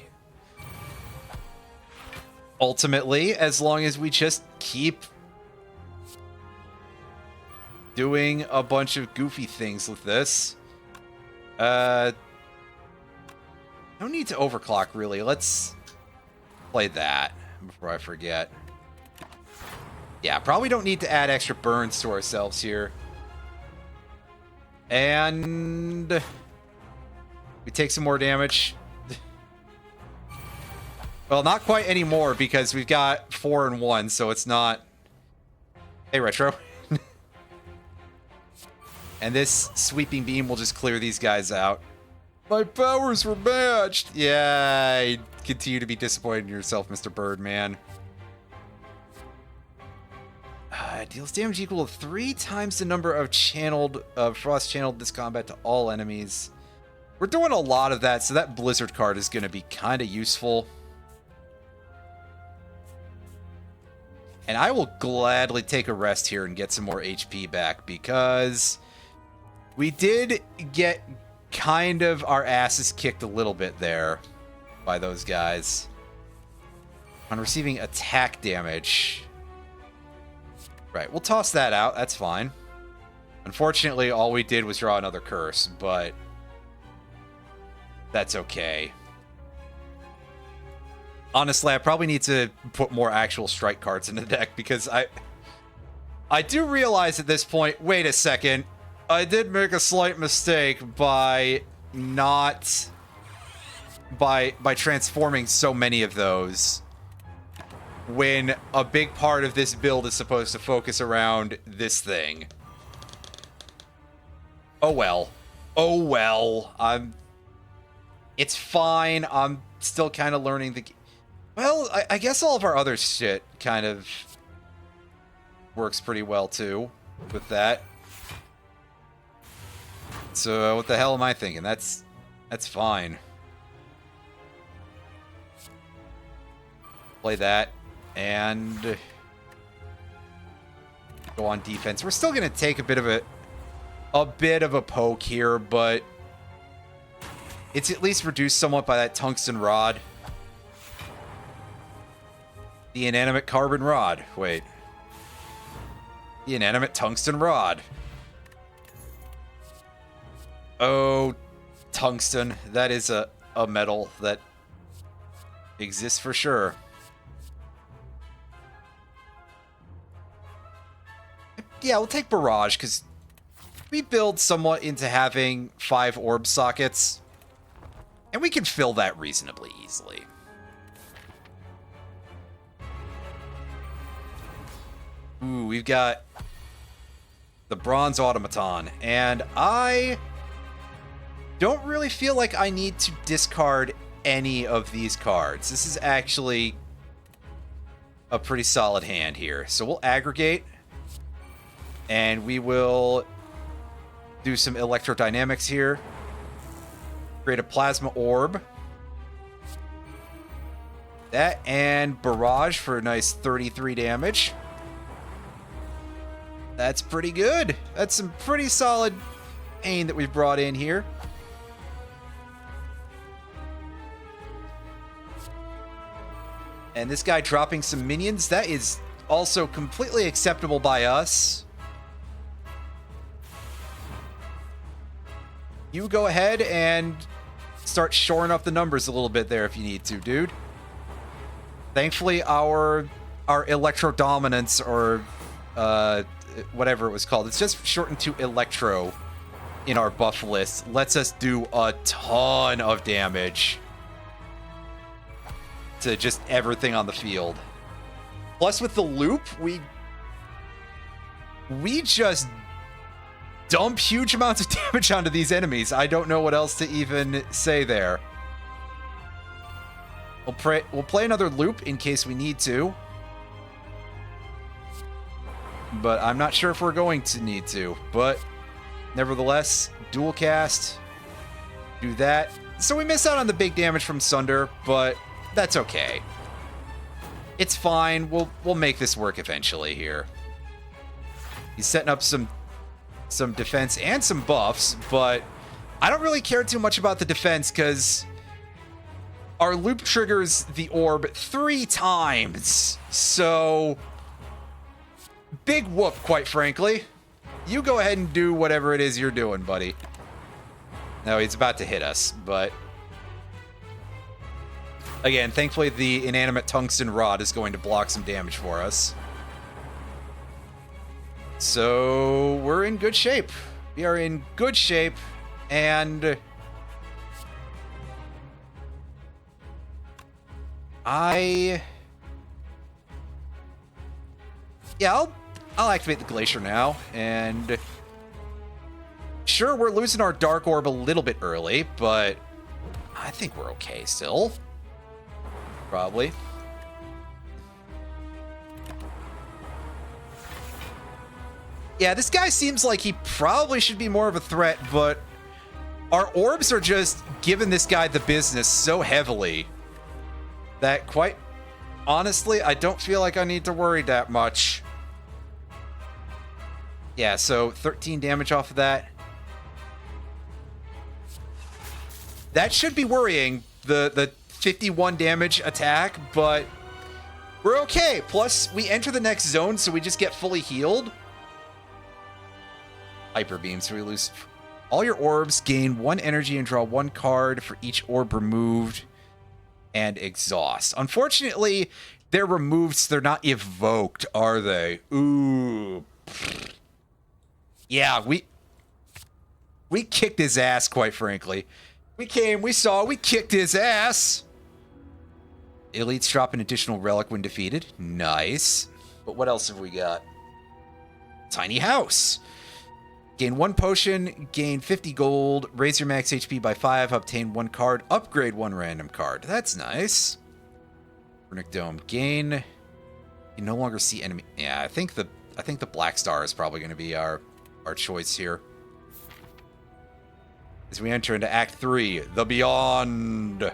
Ultimately, as long as we just keep doing a bunch of goofy things with this. No need to overclock, really. Let's play that before I forget. Yeah, probably don't need to add extra burns to ourselves here. And we take some more damage. Well, not quite anymore because we've got 4 and 1, so it's not... Hey, Retro. And this sweeping beam will just clear these guys out. My powers were matched! Yeah, I continue to be disappointed in yourself, Mr. Birdman. Deals damage equal to 3 times the number of frost channeled this combat to all enemies. We're doing a lot of that, so that Blizzard card is going to be kind of useful. And I will gladly take a rest here and get some more HP back, because we did get kind of our asses kicked a little bit there by those guys. On receiving attack damage. Right, we'll toss that out. That's fine. Unfortunately, all we did was draw another curse, but that's okay. Honestly, I probably need to put more actual strike cards in the deck, because I do realize at this point, wait a second, I did make a slight mistake by not... by transforming so many of those, when a big part of this build is supposed to focus around this thing. Oh well. Oh well. It's fine. I'm still kind of learning the... Well, I guess all of our other shit kind of works pretty well, too, with that. So, what the hell am I thinking? That's fine. Play that. And go on defense. We're still going to take a bit of a poke here, but it's at least reduced somewhat by that tungsten rod. The inanimate carbon rod. Wait. The inanimate tungsten rod. Oh, tungsten. That is a metal that exists for sure. Yeah, we'll take Barrage, because we build somewhat into having 5 orb sockets, and we can fill that reasonably easily. Ooh, we've got the Bronze Automaton, and I don't really feel like I need to discard any of these cards. This is actually a pretty solid hand here. So we'll aggregate, and we will do some electrodynamics here. Create a Plasma Orb. That and Barrage for a nice 33 damage. That's pretty good. That's some pretty solid pain that we've brought in here. And this guy dropping some minions, that is also completely acceptable by us. You go ahead and start shoring up the numbers a little bit there if you need to, dude. Thankfully, our Electro Dominance, or whatever it was called, it's just shortened to Electro in our buff list, lets us do a ton of damage to just everything on the field. Plus, with the loop, we just dump huge amounts of damage onto these enemies. I don't know what else to even say there. We'll play another loop in case we need to, but I'm not sure if we're going to need to. But nevertheless, dual cast, do that. So we miss out on the big damage from Sunder, but that's okay. It's fine. We'll make this work eventually here. He's setting up some defense and some buffs, but I don't really care too much about the defense because our loop triggers the orb 3 times. So big whoop, quite frankly. You go ahead and do whatever it is you're doing, buddy. No, he's about to hit us, but again, thankfully the inanimate tungsten rod is going to block some damage for us. So we're in good shape. We are in good shape, and I'll activate the Glacier now, and sure, we're losing our Dark Orb a little bit early, but I think we're okay still. Probably. Yeah, this guy seems like he probably should be more of a threat, but our orbs are just giving this guy the business so heavily that, quite honestly, I don't feel like I need to worry that much. Yeah, so 13 damage off of that. That should be worrying, the 51 damage attack, but we're okay. Plus, we enter the next zone, so we just get fully healed. Hyper Beam, so we lose all your orbs, gain 1 energy and draw 1 card for each orb removed, and exhaust. Unfortunately, they're removed, so they're not evoked, are they? Ooh. Yeah, we kicked his ass, quite frankly. We came, we saw, we kicked his ass. Elites drop an additional relic when defeated. Nice. But what else have we got? Tiny House. Gain 1 potion, gain 50 gold, raise your max HP by 5, obtain 1 card, upgrade 1 random card. That's nice. Runic Dome. Gain. You no longer see enemy. Yeah, I think the Black Star is probably going to be our choice here. As we enter into Act 3, The Beyond.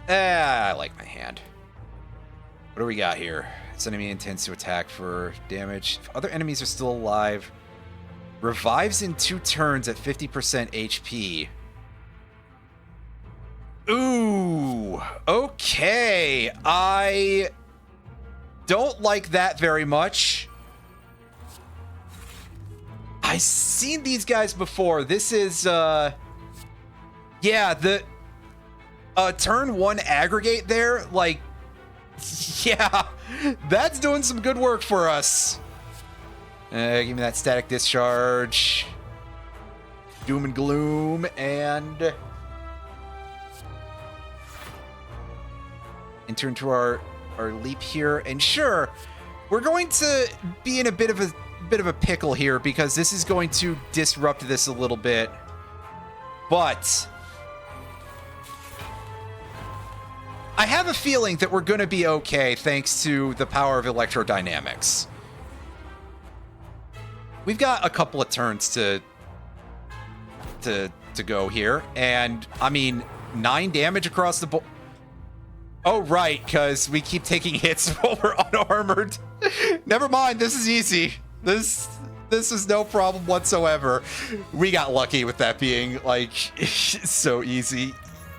I like my hand. What do we got here? This enemy intends to attack for damage. If other enemies are still alive, revives in 2 turns at 50% HP. Ooh, okay. I don't like that very much. I've seen these guys before. This is Yeah, the turn 1 aggregate there, like, yeah, that's doing some good work for us. Give me that static discharge. Doom and gloom, and enter into our leap here. And sure, we're going to be in a bit of a pickle here because this is going to disrupt this a little bit. But I have a feeling that we're going to be okay thanks to the power of electrodynamics. We've got a couple of turns to go here, and I mean 9 damage across the board. Oh right, because we keep taking hits while we're unarmored. Never mind, this is easy. This is no problem whatsoever. We got lucky with that being like so easy.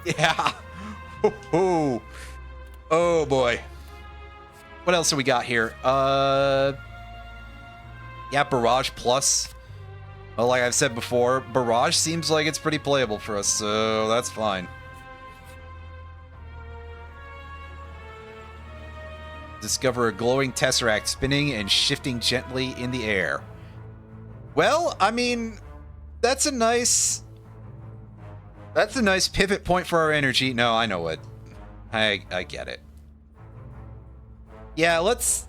Yeah. Oh boy. What else do we got here? Yeah, Barrage Plus. Well, like I've said before, Barrage seems like it's pretty playable for us, so that's fine. Discover a glowing tesseract spinning and shifting gently in the air. Well, I mean, that's a nice pivot point for our energy. No, I know it. I get it. Yeah, let's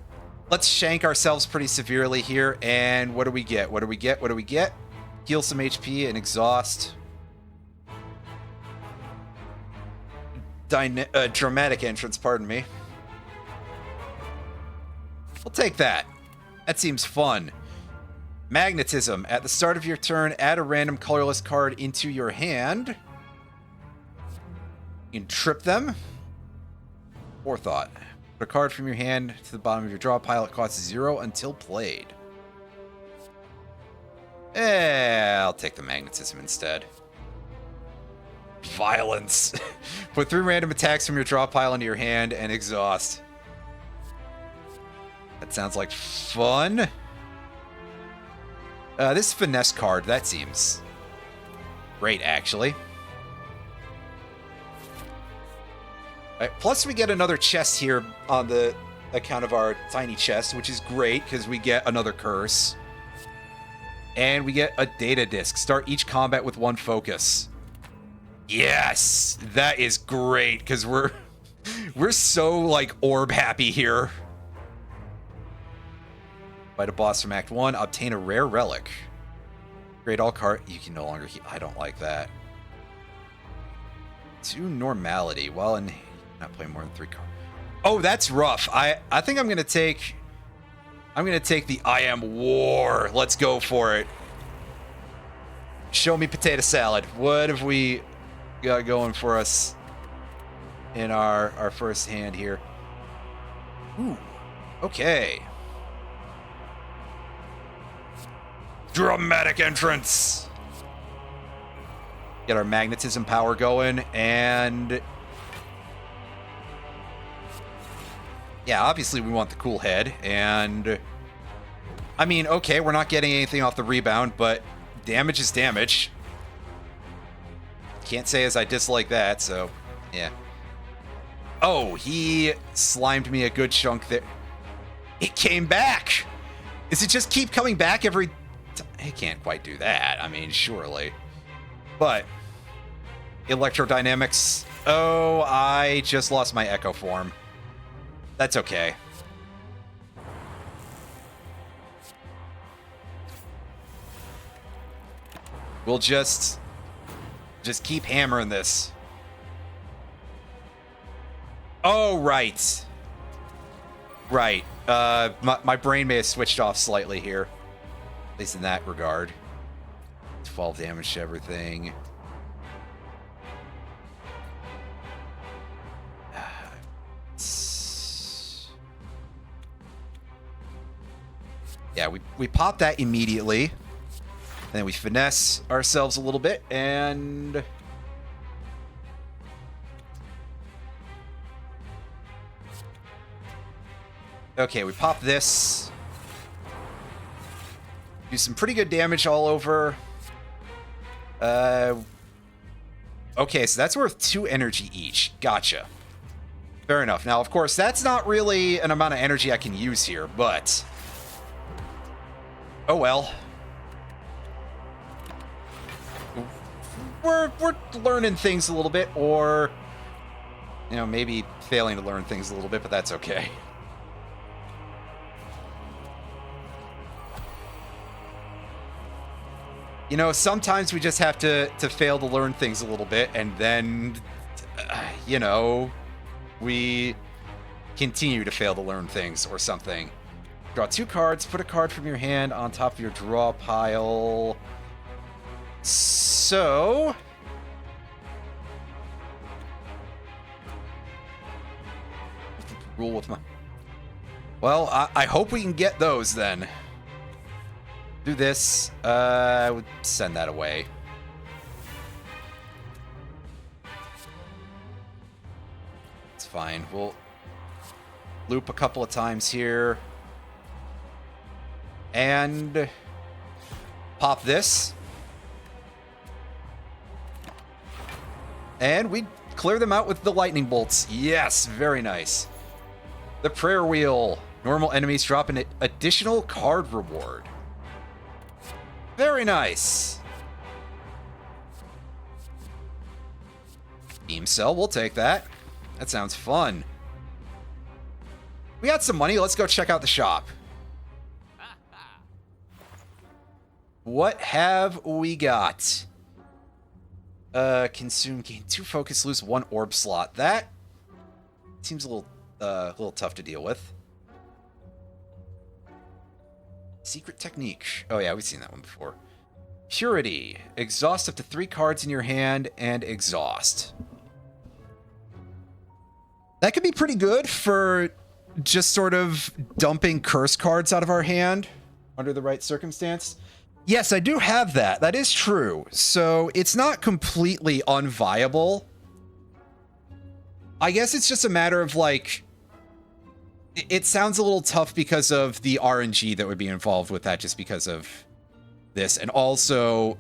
shank ourselves pretty severely here. And what do we get? What do we get? What do we get? Heal some HP and exhaust. Dramatic entrance, pardon me. We'll take that. That seems fun. Magnetism. At the start of your turn, add a random colorless card into your hand. You can trip them. Forethought. Put a card from your hand to the bottom of your draw pile. It costs 0 until played. I'll take the magnetism instead. Violence. Put 3 random attacks from your draw pile into your hand and exhaust. That sounds like fun. This finesse card, that seems great, actually. Right, plus we get another chest here on the account of our tiny chest, which is great because we get another curse. And we get a data disc. Start each combat with 1 focus. Yes, that is great because we're so like orb happy here. Fight a boss from Act 1. Obtain a rare relic. Create all card. You can no longer heal. I don't like that. 2 normality. While in not playing more than 3 cards. Oh, that's rough. I think I'm gonna take the I am war. Let's go for it. Show me potato salad. What have we got going for us in our first hand here? Ooh. Okay. Dramatic entrance. Get our magnetism power going, and yeah, obviously we want the cool head, and I mean, okay, we're not getting anything off the rebound, but damage is damage. Can't say as I dislike that, so yeah. Oh, he slimed me a good chunk there. It came back. Does it just keep coming back every time? It can't quite do that. I mean, surely. But electrodynamics. Oh, I just lost my echo form. That's okay. We'll just keep hammering this. Oh, right. Right. My brain may have switched off slightly here. At least in that regard. 12 damage to everything. Yeah, we pop that immediately. And then we finesse ourselves a little bit, and okay, we pop this. Do some pretty good damage all over. Okay, so that's worth 2 energy each. Gotcha. Fair enough. Now, of course, that's not really an amount of energy I can use here, but... oh well. We're learning things a little bit, or... you know, maybe failing to learn things a little bit, but that's okay. You know, sometimes we just have to fail to learn things a little bit, and then, you know, we continue to fail to learn things or something. Draw 2 cards, put a card from your hand on top of your draw pile. So... rule with my... well, I hope we can get those then. Do this. I would send that away. It's fine. We'll loop a couple of times here. And pop this. And we clear them out with the lightning bolts. Yes, very nice. The prayer wheel. Normal enemies drop an additional card reward. Very nice. Beam cell, we'll take that. That sounds fun. We got some money. Let's go check out the shop. What have we got? Consume, gain 2 focus, lose 1 orb slot. That seems a little tough to deal with. Secret technique. Oh yeah, we've seen that one before. Purity. Exhaust up to 3 cards in your hand and exhaust. That could be pretty good for just sort of dumping curse cards out of our hand under the right circumstance. Yes, I do have that. That is true. So it's not completely unviable. I guess it's just a matter of like... it sounds a little tough because of the RNG that would be involved with that, just because of this. And also,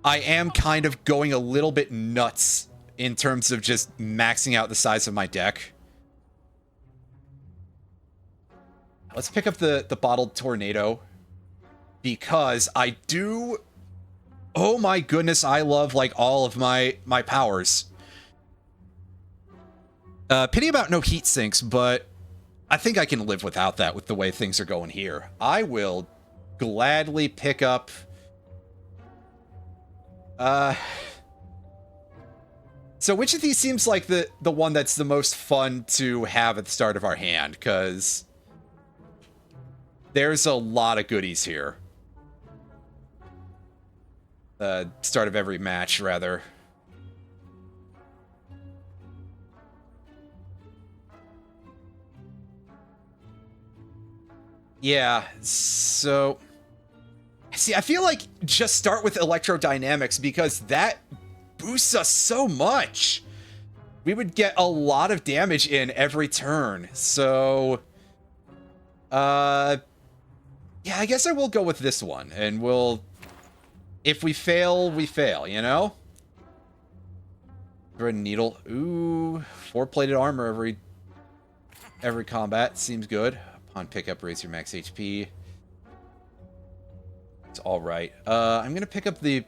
I am kind of going a little bit nuts in terms of just maxing out the size of my deck. Let's pick up the bottled tornado, because I do... oh my goodness, I love like all of my powers. Pity about no heat sinks, but I think I can live without that with the way things are going here. I will gladly pick up... so which of these seems like the one that's the most fun to have at the start of our hand? Because there's a lot of goodies here. Start of every match, rather. Yeah, so... see, I feel like just start with electrodynamics, because that boosts us so much. We would get a lot of damage in every turn, so... yeah, I guess I will go with this one, and we'll... if we fail, we fail, you know? Thread and needle. Ooh, 4-plated armor every combat. Seems good. Upon pickup, raise your max HP. It's alright. I'm going to pick up the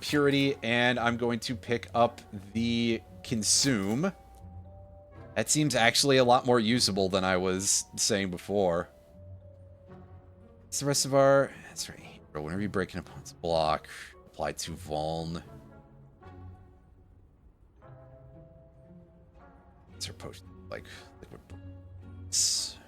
Purity, and I'm going to pick up the Consume. That seems actually a lot more usable than I was saying before. What's the rest of our... that's right. Whenever you break an opponent's block, apply 2 Vuln. What's her potion? Like, liquid bullets.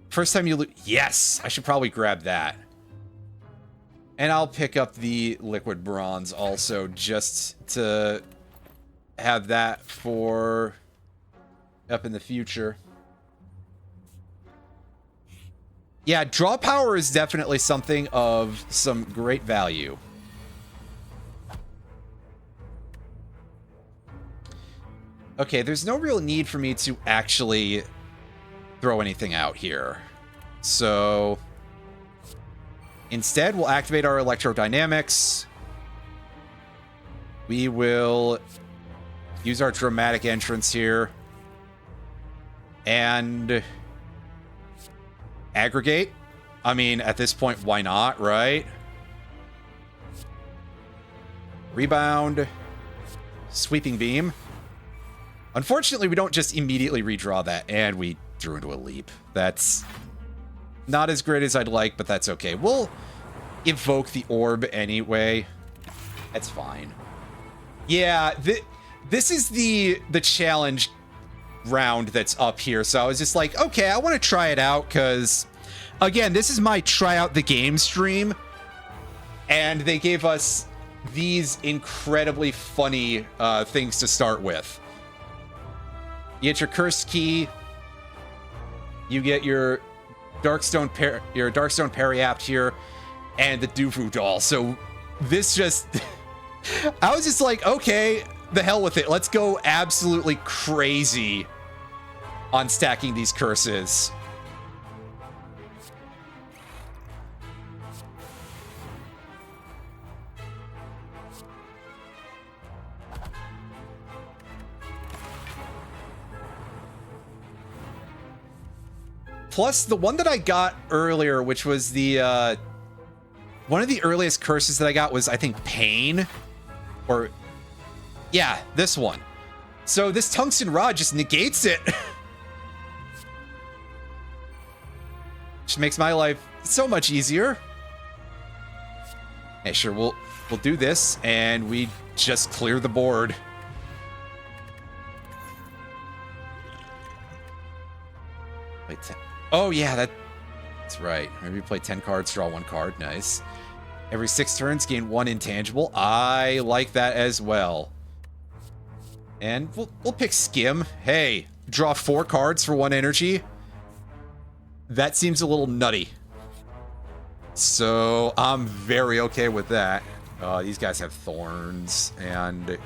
First time you loot... yes! I should probably grab that. And I'll pick up the liquid bronze also, just to have that for up in the future. Yeah, draw power is definitely something of some great value. Okay, there's no real need for me to actually throw anything out here. So instead, we'll activate our electrodynamics. We will use our dramatic entrance here. And aggregate. I mean, at this point, why not, right? Rebound. Sweeping beam. Unfortunately, we don't just immediately redraw that, and we drew into a leap. That's not as great as I'd like, but that's okay. We'll evoke the orb anyway. That's fine. Yeah, this is the challenge round that's up here, so I was just like, okay, I want to try it out, because, again, this is my try out the game stream, and they gave us these incredibly funny things to start with. You get your cursed key. You get your Darkstone Periapt here, and the Dufu doll. So this just, I was just like, okay, the hell with it. Let's go absolutely crazy on stacking these curses. Plus, the one that I got earlier, which was the, one of the earliest curses that I got was, I think, Pain. Or, yeah, this one. So this Tungsten Rod just negates it. Which makes my life so much easier. Hey, sure, we'll do this, and we just clear the board. Wait, oh, yeah, that's right. Maybe play 10 cards, draw 1 card. Nice. Every 6 turns, gain 1 intangible. I like that as well. And we'll pick Skim. Hey, draw 4 cards for 1 energy. That seems a little nutty. So I'm very okay with that. These guys have thorns, and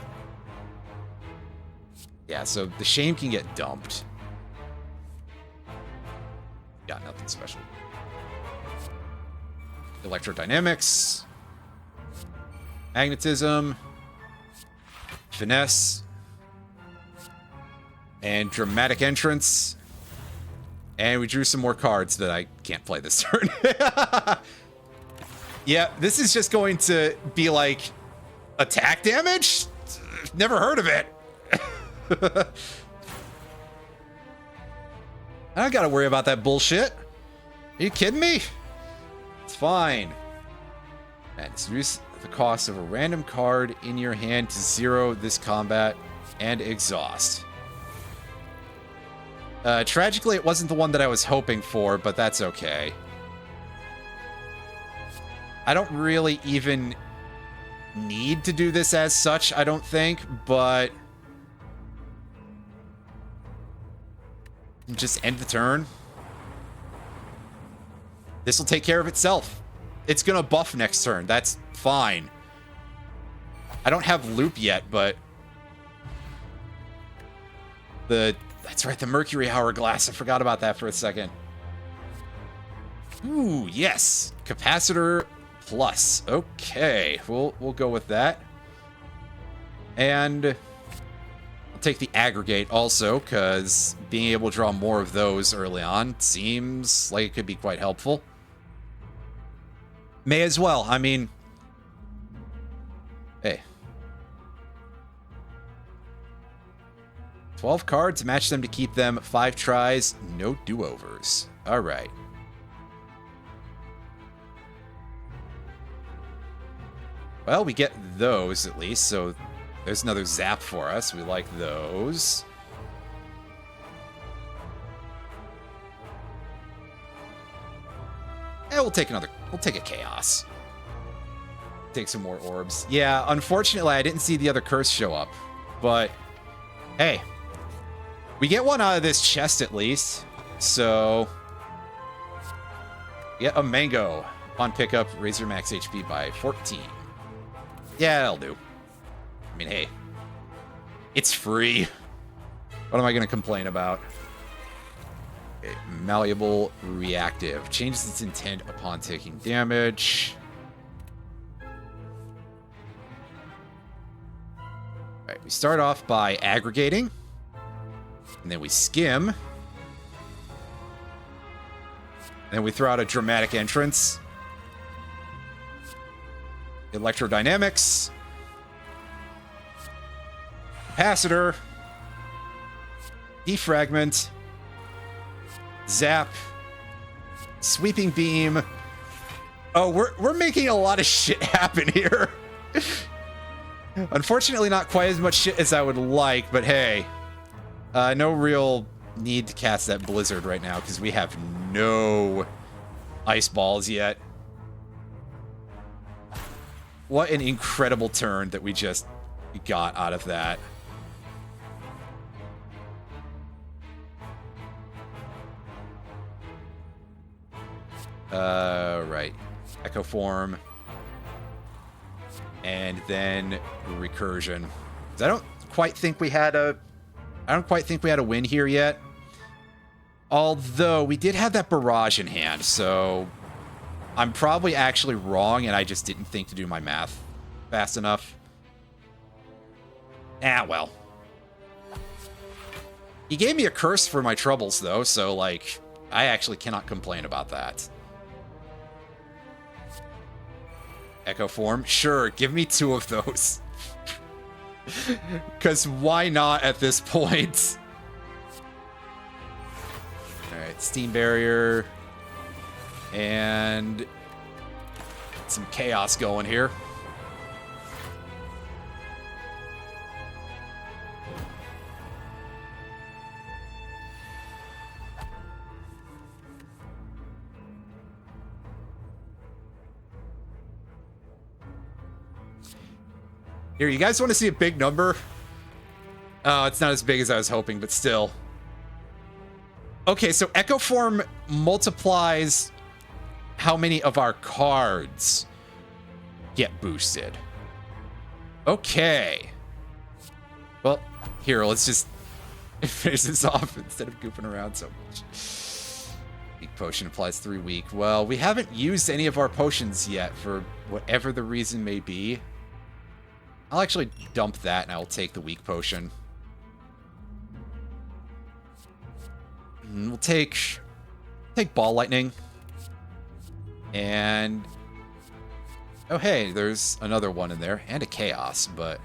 yeah, so the shame can get dumped. Yeah, nothing special. Electrodynamics. Magnetism. Finesse. And dramatic entrance. And we drew some more cards that I can't play this turn. Yeah, this is just going to be like attack damage? Never heard of it. I don't gotta worry about that bullshit. Are you kidding me? It's fine. And reduce the cost of a random card in your hand to 0 this combat and exhaust. Tragically, it wasn't the one that I was hoping for, but that's okay. I don't really even need to do this as such, I don't think, but just end the turn. This will take care of itself. It's gonna buff next turn. That's fine. I don't have loop yet, but that's right, the Mercury Hourglass. I forgot about that for a second. Ooh, yes. Capacitor plus. Okay, we'll go with that. And I'll take the aggregate also, because being able to draw more of those early on seems like it could be quite helpful. May as well. I mean, hey. 12 cards, match them to keep them. 5 tries, no do-overs. All right. Well, we get those at least, so there's another zap for us. We like those. Yeah, we'll take a chaos. Take some more orbs. Yeah, unfortunately, I didn't see the other curse show up, but hey, we get one out of this chest at least. So, get a mango. On pickup, raise your max HP by 14. Yeah, that'll do. I mean, hey, it's free. What am I going to complain about? Okay, malleable reactive. Changes its intent upon taking damage. Alright, we start off by aggregating. And then we skim. And then we throw out a dramatic entrance. Electrodynamics. Capacitor. Defragment. Zap. Sweeping beam. Oh, we're making a lot of shit happen here. Unfortunately, not quite as much shit as I would like, but hey. No real need to cast that blizzard right now, because we have no ice balls yet. What an incredible turn that we just got out of that. Right. Echo form. And then recursion. 'Cause I don't quite think we had a win here yet. Although we did have that barrage in hand, so I'm probably actually wrong and I just didn't think to do my math fast enough. Ah, well. He gave me a curse for my troubles though, so like I actually cannot complain about that. Echo form? Sure, give me 2 of those. Because why not at this point? Alright, steam barrier. And some chaos going here. Here, you guys want to see a big number? Oh, it's not as big as I was hoping, but still. Okay, so Echo Form multiplies how many of our cards get boosted. Okay. Well, here, let's just finish this off instead of goofing around so much. Weak potion applies 3 weak. Well, we haven't used any of our potions yet for whatever the reason may be. I'll actually dump that and I'll take the weak potion. And we'll take ball lightning. And oh hey, there's another one in there and a chaos, but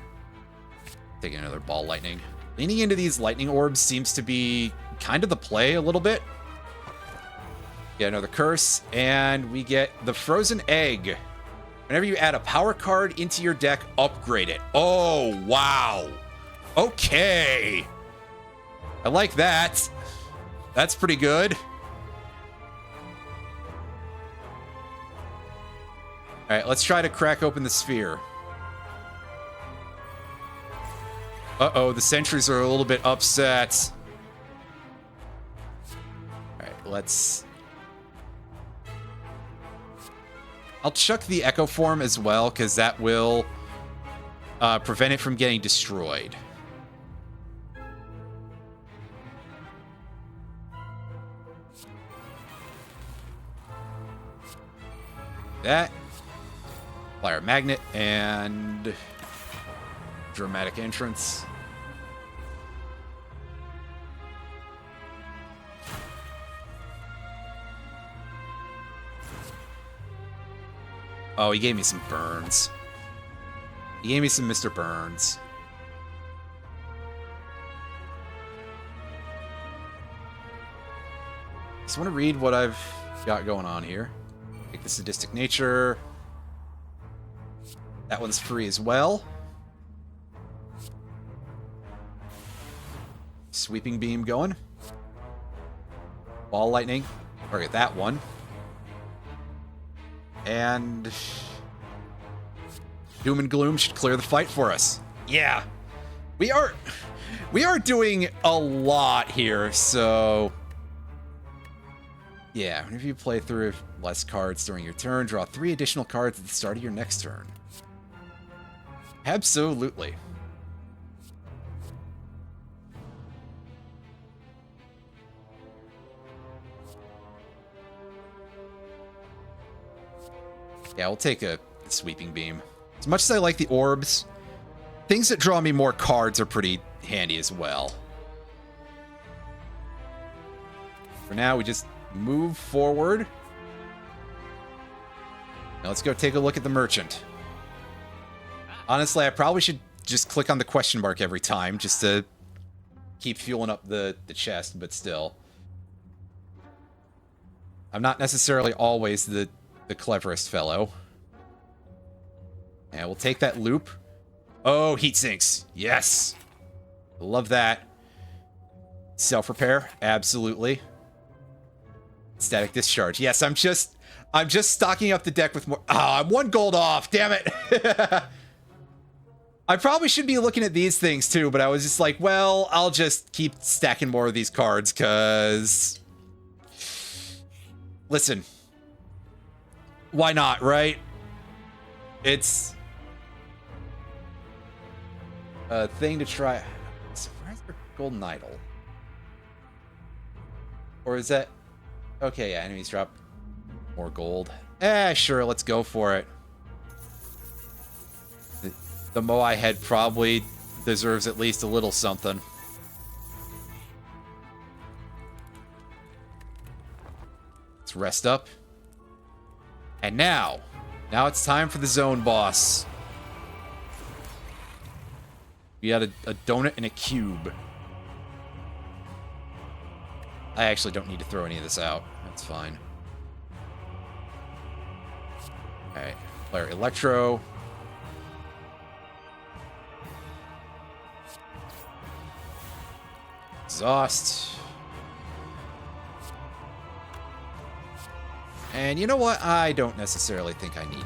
taking another ball lightning. Leaning into these lightning orbs seems to be kind of the play a little bit. Get another curse and we get the frozen egg. Whenever you add a power card into your deck, upgrade it. Oh, wow. Okay. I like that. That's pretty good. All right, let's try to crack open the sphere. Uh-oh, the sentries are a little bit upset. All right, let's... I'll chuck the Echo Form as well, because that will prevent it from getting destroyed. That. Fire Magnet and Dramatic Entrance. Oh, he gave me some burns. He gave me some Mr. Burns. Just want to read what I've got going on here. Take the Sadistic Nature. That one's free as well. Sweeping Beam going. Ball Lightning. Target that one. And Doom and Gloom should clear the fight for us. Yeah. We are doing a lot here, so yeah, whenever you play through less cards during your turn, draw 3 additional cards at the start of your next turn. Absolutely. Yeah, we'll take a sweeping beam. As much as I like the orbs, things that draw me more cards are pretty handy as well. For now, we just move forward. Now let's go take a look at the merchant. Honestly, I probably should just click on the question mark every time just to keep fueling up the chest, but still. I'm not necessarily always the cleverest fellow. And we'll take that loop. Oh, heat sinks. Yes. Love that. Self-repair. Absolutely. Static discharge. Yes, I'm just stocking up the deck with more. Oh, I'm 1 gold off. Damn it. I probably should be looking at these things too, but I was just like, well, I'll just keep stacking more of these cards because... Listen. Why not, right? It's a thing to try. Where's the golden idol? Or is that... Okay, yeah, enemies drop more gold. Sure, let's go for it. The Moai head probably deserves at least a little something. Let's rest up. And now it's time for the zone boss. We got a donut and a cube. I actually don't need to throw any of this out. That's fine. Alright, player Electro. Exhaust. And you know what? I don't necessarily think I need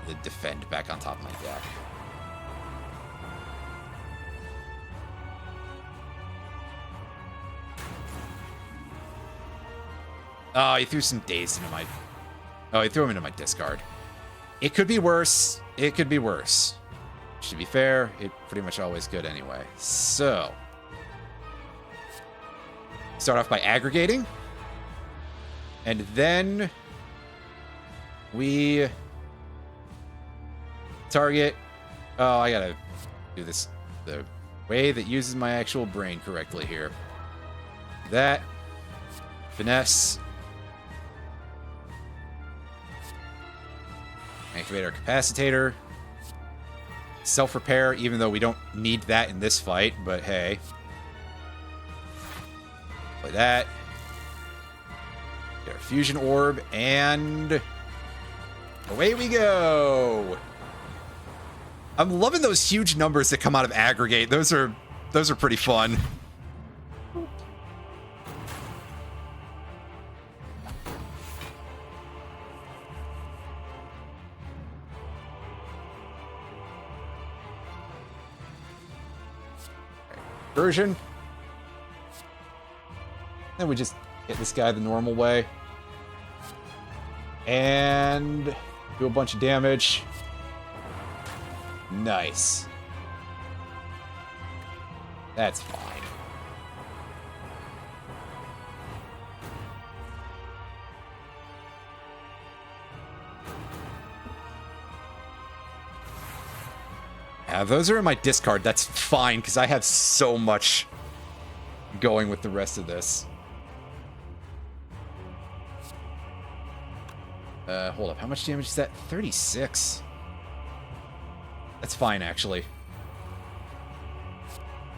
the defend back on top of my deck. Oh, he threw some days into my... Oh, he threw him into my discard. It could be worse. It could be worse. To be fair, it pretty much always could anyway. So... Start off by aggregating. And then... we... target... Oh, I gotta do this the way that uses my actual brain correctly here. That. Finesse. Activate our capacitator. Self-repair, even though we don't need that in this fight, but hey. Play that. Get our fusion orb, and away we go. I'm loving those huge numbers that come out of aggregate. Those are pretty fun. Version. Then we just hit this guy the normal way. And do a bunch of damage. Nice. That's fine. Those are in my discard. That's fine, because I have so much going with the rest of this. Hold up. How much damage is that? 36. That's fine, actually.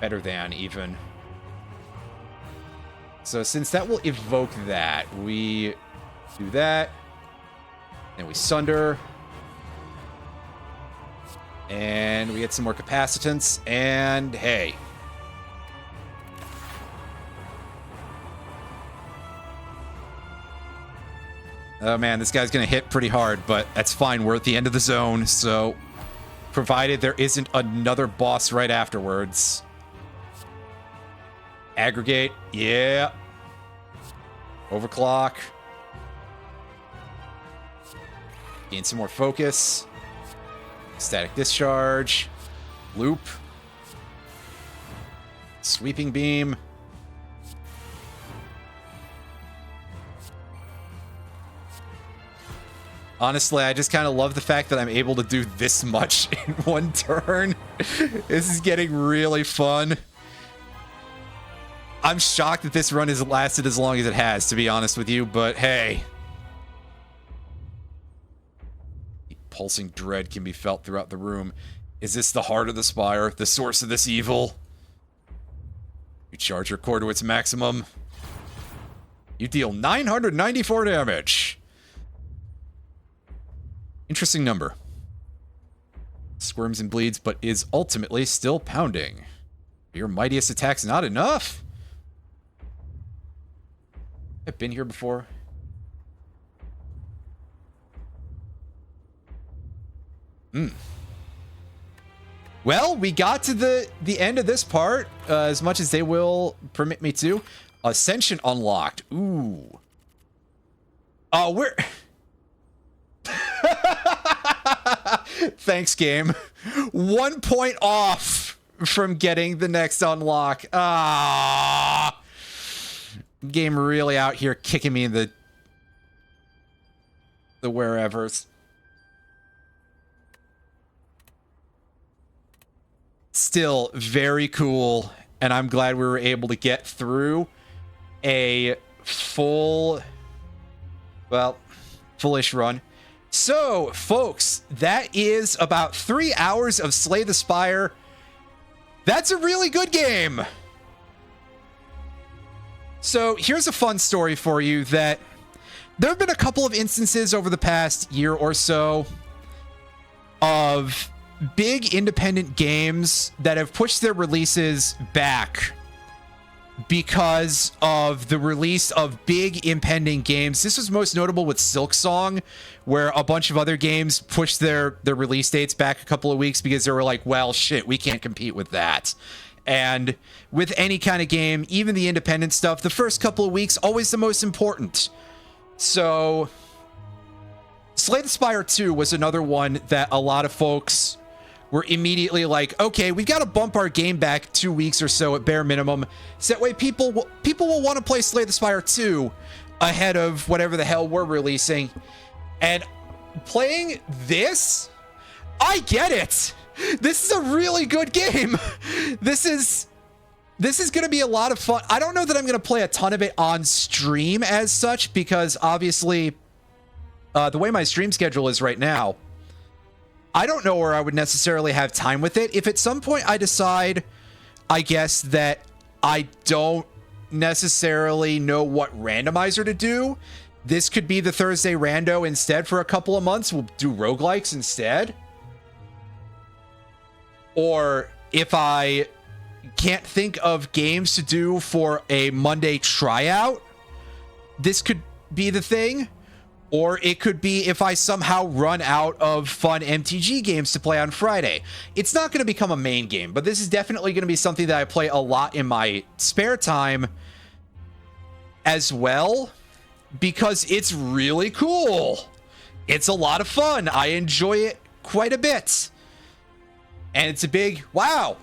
Better than, even. So since that will evoke that, we do that. Then we sunder. And we get some more capacitance, and hey. Oh man, this guy's gonna hit pretty hard, but that's fine. We're at the end of the zone, so provided there isn't another boss right afterwards. Aggregate, yeah. Overclock. Gain some more focus. Static discharge. Loop. Sweeping beam. Honestly, I just kind of love the fact that I'm able to do this much in one turn. This is getting really fun. I'm shocked that this run has lasted as long as it has, to be honest with you, but hey. Pulsing dread can be felt throughout the room. Is this the heart of the Spire? The source of this evil? You charge your core to its maximum. You deal 994 damage. Interesting number. Squirms and bleeds, but is ultimately still pounding. Your mightiest attack's not enough? I've been here before. Well, we got to the end of this part, as much as they will permit me to. Ascension unlocked. Ooh. Oh, we're... Thanks, game. 1 point off from getting the next unlock. Ah, game really out here kicking me in the wherevers. Still very cool, and I'm glad we were able to get through a full, well, fullish run. So, folks, that is about 3 hours of Slay the Spire. That's a really good game. So, here's a fun story for you that there have been a couple of instances over the past year or so of big independent games that have pushed their releases back because of the release of big impending games. This was most notable with Silksong, where a bunch of other games pushed their release dates back a couple of weeks because they were like, well, shit, we can't compete with that. And with any kind of game, even the independent stuff, the first couple of weeks, always the most important. So, Slay the Spire 2 was another one that a lot of folks were immediately like, okay, we've got to bump our game back 2 weeks or so at bare minimum. So that way people will want to play Slay the Spire 2 ahead of whatever the hell we're releasing. And playing this, I get it. This is a really good game. This is going to be a lot of fun. I don't know that I'm going to play a ton of it on stream as such, because obviously the way my stream schedule is right now, I don't know where I would necessarily have time with it. If at some point I decide, I guess, that I don't necessarily know what randomizer to do, this could be the Thursday rando instead for a couple of months. We'll do roguelikes instead. Or if I can't think of games to do for a Monday tryout, this could be the thing. Or it could be if I somehow run out of fun MTG games to play on Friday. It's not going to become a main game, but this is definitely going to be something that I play a lot in my spare time as well, because it's really cool. It's a lot of fun. I enjoy it quite a bit. And it's a big, wow,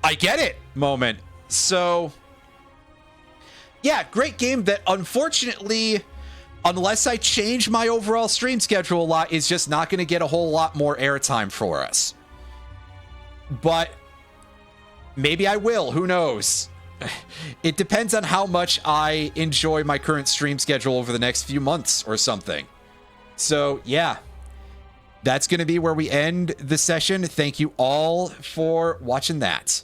I get it moment. So, yeah, great game that unfortunately, unless I change my overall stream schedule a lot, is just not going to get a whole lot more airtime for us. But maybe I will. Who knows? It depends on how much I enjoy my current stream schedule over the next few months or something. So, yeah. That's going to be where we end the session. Thank you all for watching that.